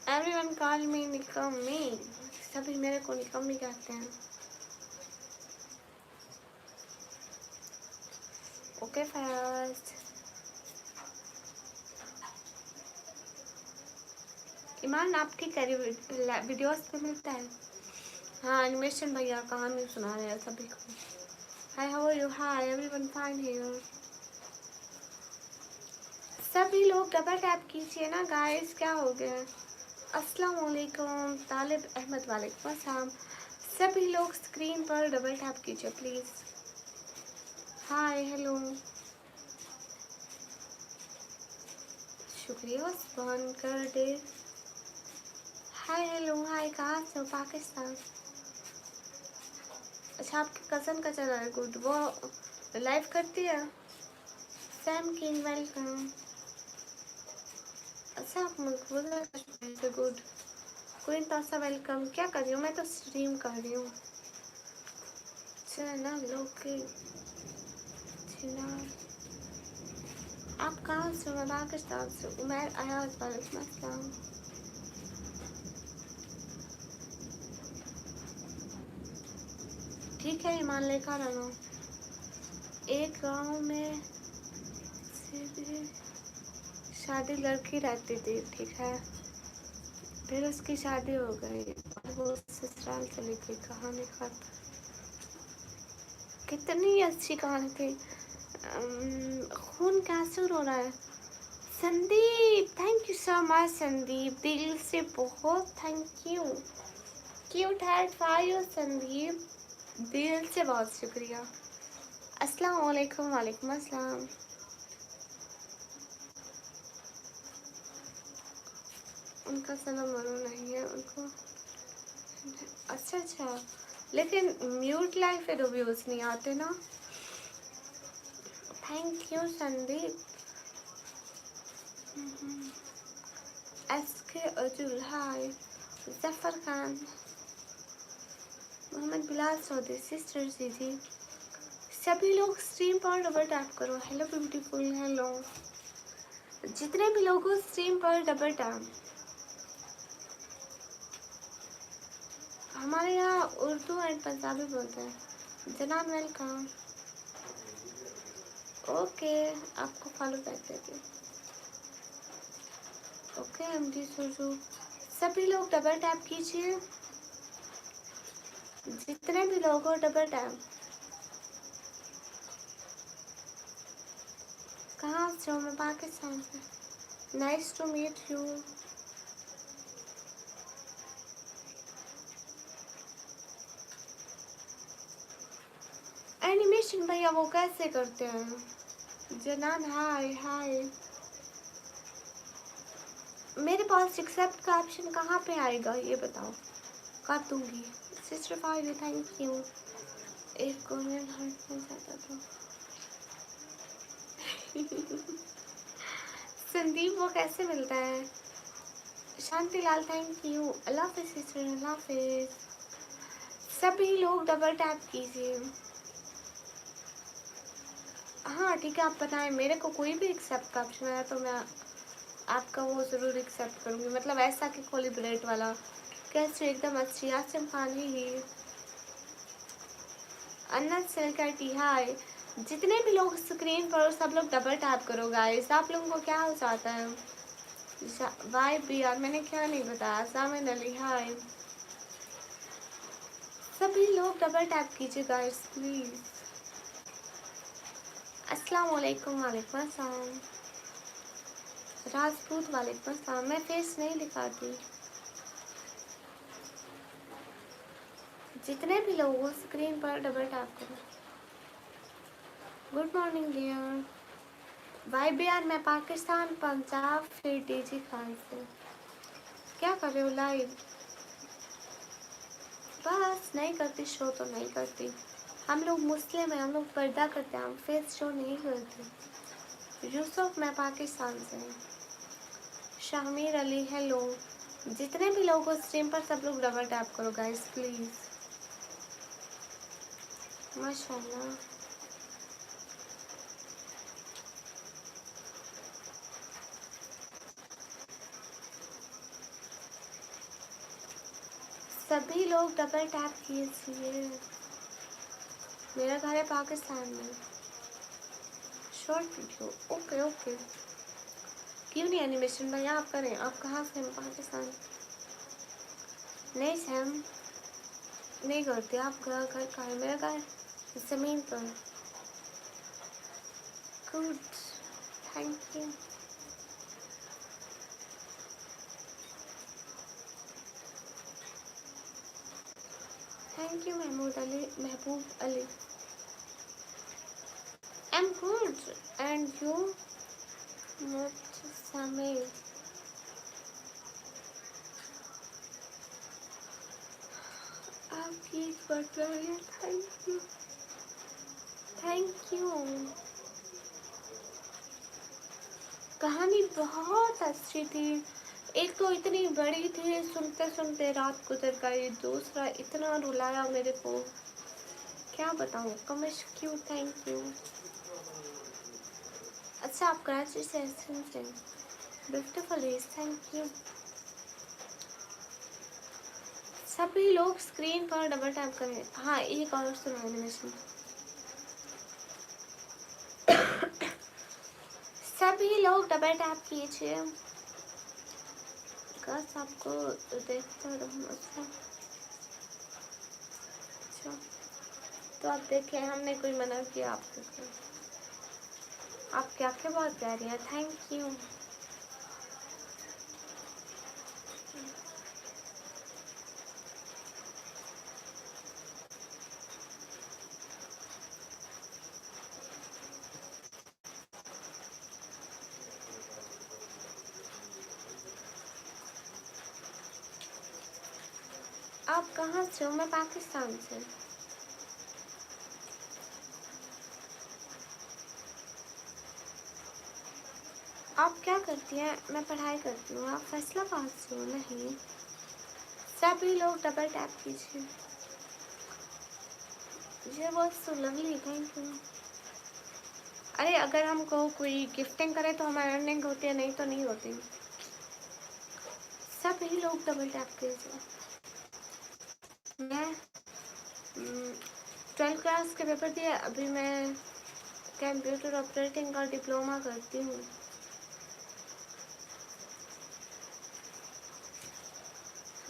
एवरीवन कॉल मी निकम्मी, सभी मेरे को निकम्मी कहते हैं। ओके फर्स्ट ईमान आप ठीक है, वीडियोस पे मिलता है। हाँ एनिमेशन भैया कहानी सुना रहे हैं सभी को। Hi how are you? Hi everyone fine here. सभी लोग डबल टैप कीजिए ना गाइस, क्या हो गया? अस्सलाम वालेकुम तालिब अहमद, वालेकुम अस्सलाम। सभी लोग स्क्रीन पर डबल टैप कीजिए प्लीज़। हाय हेलो, शुक्रिया स्पॉन कर दे। हाय हेलो हाय, कहाँ से हो? पाकिस्तान। अच्छा, आपके कज़न का चैनल है, गुड। वो लाइव करती है? Sam king welcome. अच्छा, आप मकबूल है कश्मीर से, गुड। क्वीन तासा वेलकम। क्या कर रही हूँ? मैं तो स्ट्रीम कर रही हूँ। चना लोके चिनार। आप कहाँ से हो? मैं पाकिस्तान से। उमैर अयाज, वालेकुम अस्सलाम। ठीक है, ईमान लेकर आना। एक गांव में सीधी शादी लड़की रहती थी, ठीक है। फिर उसकी शादी हो गई और वो ससुराल चली गई। कहानी खत्म। कितनी अच्छी कहानी थी। खून कैंसर हो रहा है। Sandeep, thank you so much Sandeep, दिल से बहुत thank you. Cute head fire Sandeep, दिल से बहुत शुक्रिया। अस्सलाम वालेकुम। वालेकुम अस्सलाम। उनका सनम मनो नहीं है उनको। अच्छा अच्छा, लेकिन म्यूट लाइफ पे तो व्यूज नहीं आते ना। Thank you Sandeep. एस के अजुल, हाय। जफर खान, मोहम्मद बिलाल सऊदी, सिस्टर दीदी। सभी लोग स्ट्रीम पर डबल टैप करो। Hello beautiful, hello. जितने भी लोग हो स्ट्रीम पर डबल टैप। हमारे यहाँ उर्दू एंड पंजाबी बोलते हैं। जनाब वेलकम। ओके, आपको फॉलो बैक देती। Okay M D Suju. सभी लोग डबल टैप कीजिए, जितने भी लोग हो डबल टैप। कहाँ से हो? मैं पाकिस्तान से। Nice to meet you. Animation भैया वो कैसे करते हैं? जनान हाय हाय। मेरे पास एक्सेप्ट का ऑप्शन कहाँ पे आएगा ये बताओ, कर दूंगी। Sister file, thank you. एक कोरियन हार्ट में जाता था। संदीप वो कैसे मिलता है? शांति लाल, थैंक यू। अल्लाह हाफिज़ सिस्टर, अल्लाह हाफिज़। सभी लोग डबल टैप कीजिए। हाँ ठीक है, आप बताएं। मेरे को कोई भी एक्सेप्ट का ऑप्शन आया तो मैं आपका वो ज़रूर एक्सेप्ट करूँगी। मतलब ऐसा कि कोलिब्रेट वाला। कैसे? एकदम अच्छी। आसिम खान ही। अन्नत सेलकटी, हाय। जितने भी लोग स्क्रीन पर सब लोग डबल टैप करो गाइस। आप लोगों को क्या हो जाता है? वाई भी यार, मैंने क्या नहीं बताया। सामिन अली, हाय। सभी लोग डबल टैप कीजिए गाइस प्लीज। अस्सलाम वालेकुम। वालेकुम अस्सलाम। राजपूत, वालेकुम अस्सलाम। मैं फेस नहीं दिखाती। जितने भी लोग हो स्क्रीन पर डबल टैप करो। Good morning dear. भाई बिहार, मैं पाकिस्तान, पंजाब, फिर डीजी खान से। क्या कर रहे हो? लाइव बस नहीं करती शो तो नहीं करती। हम लोग मुस्लिम हैं, हम लोग पर्दा करते हैं, हम फेस शो नहीं करते। यूसुफ, मैं पाकिस्तान से हूँ। शाहमीर अली, हेलो। जितने भी लोग हो स्ट्रीम पर सब लोग डबल टैप करो गाइस प्लीज। माशाल्लाह। सभी लोग डबल टैप कीजिए। मेरा घर है पाकिस्तान में। Short video, okay okay. क्यों नहीं एनिमेशन भैया आप करें? आप कहाँ से हैं? पाकिस्तान। नहीं सैम नहीं करती। आप घर कहाँ है? मेरा घर ज़मीन पर। Good, thank you. Thank you Mehboob Ali. I'm good. And you? Mutsame. आपकी button. Thank you. Thank you. कहानी बहुत अच्छी थी। एक तो इतनी बड़ी थी, सुनते सुनते रात गुजर गई। दूसरा इतना रुलाया मेरे को, क्या बताऊँ। कमिश क्यू, थैंक यू। अच्छा, आप कराची से हैं। Beautiful is, thank you. सभी लोग स्क्रीन पर डबल टैप करें। हाँ, एक और सुनो एनिमेशन। सभी लोग डबल टैप कीजिए। बस आपको देखते रहूँ। अच्छा, तो आप देखें, हमने कोई मना किया आपको? आपकी आंखें बहुत प्यारी हैं, थैंक यू। आप कहाँ से हो? मैं पाकिस्तान से। आप क्या करती हैं? मैं पढ़ाई करती हूँ। आप फैसलाबाद से हो? नहीं। सभी लोग डबल टैप कीजिए। ये बहुत सो लवली, थैंक यू। अरे, अगर हमको कोई गिफ्टिंग करे तो हमारी अर्निंग होती है, नहीं तो नहीं होती। सभी लोग डबल टैप कीजिए। मैं 12th क्लास के पेपर दिए। अभी मैं कंप्यूटर ऑपरेटिंग का डिप्लोमा करती हूँ।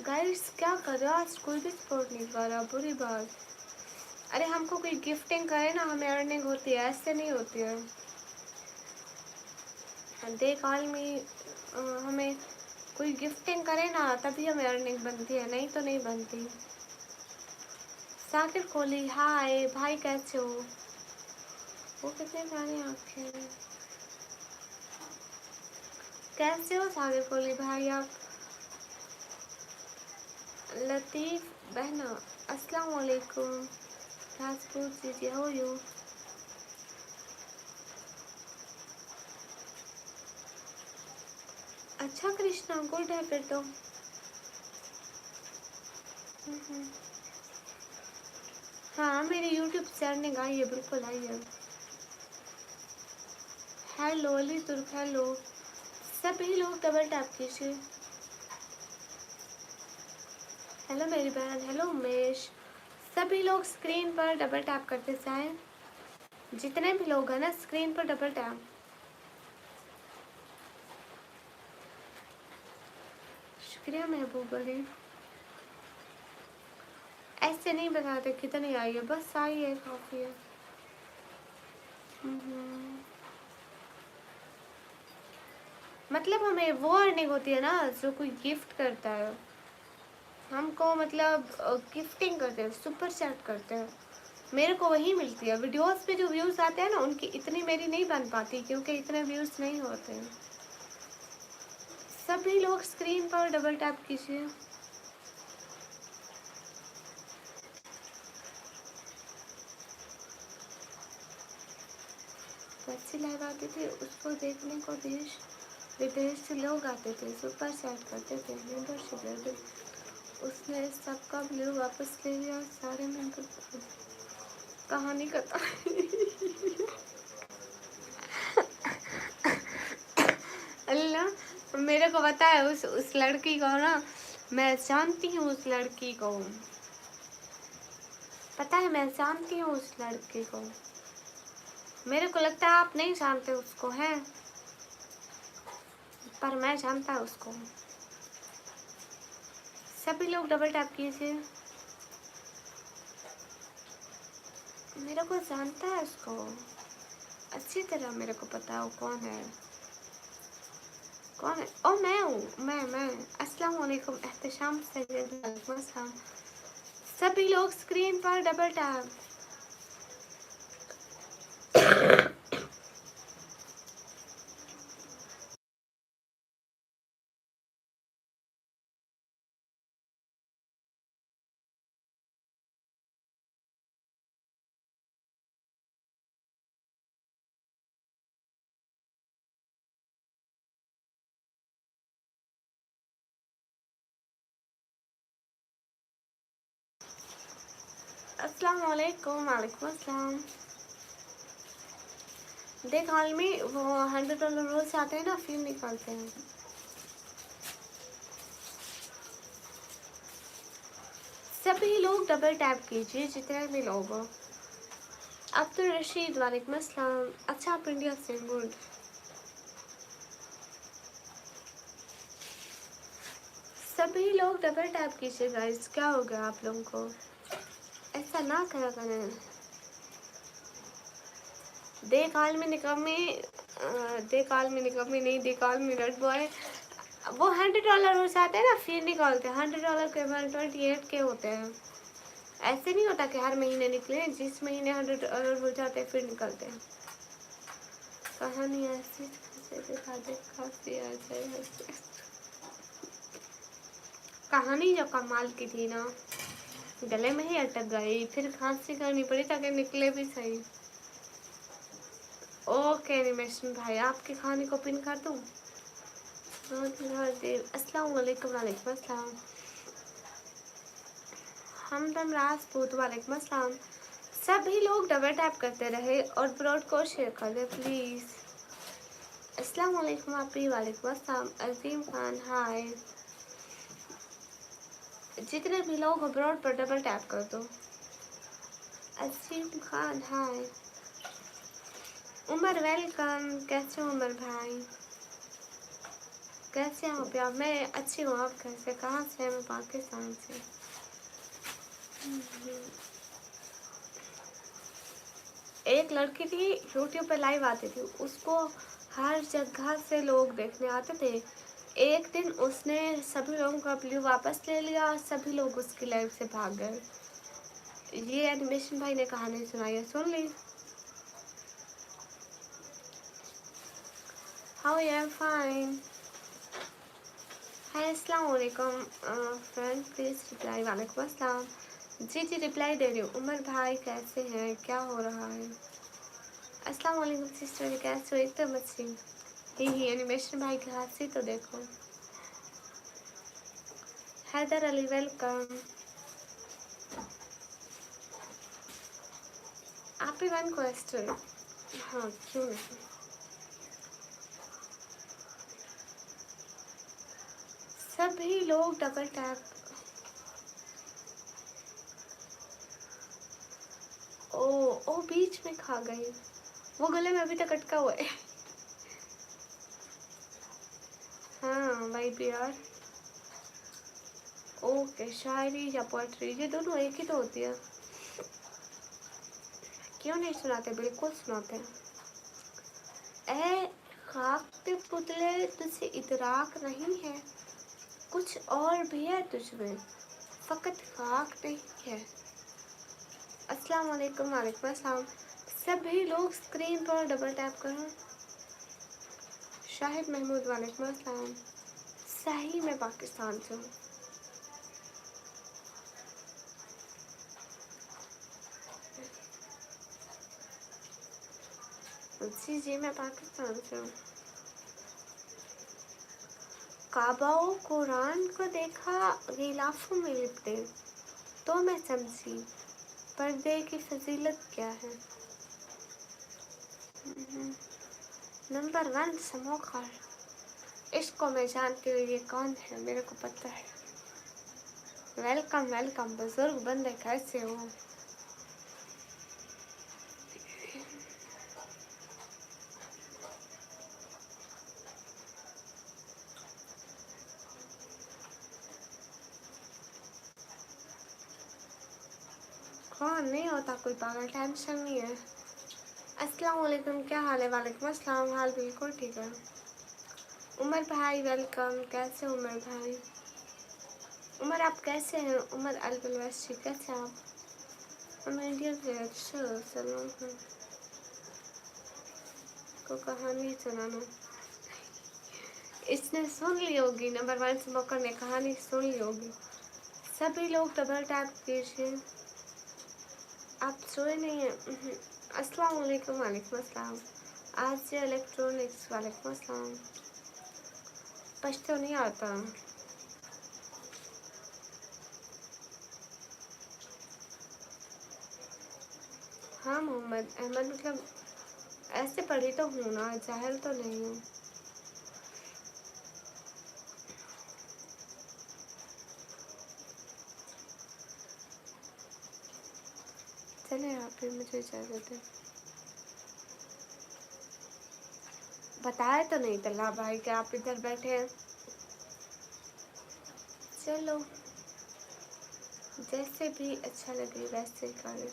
गाइस, क्या कर रहे हो? आज कोई भी सपोर्ट नहीं कर रहा, बुरी बात। अरे, हमको कोई गिफ्टिंग करे ना, हमें अर्निंग होती है, ऐसे नहीं होती है। दे कॉल में हमें कोई गिफ्टिंग करे ना, तभी हमें अर्निंग बनती है, नहीं तो नहीं बनती। साकिर कोहली, हाय भाई, कैसे हो? वो कितने प्यारे आंखें। कैसे हो साकिर कोहली भाई आप? लतीफ़ बहना, अस्सलाम वालेकुम। Rajput ji, how you? अच्छा कृष्णा, गुड है फिर तो। हाँ, मेरी यूट्यूब से अर्निंग आई है, बिल्कुल आई है। हेलो अली तुर्क, हेलो। सभी लोग डबल टैप कीजिए। हेलो मेरी बहन, हेलो उमेश। सभी लोग स्क्रीन पर डबल टैप करते जाएं। जितने भी लोग हैं ना, स्क्रीन पर डबल टैप। शुक्रिया महबूब अली। ऐसे नहीं बताते कितनी आई है, बस आई है, काफ़ी है। मतलब हमें वो अर्निंग होती है ना, जो कोई गिफ्ट करता है हमको, मतलब गिफ्टिंग करते हैं, सुपर चैट करते हैं, मेरे को वही मिलती है। वीडियोस पे जो व्यूज़ आते हैं ना, उनकी इतनी मेरी नहीं बन पाती, क्योंकि इतने व्यूज़ नहीं होते हैं। सभी लोग स्क्रीन पर डबल टैप कीजिए। अच्छी लाइव आती थी, उसको देखने को देश विदेश से लोग आते थे, सुपर चैट करते थे, मेंबरशिप लेते। उसने सबका ब्लू वापस ले लिया, सारे मेंबर। कहानी खत्म। अल्लाह, मेरे को पता है उस लड़की को ना, मैं जानती हूँ उस लड़की को, पता है, मैं जानती हूँ उस लड़की को। मेरे को लगता है आप नहीं जानते उसको, है, पर मैं जानता हूँ उसको। सभी लोग डबल टैप कीजिए। मेरे को जानता है उसको अच्छी तरह, मेरे को पता है वो कौन है। कौन है? मैं हूँ, मैं अस्सलाम वालेकुम एहतशाम सैयद। सभी लोग स्क्रीन पर डबल टैप। अस्सलाम वालेकुम। वालेकुम अस्सलाम। देख हाल में वो $100 रोज आते हैं ना, फिर निकालते हैं। सभी लोग डबल टैप कीजिए जितने भी लोग हो। अब्दुल रशीद वालेकुम अस्सलाम। अच्छा आप इंडिया से, गुड। सभी लोग डबल टैप कीजिए गाइस। क्या हो गया आप लोगों को? ऐसा ना करा करें। देखाल में निकम्मी, देखाल में निकम्मी नहीं, देखाल में रेड बॉय। वो $100 हो जाते हैं ना, फिर निकालते हैं। $100 के 128 के होते हैं। ऐसे नहीं होता कि हर महीने निकले, जिस महीने $100 हो जाते हैं फिर निकलते हैं। कहानी ऐसी दिखाते काफी आ जाए। कहानी जो कमाल की थी ना, गले में ही अटक गई, फिर खांसी करनी पड़ी ताकि निकले भी सही। ओके एनिमेशन भाई, आपके खाने को पिन कर दूं? अस्सलाम वालेकुम। वालेकुम अस्सलाम। हमदम राजपूत वालेकुम अस्सलाम। सभी लोग डबल टैप करते रहे और ब्रॉड को शेयर कर दे प्लीज। अस्सलाम वालेकुम आपी। वालेकुम अस्सलाम। अजीम खान हाय। जितने भी लोग ब्रॉड पर डबल टैप कर दो। अजीम खान हाय। उमर वेलकम। कैसे हो उमर भाई? कैसे हो प्यार? मैं अच्छी हूँ, आप कैसे? कहाँ से? मैं पाकिस्तान से। एक लड़की थी, यूट्यूब पे लाइव आती थी, उसको हर जगह से लोग देखने आते थे। एक दिन उसने सभी लोगों का ब्लू वापस ले लिया और सभी लोग उसकी लाइव से भाग गए। ये एनिमेशन भाई ने कहानी सुनाई है, सुन ली। How I am fine. Hi अस्सलाम वालेकुम फ्रेंड, प्लीज रिप्लाई। वालेकुम अस्सलाम। जी जी रिप्लाई दे रही हूँ। उमर भाई कैसे हैं? क्या हो रहा है? अस्सलाम वालेकुम सिस्टर, कैसे हो? एकदम अच्छी। ही एनिमेशन भाई की हंसी तो देखो। हैदर अली वेलकम। आप ही वन क्वेश्चन। हाँ क्यों नहीं। सभी लोग डबल टैप। ओ ओ बीच में खा गई। वो गले में अभी तक अटका हुआ है। हाँ भाई प्यार। ओके, शायरी या पोएट्री, ये दोनों एक ही तो होती है। क्यों नहीं सुनाते? बिल्कुल सुनाते हैं। ए खाक पे पुतले, तुझसे इतराक नहीं है, कुछ और भी है तुझमें, फकत खाक नहीं है। अस्सलाम वालेकुम। वालेकुम अस्सलाम। सभी लोग स्क्रीन पर डबल टैप करो। शाहिद महमूद वालेकुम अस्सलाम। सही में पाकिस्तान से हूँ। जी जी मैं पाकिस्तान से हूँ। काबाओ कुरान को देखा गिलाफों में लिपटे, तो मैं समझी पर्दे की फजीलत क्या है। Number 1 smoker. इसको मैं जानती हूँ, ये कौन है मेरे को पता है। वेलकम वेलकम बुजुर्ग बंदे, कैसे हो? कौन नहीं होता कोई पागल, टेंशन नहीं है। अस्सलाम वालेकुम, क्या हाल है? वालेकुम अस्सलाम, हाल बिल्कुल ठीक है। उमर भाई वेलकम। कैसे उमर भाई? उमर आप कैसे हैं? उमर अलबलवैशी कैसे हैं आप? मैं इंडियन से। अच्छा सलमान खान को कहानी सुनाना। इसने सुन ली होगी, नंबर 1 से मकर ने कहानी सुन ली होगी। सभी लोग डबल टैप कीजिए। आप सोए नहीं हैं? अस्सलाम वालेकुम। वालेकुम अस्सलाम। आज से इलेक्ट्रॉनिक्स। वालेकुम अस्सलाम। पश्तो नहीं आता। हाँ मोहम्मद अहमद, मतलब ऐसे पढ़ी तो हूँ ना, जाहिल तो नहीं हूँ। चले आप फिर, मुझे इजाज़त है। बताया तो नहीं तल्ला भाई कि आप इधर बैठे हैं। चलो जैसे भी अच्छा लगे वैसे करें।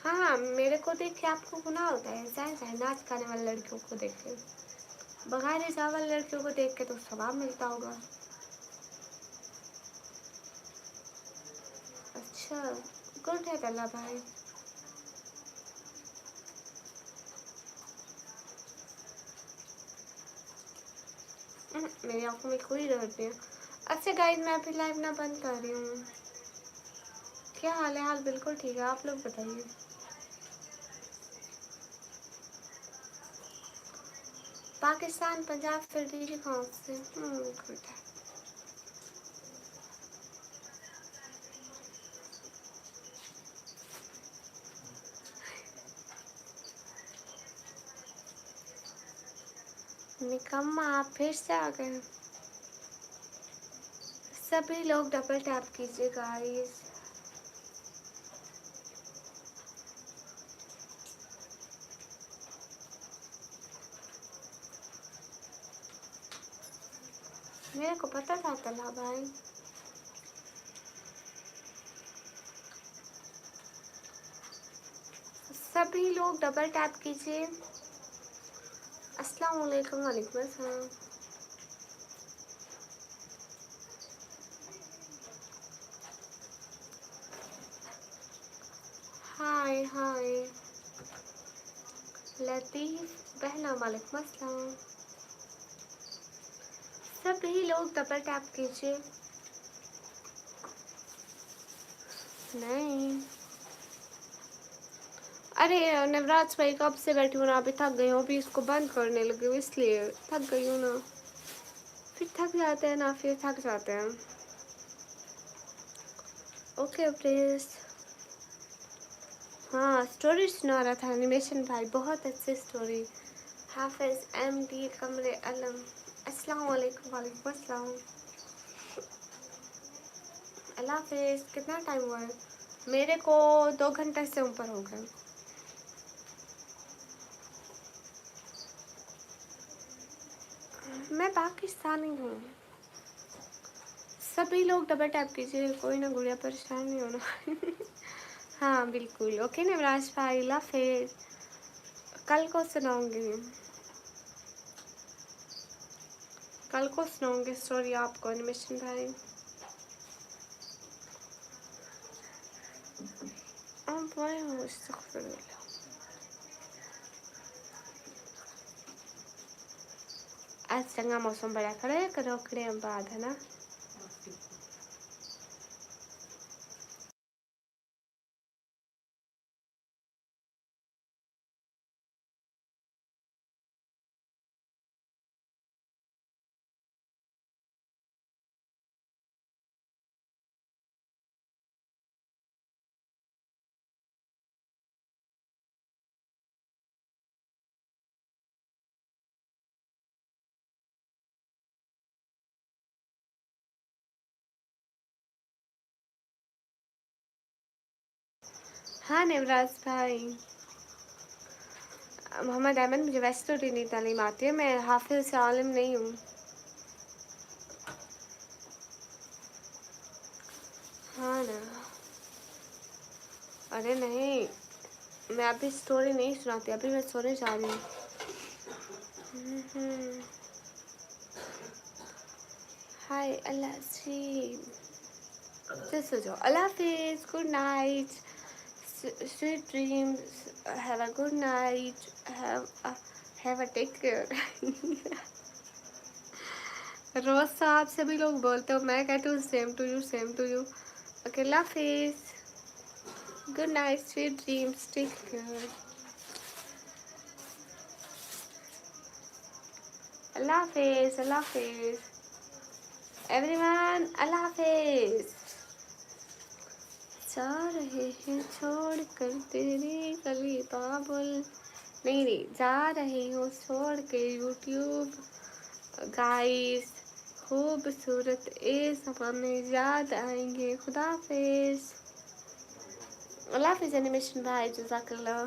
हाँ हाँ, मेरे को देख के आपको गुनाह होता है? जाए जाए नाच गाने वाली लड़कियों को देख के, बगैर हिजाब वाली लड़कियों को देख के तो सवाब मिलता होगा। अच्छा गुड है तल्ला भाई। मेरी आंखों में कोई दर्द नहीं है। अच्छा गाइस, मैं अभी लाइव ना बंद कर रही हूँ। क्या हाल है? हाल बिल्कुल ठीक है, आप लोग बताइए। पाकिस्तान, पंजाब, फिर दिल्ली कहाँ से? गुड है। निकम्मा आप फिर से आ गए। सभी लोग डबल टैप कीजिए गाइस। मेरे को पता था तला भाई। सभी लोग डबल टैप कीजिए। अस्सलाम वालेकुम। वालेकुम अस्सलाम। हाय हाय लतीफ़ बहना, वालेकुम अस्सलाम। सभी लोग डबल टैप कीजिए। नहीं, अरे नवराज भाई कब से बैठी हूँ ना, अभी थक गई हूँ। अभी इसको बंद करने लगी हूँ, इसलिए थक गई हूँ ना। फिर थक जाते हैं ना, फिर थक जाते हैं। Okay please. हाँ स्टोरी सुना रहा था एनिमेशन भाई, बहुत अच्छी स्टोरी। हाफिज एम डी कमरे अलम। अस्सलाम वालेकुम। वालेकुम अस्सलाम। अल्लाह हाफिज। कितना टाइम हुआ है? मेरे को 2 घंटे से ऊपर हो गए। मैं पाकिस्तानी हूँ। सभी लोग डबल टैप कीजिए, कोई ना गुड़िया परेशान नहीं होना। हाँ बिल्कुल। ओके नवराज भाई, अल्लाह हाफिज। कल को सुनाऊंगी, कल को सुनाऊंगी स्टोरी आपको एनिमेशन भाई। अब भाई हो आज चंगा मौसम बड़ा खड़े करो खड़े बाद है ना। हाँ नवराज भाई। मोहम्मद अहमद, मुझे वैसे तो दीनी तालीम आती है, मैं हाफिज आलिम नहीं हूँ। हाँ ना। अरे नहीं, मैं अभी स्टोरी नहीं सुनाती, अभी मैं सोने जा रही हूँ। हाय अल्लाह सी, चल सो जाओ। अल्लाह हाफिज, good night, sweet dreams, have a good night, have a take care. रोज साहब सभी लोग बोलते हो, मैं कहती हूँ same to you, same to you. Okay, अल्लाह हाफिज, good night, sweet dreams, take care. अल्लाह हाफिज, अल्लाह हाफिज एवरीवन, अल्लाह हाफिज। जा रहे हैं छोड़ कर तेरी गली बाबुल, नहीं, जा रही हूँ छोड़ के यूट्यूब गाइस, खूबसूरत ए ज़माने याद आएंगे। खुदा हाफिज, अल्लाह हाफिज एनिमेशन भाई, जज़ाकल्लाह।